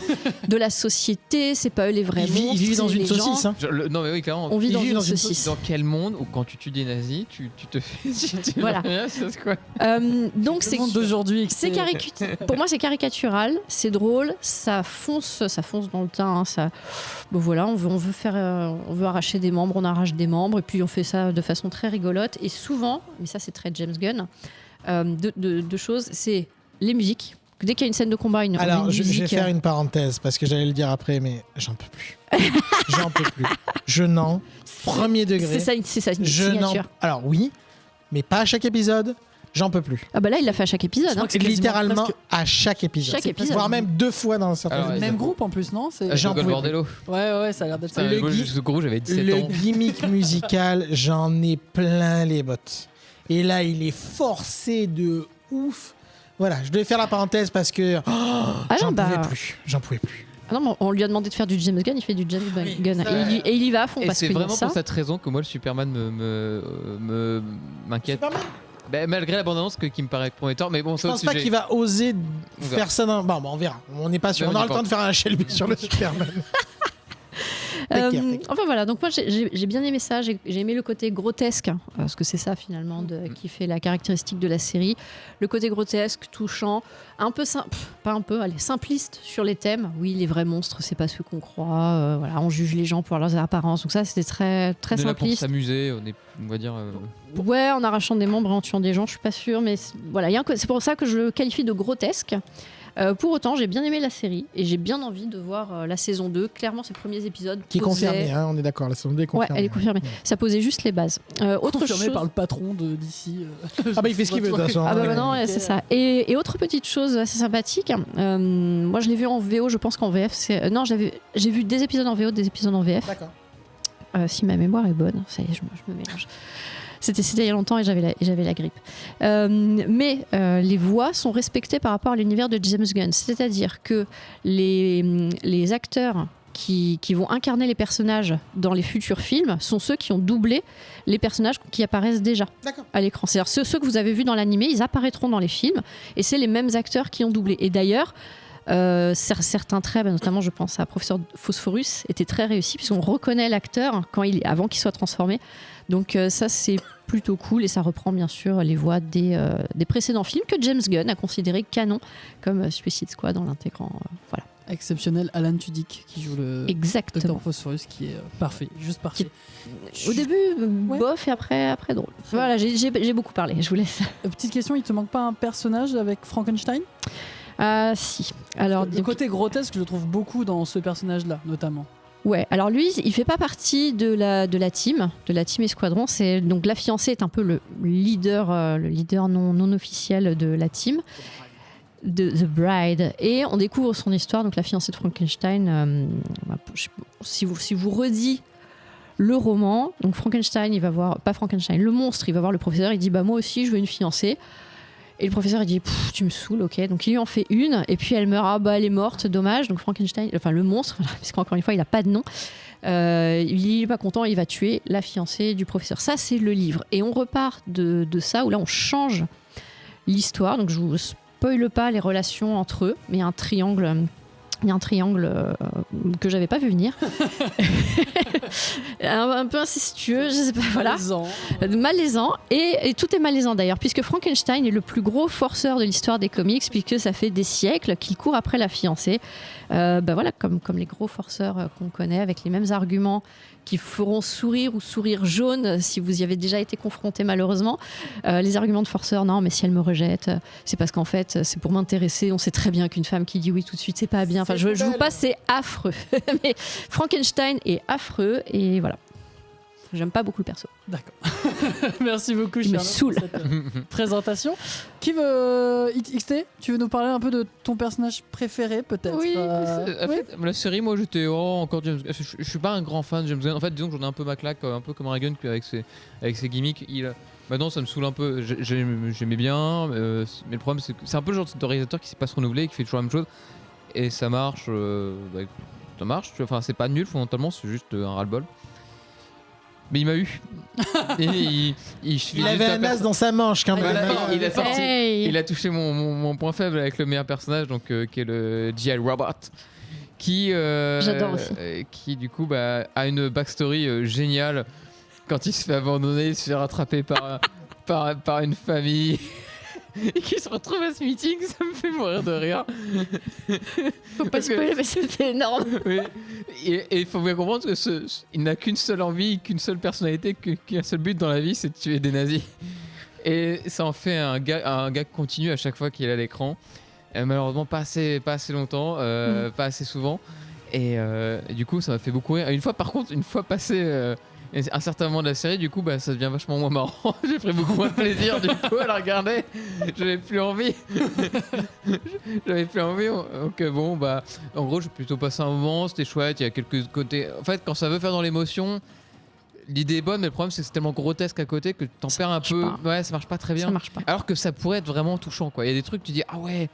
de la société. C'est pas eux les vrais monstres. Ils vivent dans une saucisse. Hein. Non, mais oui, clairement. On vit dans une saucisse. Dans quel monde où quand tu tues des nazis, tu te fais. Voilà. C'est quoi donc c'est le monde d'aujourd'hui. Pour moi, c'est caricatural, c'est drôle, ça fonce dans le teint. Hein, bon, voilà, on veut arracher des membres, on arrache des membres, et puis on fait ça de façon très rigolote. Et souvent, mais ça c'est très James Gunn. Deux choses, c'est les musiques. Dès qu'il y a une scène de combat, Alors, je vais faire une parenthèse parce que j'allais le dire après, mais j'en peux plus. J'en peux plus. Premier degré. C'est ça, une signature. Alors oui, mais pas à chaque épisode. J'en peux plus. Ah bah là, il l'a fait à chaque épisode. Hein. Littéralement à chaque épisode. Voire même 2 fois dans certains épisodes. Le même groupe en plus, non? Jean Bordello. Ouais, ça a l'air d'être ça. Ce gros, j'avais 17 ans. Le gimmick musical, j'en ai plein les bottes. Et là, il est forcé de ouf. Voilà, je devais faire la parenthèse parce que j'en pouvais plus. Ah non, on lui a demandé de faire du James Gunn, il fait du James Gunn. Et il y va à fond. Et parce c'est que vraiment pour cette raison que moi, le Superman m'inquiète. Malgré la bande-annonce qui me paraît prometteur, mais bon, je pense pas qu'il va oser faire ça dans... Bon, on verra. On n'est pas sûr. On aura le temps de faire un Shelby sur le Superman. Enfin voilà, donc moi j'ai bien aimé ça, j'ai aimé le côté grotesque, parce que c'est ça finalement qui fait la caractéristique de la série. Le côté grotesque, touchant, un peu simpliste sur les thèmes. Oui, les vrais monstres, c'est pas ceux qu'on croit. Voilà, on juge les gens pour leurs apparences. Donc ça, c'était très très simpliste. On est là pour s'amuser, on va dire. Ouais, en arrachant des membres et en tuant des gens, je suis pas sûre, mais voilà, c'est pour ça que je le qualifie de grotesque. Pour autant, j'ai bien aimé la série et j'ai bien envie de voir la saison 2. Clairement, ces premiers épisodes qui est confirmée, hein, on est d'accord, la saison 2 est confirmée. Ouais, elle est confirmée. Ça posait juste les bases. Confirmée par le patron d'ici. Il fait ce qu'il veut de toute façon. Non, c'est ça. Et autre petite chose assez sympathique, moi je l'ai vu en VO, je pense qu'en VF, j'ai vu des épisodes en VO, des épisodes en VF. D'accord. Si ma mémoire est bonne, ça y est, je me mélange. C'était il y a longtemps et j'avais la grippe. Mais les voix sont respectées par rapport à l'univers de James Gunn. C'est-à-dire que les acteurs qui vont incarner les personnages dans les futurs films sont ceux qui ont doublé les personnages qui apparaissent déjà à l'écran. C'est-à-dire ceux que vous avez vus dans l'animé, ils apparaîtront dans les films et c'est les mêmes acteurs qui ont doublé. Et d'ailleurs, certains traits, notamment je pense à Professeur Phosphorus, étaient très réussis puisqu'on reconnaît l'acteur avant qu'il soit transformé. Donc ça c'est plutôt cool et ça reprend bien sûr les voix des précédents films que James Gunn a considéré canon comme Suicide Squad dans l'intégrant. Voilà. Exceptionnel Alan Tudyk qui joue le Dr Phosphorus qui est parfait, juste parfait. Au début bof et après drôle. Voilà, j'ai beaucoup parlé, je vous laisse. Petite question, il te manque pas un personnage avec Frankenstein ? Si. Alors, le côté grotesque, je le trouve beaucoup dans ce personnage-là, notamment. Ouais, alors lui, il fait pas partie de la team Esquadron. Donc la fiancée est un peu le leader non officiel de la team, de The Bride. Et on découvre son histoire. Donc la fiancée de Frankenstein. Si vous redit le roman, donc Frankenstein, il va voir le monstre, il va voir le professeur. Il dit moi aussi, je veux une fiancée. Et le professeur il dit tu me saoules, ok. Donc il lui en fait une et puis elle meurt. Elle est morte, dommage. Donc Frankenstein, le monstre, parce qu'encore une fois il a pas de nom, Il n'est pas content, il va tuer la fiancée du professeur. Ça, c'est le livre. Et on repart de ça, où là, on change l'histoire. Donc, je vous spoile pas les relations entre eux, mais il y a un triangle. Il y a un triangle que j'avais pas vu venir, un peu incestueux, je sais pas, voilà, malaisant, et tout est malaisant d'ailleurs, puisque Frankenstein est le plus gros forceur de l'histoire des comics, puisque ça fait des siècles qu'il court après la fiancée. Voilà, comme les gros forceurs qu'on connaît, avec les mêmes arguments qui feront sourire ou sourire jaune si vous y avez déjà été confronté malheureusement. Les arguments de forceur, non, mais si elle me rejette, c'est parce qu'en fait, c'est pour m'intéresser. On sait très bien qu'une femme qui dit oui tout de suite, c'est pas bien. Enfin, je vous passe, c'est affreux. Mais Frankenstein est affreux et voilà. J'aime pas beaucoup le perso. D'accord. Merci beaucoup, Il me Charlotte, saoule. pour cette présentation. Qui veut... XT, tu veux nous parler un peu de ton personnage préféré, peut-être? Oui, en oui. fait, la série, moi j'étais encore James Gunn. Je suis pas un grand fan de James Gunn. En fait, disons que j'en ai un peu ma claque, un peu comme Reagan avec ses gimmicks. Maintenant, ça me saoule un peu. J'aimais bien, mais le problème, c'est que c'est un peu le genre de réalisateur qui sait pas se renouveler, qui fait toujours la même chose. Et ça marche. Ça marche. Enfin, c'est pas nul fondamentalement, c'est juste un ras-le-bol. Mais il m'a eu. Et il avait un as dans sa manche quand même. Voilà, il a touché mon point faible avec le meilleur personnage, donc qui est le G.I. Robot, J'adore aussi. Qui du coup a une backstory géniale. Quand il se fait abandonner, il se fait rattraper par une famille. Et qui se retrouve à ce meeting, ça me fait mourir de rire. Faut pas spoiler, mais c'était énorme. Oui. Et il faut bien comprendre qu'il n'a qu'une seule envie, qu'une seule personnalité, qu'un seul but dans la vie, c'est de tuer des nazis. Et ça en fait un gag continu à chaque fois qu'il est à l'écran. Malheureusement, pas assez longtemps, pas assez souvent. Et du coup, ça m'a fait beaucoup rire. Une fois passé un certain moment de la série, du coup, ça devient vachement moins marrant. J'ai pris beaucoup moins de plaisir du coup à la regarder. J'avais plus envie. Donc bon, en gros, j'ai plutôt passé un moment. C'était chouette. Il y a quelques côtés. En fait, quand ça veut faire dans l'émotion, l'idée est bonne, mais le problème c'est que c'est tellement grotesque à côté que t'en perds un peu. Pas. Ouais, ça marche pas très bien. Ça marche pas. Alors que ça pourrait être vraiment touchant, quoi. Il y a des trucs, tu dis ah ouais,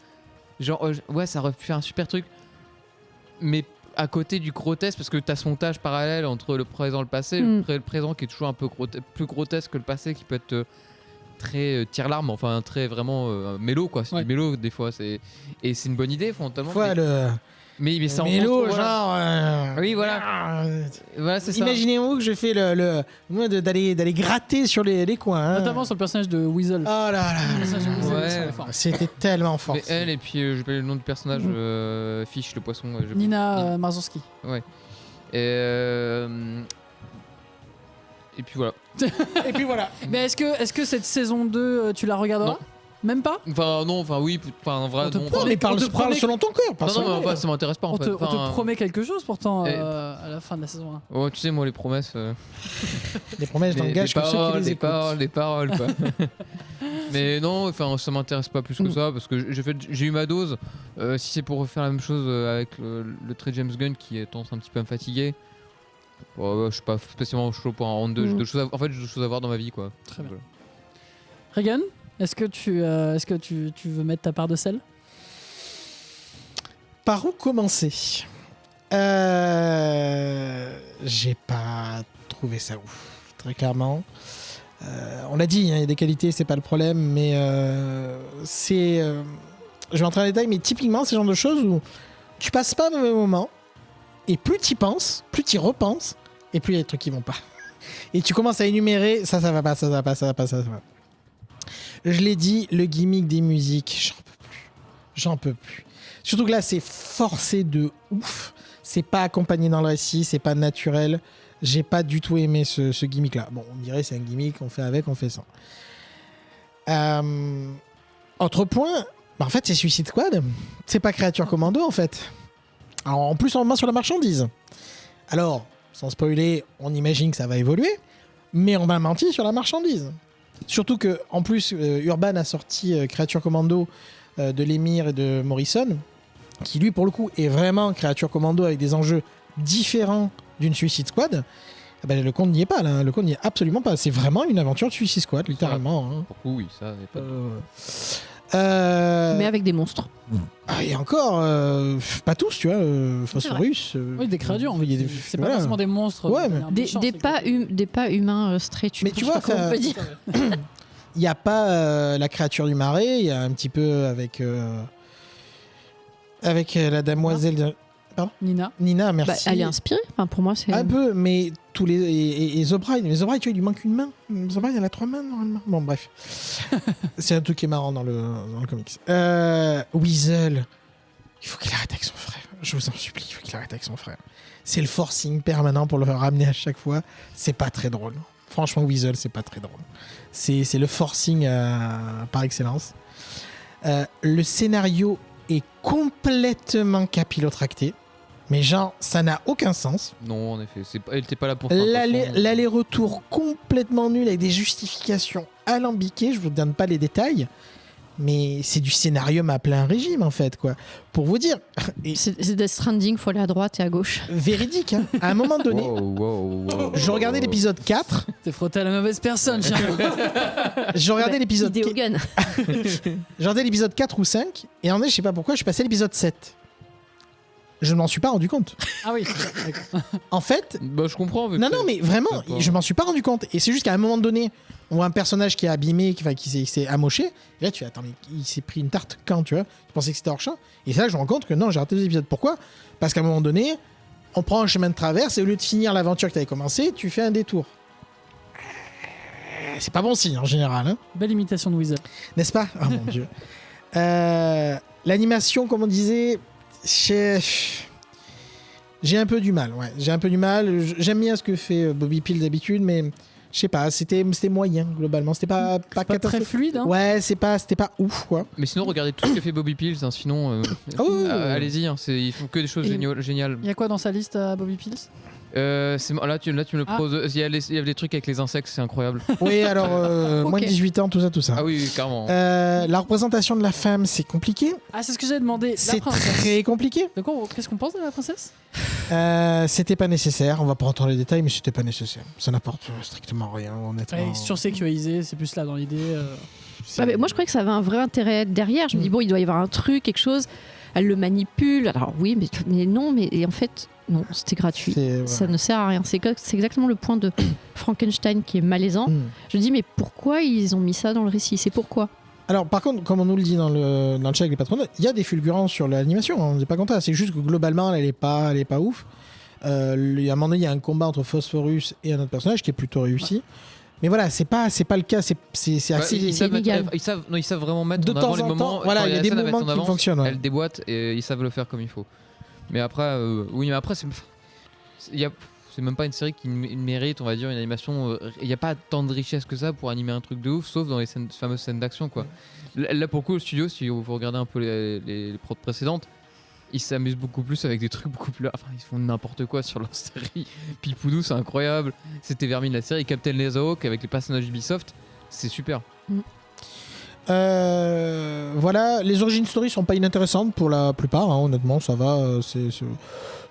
genre ouais, ça aurait pu faire un super truc, mais à côté du grotesque, parce que t'as ce montage parallèle entre le présent et le passé, le présent qui est toujours un peu plus grotesque que le passé, qui peut être très tire-larme, enfin très vraiment mélo, quoi. C'est du mélo des fois, et c'est une bonne idée fondamentalement. Ouais, mais ça mélo, voilà. Genre. Oui, voilà. Voilà, c'est ça. Imaginez-vous que je fais d'aller gratter sur les coins. Hein. Notamment sur le personnage de Weasel. Oh là là. Le personnage de Weasel, Ouais. sur les formes. C'était tellement fort. Mais elle, et puis j'ai pas le nom du personnage, Fish, le poisson. Nina Marzowski. Ouais. Et puis voilà. Et puis voilà. Mais est-ce que cette saison 2, tu la regarderas? Non. Enfin Oui, en vrai, On te non. promet- mais parle selon ton cœur. Non, ça m'intéresse pas en on fait. te promet quelque chose pourtant Et- à la fin de la saison 1. Oh, tu sais, moi, les promesses. Les promesses n'engagent que ceux qui les écoutent. Des paroles, quoi. Mais non, ça m'intéresse pas plus que ça, parce que j'ai eu ma dose. Si c'est pour refaire la même chose avec le trait James Gunn qui est tendance un petit peu à me fatiguer, je suis pas spécialement chaud pour un round 2. J'ai d'autres choses à voir dans ma vie, quoi. Très bien. Voilà. Regan, est-ce que tu veux mettre ta part de sel? Par où commencer? J'ai pas trouvé ça ouf, très clairement. On l'a dit, il y a des qualités, c'est pas le problème, mais c'est. Je vais entrer en détail, mais typiquement, c'est le genre de choses où tu passes pas un mauvais moment, et plus tu y penses, plus tu y repenses, et plus il y a des trucs qui vont pas. Et tu commences à énumérer, ça va pas, ça va pas, ça va pas, ça va pas. Je l'ai dit, le gimmick des musiques, j'en peux plus. Surtout que là, c'est forcé de ouf. C'est pas accompagné dans le récit, c'est pas naturel. J'ai pas du tout aimé ce gimmick-là. Bon, on dirait c'est un gimmick, on fait avec, on fait sans. Autre point, en fait, c'est Suicide Squad. C'est pas Créature Commando, en fait. Alors, en plus, on met sur la marchandise. Alors, sans spoiler, on imagine que ça va évoluer, mais on m'a menti sur la marchandise. Surtout que, en plus, Urban a sorti Créature Commando de Lemire et de Morrison, qui lui, pour le coup, est vraiment Créature Commando avec des enjeux différents d'une Suicide Squad. Ben, le compte n'y est pas, là. Le compte n'y est absolument pas. C'est vraiment une aventure de Suicide Squad, littéralement. Hein. Pour coup, oui, ça n'est pas. Mais avec des monstres. Et encore, pas tous, tu vois. Phosphorus. Oui, des créatures. il y a des- C'est pas voilà. forcément des monstres. Ouais, de mais- manière Des, méchante, des c'est pas des pas humains straight. Mais tu vois, comment on peut dire. Il n'y a pas la créature du marais, il y a un petit peu avec la damoiselle de... Nina. Nina, Bah, merci. elle est inspirée. Enfin, pour moi, c'est. Un peu, mais tous les... Et Zobraï, mais Zobraï, tu vois, il lui manque une main. Zobraï, elle a 3 mains, normalement. Bon, bref. C'est un truc qui est marrant dans le comics. Weasel, il faut qu'il arrête avec son frère. Je vous en supplie, il faut qu'il arrête avec son frère. C'est le forcing permanent pour le ramener à chaque fois. C'est pas très drôle. Franchement, Weasel, c'est pas très drôle. C'est le forcing par excellence. Le scénario est complètement capillotracté. Mais genre, ça n'a aucun sens. Non, en effet, elle était pas là pour ça. de toute façon. L'aller-retour complètement nul avec des justifications alambiquées. Je vous donne pas les détails. Mais c'est du scénario à plein régime, en fait, quoi. Pour vous dire, et C'est Death Stranding, faut aller à droite et à gauche. véridique, hein. À un moment donné, Wow. je regardais l'épisode 4. T'es frotté à la mauvaise personne, chien. Je regardais l'épisode Idéo Gun. Je regardais l'épisode 4 ou 5, et en vrai, je sais pas pourquoi, je suis passé à l'épisode 7. Je ne m'en suis pas rendu compte. Ah oui. En fait, Bah, je comprends. vu non, que- non, mais vraiment, D'accord. je m'en suis pas rendu compte. Et c'est juste qu'à un moment donné, on voit un personnage qui est abîmé, qui s'est amoché. Et là, tu fais, attends, mais il s'est pris une tarte quand, tu vois? Tu pensais que c'était hors champ. Et c'est là que je me rends compte que non, j'ai raté 2 épisodes. Pourquoi? Parce qu'à un moment donné, on prend un chemin de traverse et au lieu de finir l'aventure que tu avais commencé, tu fais un détour. C'est pas bon signe en général, hein. Belle imitation de Weasel. N'est-ce pas? Oh mon dieu. L'animation, comme on disait, j'ai un peu du mal. Ouais, j'ai un peu du mal. J'aime bien ce que fait Bobby Peel d'habitude, mais je sais pas, c'était moyen globalement. C'était pas Pas très catastrophique. fluide, hein. Ouais, c'était pas ouf, quoi. Mais sinon, regardez tout ce que fait Bobby Pills. Hein, sinon, Oh. allez-y. Hein, ils font que des choses Et- géniales. Il y a quoi dans sa liste à Bobby Pills? Là, tu me le Ah. poses. Il y a des trucs avec les insectes, c'est incroyable. Oui, alors, moins de 18 ans, tout ça. Ah oui, carrément. La représentation de la femme, c'est compliqué. Ah, c'est ce que j'avais demandé. La C'est princesse. très compliqué. De quoi, qu'est-ce qu'on pense de la princesse? C'était pas nécessaire. On va pas entendre les détails, mais c'était pas nécessaire. Ça n'apporte strictement rien, honnêtement. Ouais, sursécurisé, c'est plus là dans l'idée. Ouais, mais moi, je croyais que ça avait un vrai intérêt derrière. Je me dis, bon, il doit y avoir un truc, quelque chose. Elle le manipule. Alors oui, mais non, mais et en fait, non, c'était gratuit. C'est- Ça voilà. ne sert à rien. C'est exactement le point de Frankenstein qui est malaisant. Hmm. Je me dis, mais pourquoi ils ont mis ça dans le récit? C'est pourquoi? Alors, par contre, comme on nous le dit dans le chat avec les patrons, il y a des fulgurances sur l'animation, hein, on n'est pas content. C'est juste que globalement, elle est pas ouf. À un moment donné, il y a un combat entre Phosphorus et un autre personnage qui est plutôt réussi. Mais voilà, c'est pas le cas. C'est Bah, assez. ils, savent inégal. ils savent vraiment mettre De en avant temps les en moments. temps, voilà, quand il y a la des scène à mettre moments en qui avant, fonctionnent, ouais. Elle déboîte et ils savent le faire comme il faut. Mais après, c'est même pas une série qui mérite, on va dire, une animation. Il n'y a pas tant de richesse que ça pour animer un truc de ouf, sauf dans les fameuses scènes d'action, quoi. Là, pour le coup, le studio, si vous regardez un peu les prods précédentes, ils s'amusent beaucoup plus avec des trucs beaucoup plus. Enfin, ils font n'importe quoi sur leur série. Pipoudou, c'est incroyable. C'était Vermine la série. Captain Laserhawk avec les personnages Ubisoft, c'est super. Voilà, les origin stories sont pas inintéressantes pour la plupart, hein, honnêtement, ça va.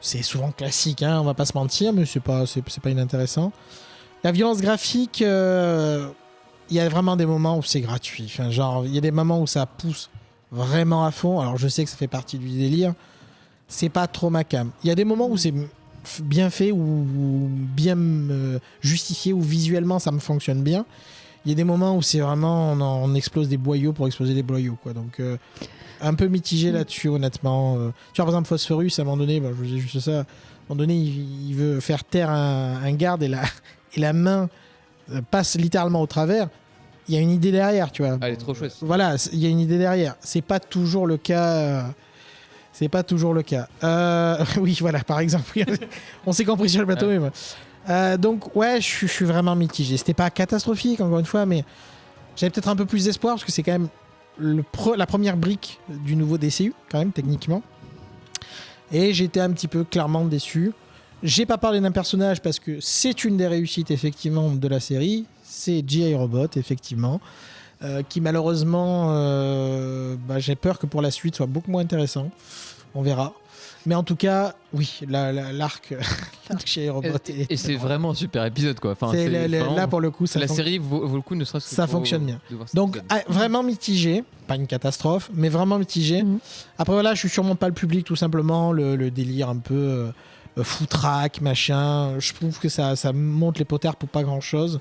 C'est souvent classique, hein, on va pas se mentir, mais c'est pas inintéressant. La violence graphique, il y a vraiment des moments où c'est gratuit. Enfin, genre, il y a des moments où ça pousse vraiment à fond. Alors, je sais que ça fait partie du délire. C'est pas trop ma cam. Il y a des moments où c'est bien fait ou bien justifié, ou visuellement ça me fonctionne bien. Il y a des moments où c'est vraiment on explose des boyaux pour exploser des boyaux, quoi. Donc un peu mitigé là-dessus, honnêtement. Tu vois, par exemple, Phosphorus, à un moment donné, je vous dis juste ça, à un moment donné, il veut faire taire un garde et la main passe littéralement au travers. Il y a une idée derrière, tu vois. Elle est trop chouette. Voilà, il y a une idée derrière. C'est pas toujours le cas. C'est pas toujours le cas. Oui, voilà, par exemple. On s'est compris sur le bateau. Ouais. Mais donc, ouais, je suis vraiment mitigé. C'était pas catastrophique, encore une fois, mais j'avais peut-être un peu plus d'espoir parce que c'est quand même la première brique du nouveau DCU, quand même, techniquement. Et j'étais un petit peu clairement déçu. J'ai pas parlé d'un personnage parce que c'est une des réussites, effectivement, de la série. C'est G.I. Robot, effectivement. Qui malheureusement, j'ai peur que pour la suite soit beaucoup moins intéressant. On verra. Mais en tout cas, oui, l'arc chez Aérobot. Et c'est vraiment un super épisode, quoi. Enfin, Là, vraiment- pour le coup, la série vaut le coup, ne serait-ce que ça pour- fonctionne bien. de voir cet Donc, épisode. vraiment mitigé. Pas une catastrophe, mais vraiment mitigé. Mhm. Après, voilà, je suis sûrement pas le public, tout simplement. Le délire un peu foutraque, machin. Je trouve que ça monte les potards pour pas grand-chose.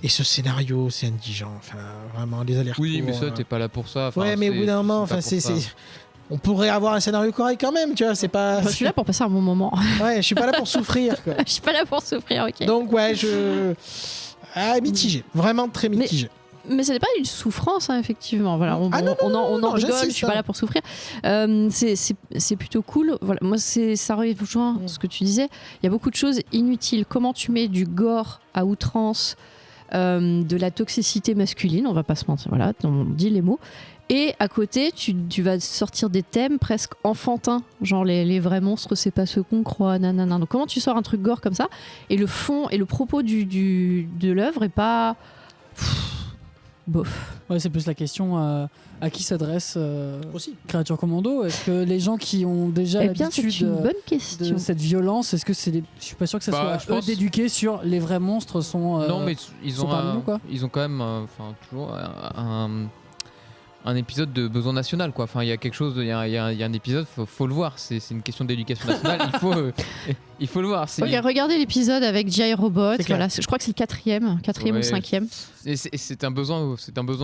Et ce scénario, c'est indigent. Enfin, vraiment, les allers-retours. Oui, mais ça, t'es pas là pour ça. Enfin, Ouais, mais au bout d'un moment, pas enfin, pour ça. on pourrait avoir un scénario correct quand même, tu vois. C'est pas. Je suis là pour passer un bon moment. Ouais, je suis pas là pour souffrir, quoi. Je suis pas là pour souffrir, ok. Donc, ouais, mitigé. Vraiment très mitigé. Mais ce n'est pas une souffrance, hein, effectivement. Voilà, on Ah non, on en non, rigole, j'insiste, je suis pas hein. là pour souffrir. C'est plutôt cool. Voilà, moi, ça rejoint ce que tu disais. Il y a beaucoup de choses inutiles. Comment tu mets du gore à outrance, de la toxicité masculine, on va pas se mentir, voilà, on dit les mots. Et à côté, tu vas sortir des thèmes presque enfantins, genre les vrais monstres, c'est pas ce qu'on croit, nanana. Donc comment tu sors un truc gore comme ça, et le fond et le propos de l'œuvre est pas... bof. Ouais, c'est plus la question à qui s'adresse Aussi. Créature Commando. Est-ce que les gens qui ont déjà Eh bien, c'est l'habitude une bonne de question. cette violence, est-ce que c'est je suis pas sûr que ça Bah, je soit eux pense- d'éduquer sur les vrais monstres sont Non, mais ils sont ont, parmi nous, quoi. ils ont quand même, toujours un épisode de besoin national, quoi. Enfin, il y a quelque chose, il y a un épisode, faut le voir. C'est une question d'éducation nationale. Il faut le voir. Regardez l'épisode avec G.I. Robot, C'est clair. voilà, je crois que c'est le quatrième ou Ouais. le cinquième. C'est un besoin.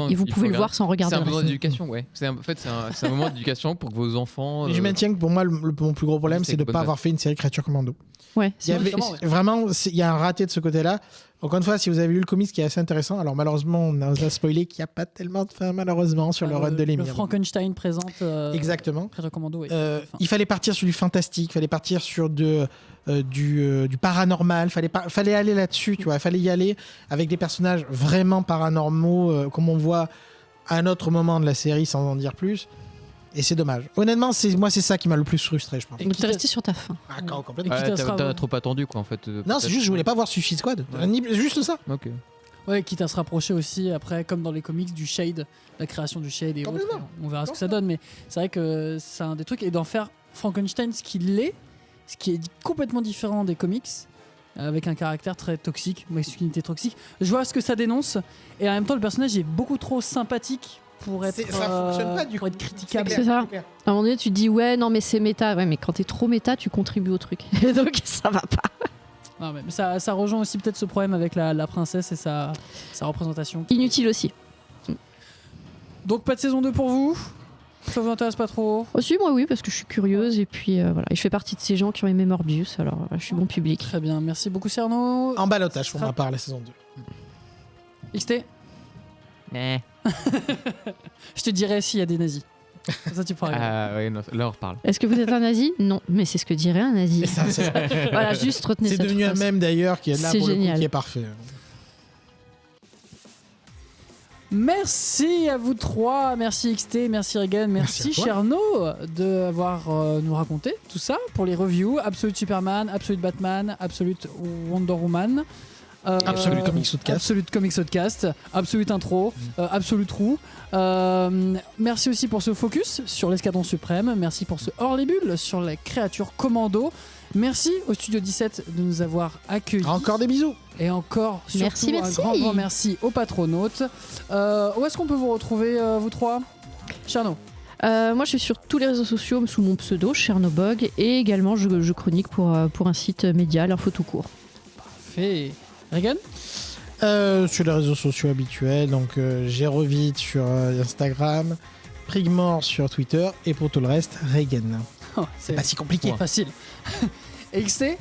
Et vous il faut pouvez le regarder. voir sans regarder. C'est un le besoin reste. d'éducation, ouais. En fait, c'est un moment d'éducation pour que vos enfants. Mais je maintiens que pour moi, mon plus gros problème, c'est c'est de ne bonne pas note. avoir fait une série Créature Commando. Ouais, Il y avait, justement, ouais. vraiment, il y a un raté de ce côté-là. Encore une fois, si vous avez lu le comics qui est assez intéressant, alors malheureusement, on a spoilé qu'il n'y a pas tellement de fin, malheureusement, sur le run de le l'émir. Frankenstein présente Exactement. Créature Commando. Oui. Il fallait partir sur du fantastique, il fallait partir sur du paranormal, fallait aller là-dessus, tu vois, il fallait y aller avec des personnages vraiment paranormaux, comme on voit à un autre moment de la série, sans en dire plus. Et c'est dommage. Honnêtement, c'est ça qui m'a le plus frustré, je pense. Donc t'es resté sur ta fin. Ah, complètement. Et quitte à se T'as ra- trop attendu, quoi, en fait. Non, c'est juste, je voulais pas voir Suicide Squad. Juste ça. Ok. Ouais, quitte à se rapprocher aussi après, comme dans les comics, du Shade, la création du Shade et autres. Complètement. On verra ce que ça donne, mais c'est vrai que c'est un des trucs. Et d'en faire Frankenstein ce qu'il est, ce qui est complètement différent des comics, avec un caractère très toxique, masculinité toxique. Je vois ce que ça dénonce, et en même temps, le personnage est beaucoup trop sympathique pour être, Ça fonctionne pas du pour coup. être critiquable. C'est ça. À un moment donné, tu te dis, ouais, non, mais c'est méta. Ouais, mais quand t'es trop méta, tu contribues au truc. Donc ça va pas. Non, mais ça rejoint aussi peut-être ce problème avec la princesse et sa représentation. Inutile aussi. Donc pas de saison 2 pour vous. Ça vous intéresse pas trop? Aussi, moi, oui, parce que je suis curieuse. Et puis, voilà. Et je fais partie de ces gens qui ont aimé Morbius. Alors, je suis bon public. Très bien, merci beaucoup Cerno. En balotage pour ma part, la saison 2. XT, je te dirai s'il y a des nazis. Comme ça tu pourras regarder. Ah, ouais, non, là, on reparle. Est-ce que vous êtes un nazi? Non, mais c'est ce que dirait un nazi. Et ça, c'est Voilà, juste retenez c'est cette devenu un phrase. mème d'ailleurs qui est là C'est pour le coup, génial. qui est parfait. Merci à vous trois, merci XT, merci Regan, merci, Merci à toi. Cherno d'avoir nous raconté tout ça pour les reviews. Absolute Superman, Absolute Batman, Absolute Wonder Woman. Absolute Comics Outcast. Absolute Comics Outcast, Absolute Intro, Absolute Roux. Merci aussi pour ce focus sur l'escadron suprême. Merci pour ce hors les bulles sur les créatures commando. Merci au Studio 17 de nous avoir accueillis. Encore des bisous. Et encore, surtout, Merci, un merci. grand merci aux patronautes. Où est-ce qu'on peut vous retrouver, vous trois? Cherno. Moi, je suis sur tous les réseaux sociaux sous mon pseudo, Chernobog. Et également, je chronique pour un site média, l'info tout court. Parfait. Regan. Sur les réseaux sociaux habituels, donc Gérovite sur Instagram, Prigmore sur Twitter, et pour tout le reste, Reagan. Oh, C'est pas si compliqué. facile. XT.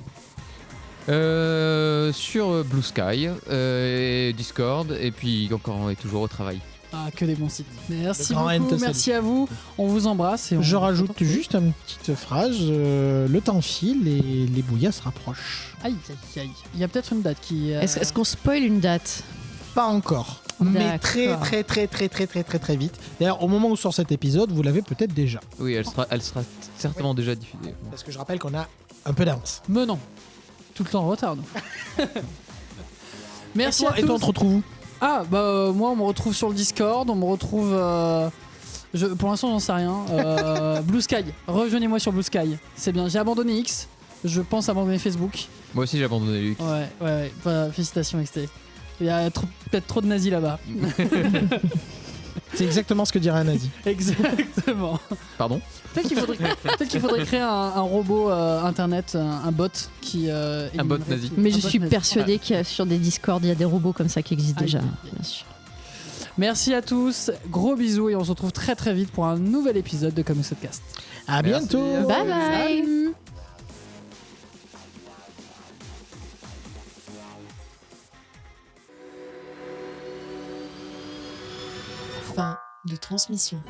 Sur Blue Sky, et Discord, et puis encore on est toujours au travail. Ah, que des bons sites. Merci Le grand N beaucoup, te merci à vous. On vous embrasse. Et on Je vous rajoute retrouve. juste une petite phrase, le temps file et les bouillas se rapprochent. Aïe, aïe, aïe. Il y a peut-être une date qui. Est-ce qu'on spoil une date? Pas encore, mais très D'accord. très vite. D'ailleurs, au moment où sort cet épisode, vous l'avez peut-être déjà. Oui, elle sera certainement déjà diffusée. Parce que je rappelle qu'on a un peu d'avance. Mais non. Tout le temps en retard, nous. Merci et toi, à et toi, on tous. te retrouve où? Ah, bah moi, on me retrouve sur le Discord, on me retrouve Pour l'instant, j'en sais rien. Blue Sky, rejoignez-moi sur Blue Sky. C'est bien, j'ai abandonné X. Je pense abandonner Facebook. Moi aussi, j'ai abandonné Lux. Ouais. Bah, félicitations, XT. Il y a peut-être trop de nazis là-bas. C'est exactement ce que dirait un nazi. Exactement. Pardon. Peut-être qu'il faudrait créer un robot internet, un bot qui. Un bot nazi. Mais je Un bot suis nazi. persuadée que sur des Discord, il y a des robots comme ça qui existent déjà, bien sûr. Merci à tous, gros bisous et on se retrouve très très vite pour un nouvel épisode de Comics Podcast. À Merci. bientôt. Bye bye. Fin de transmission.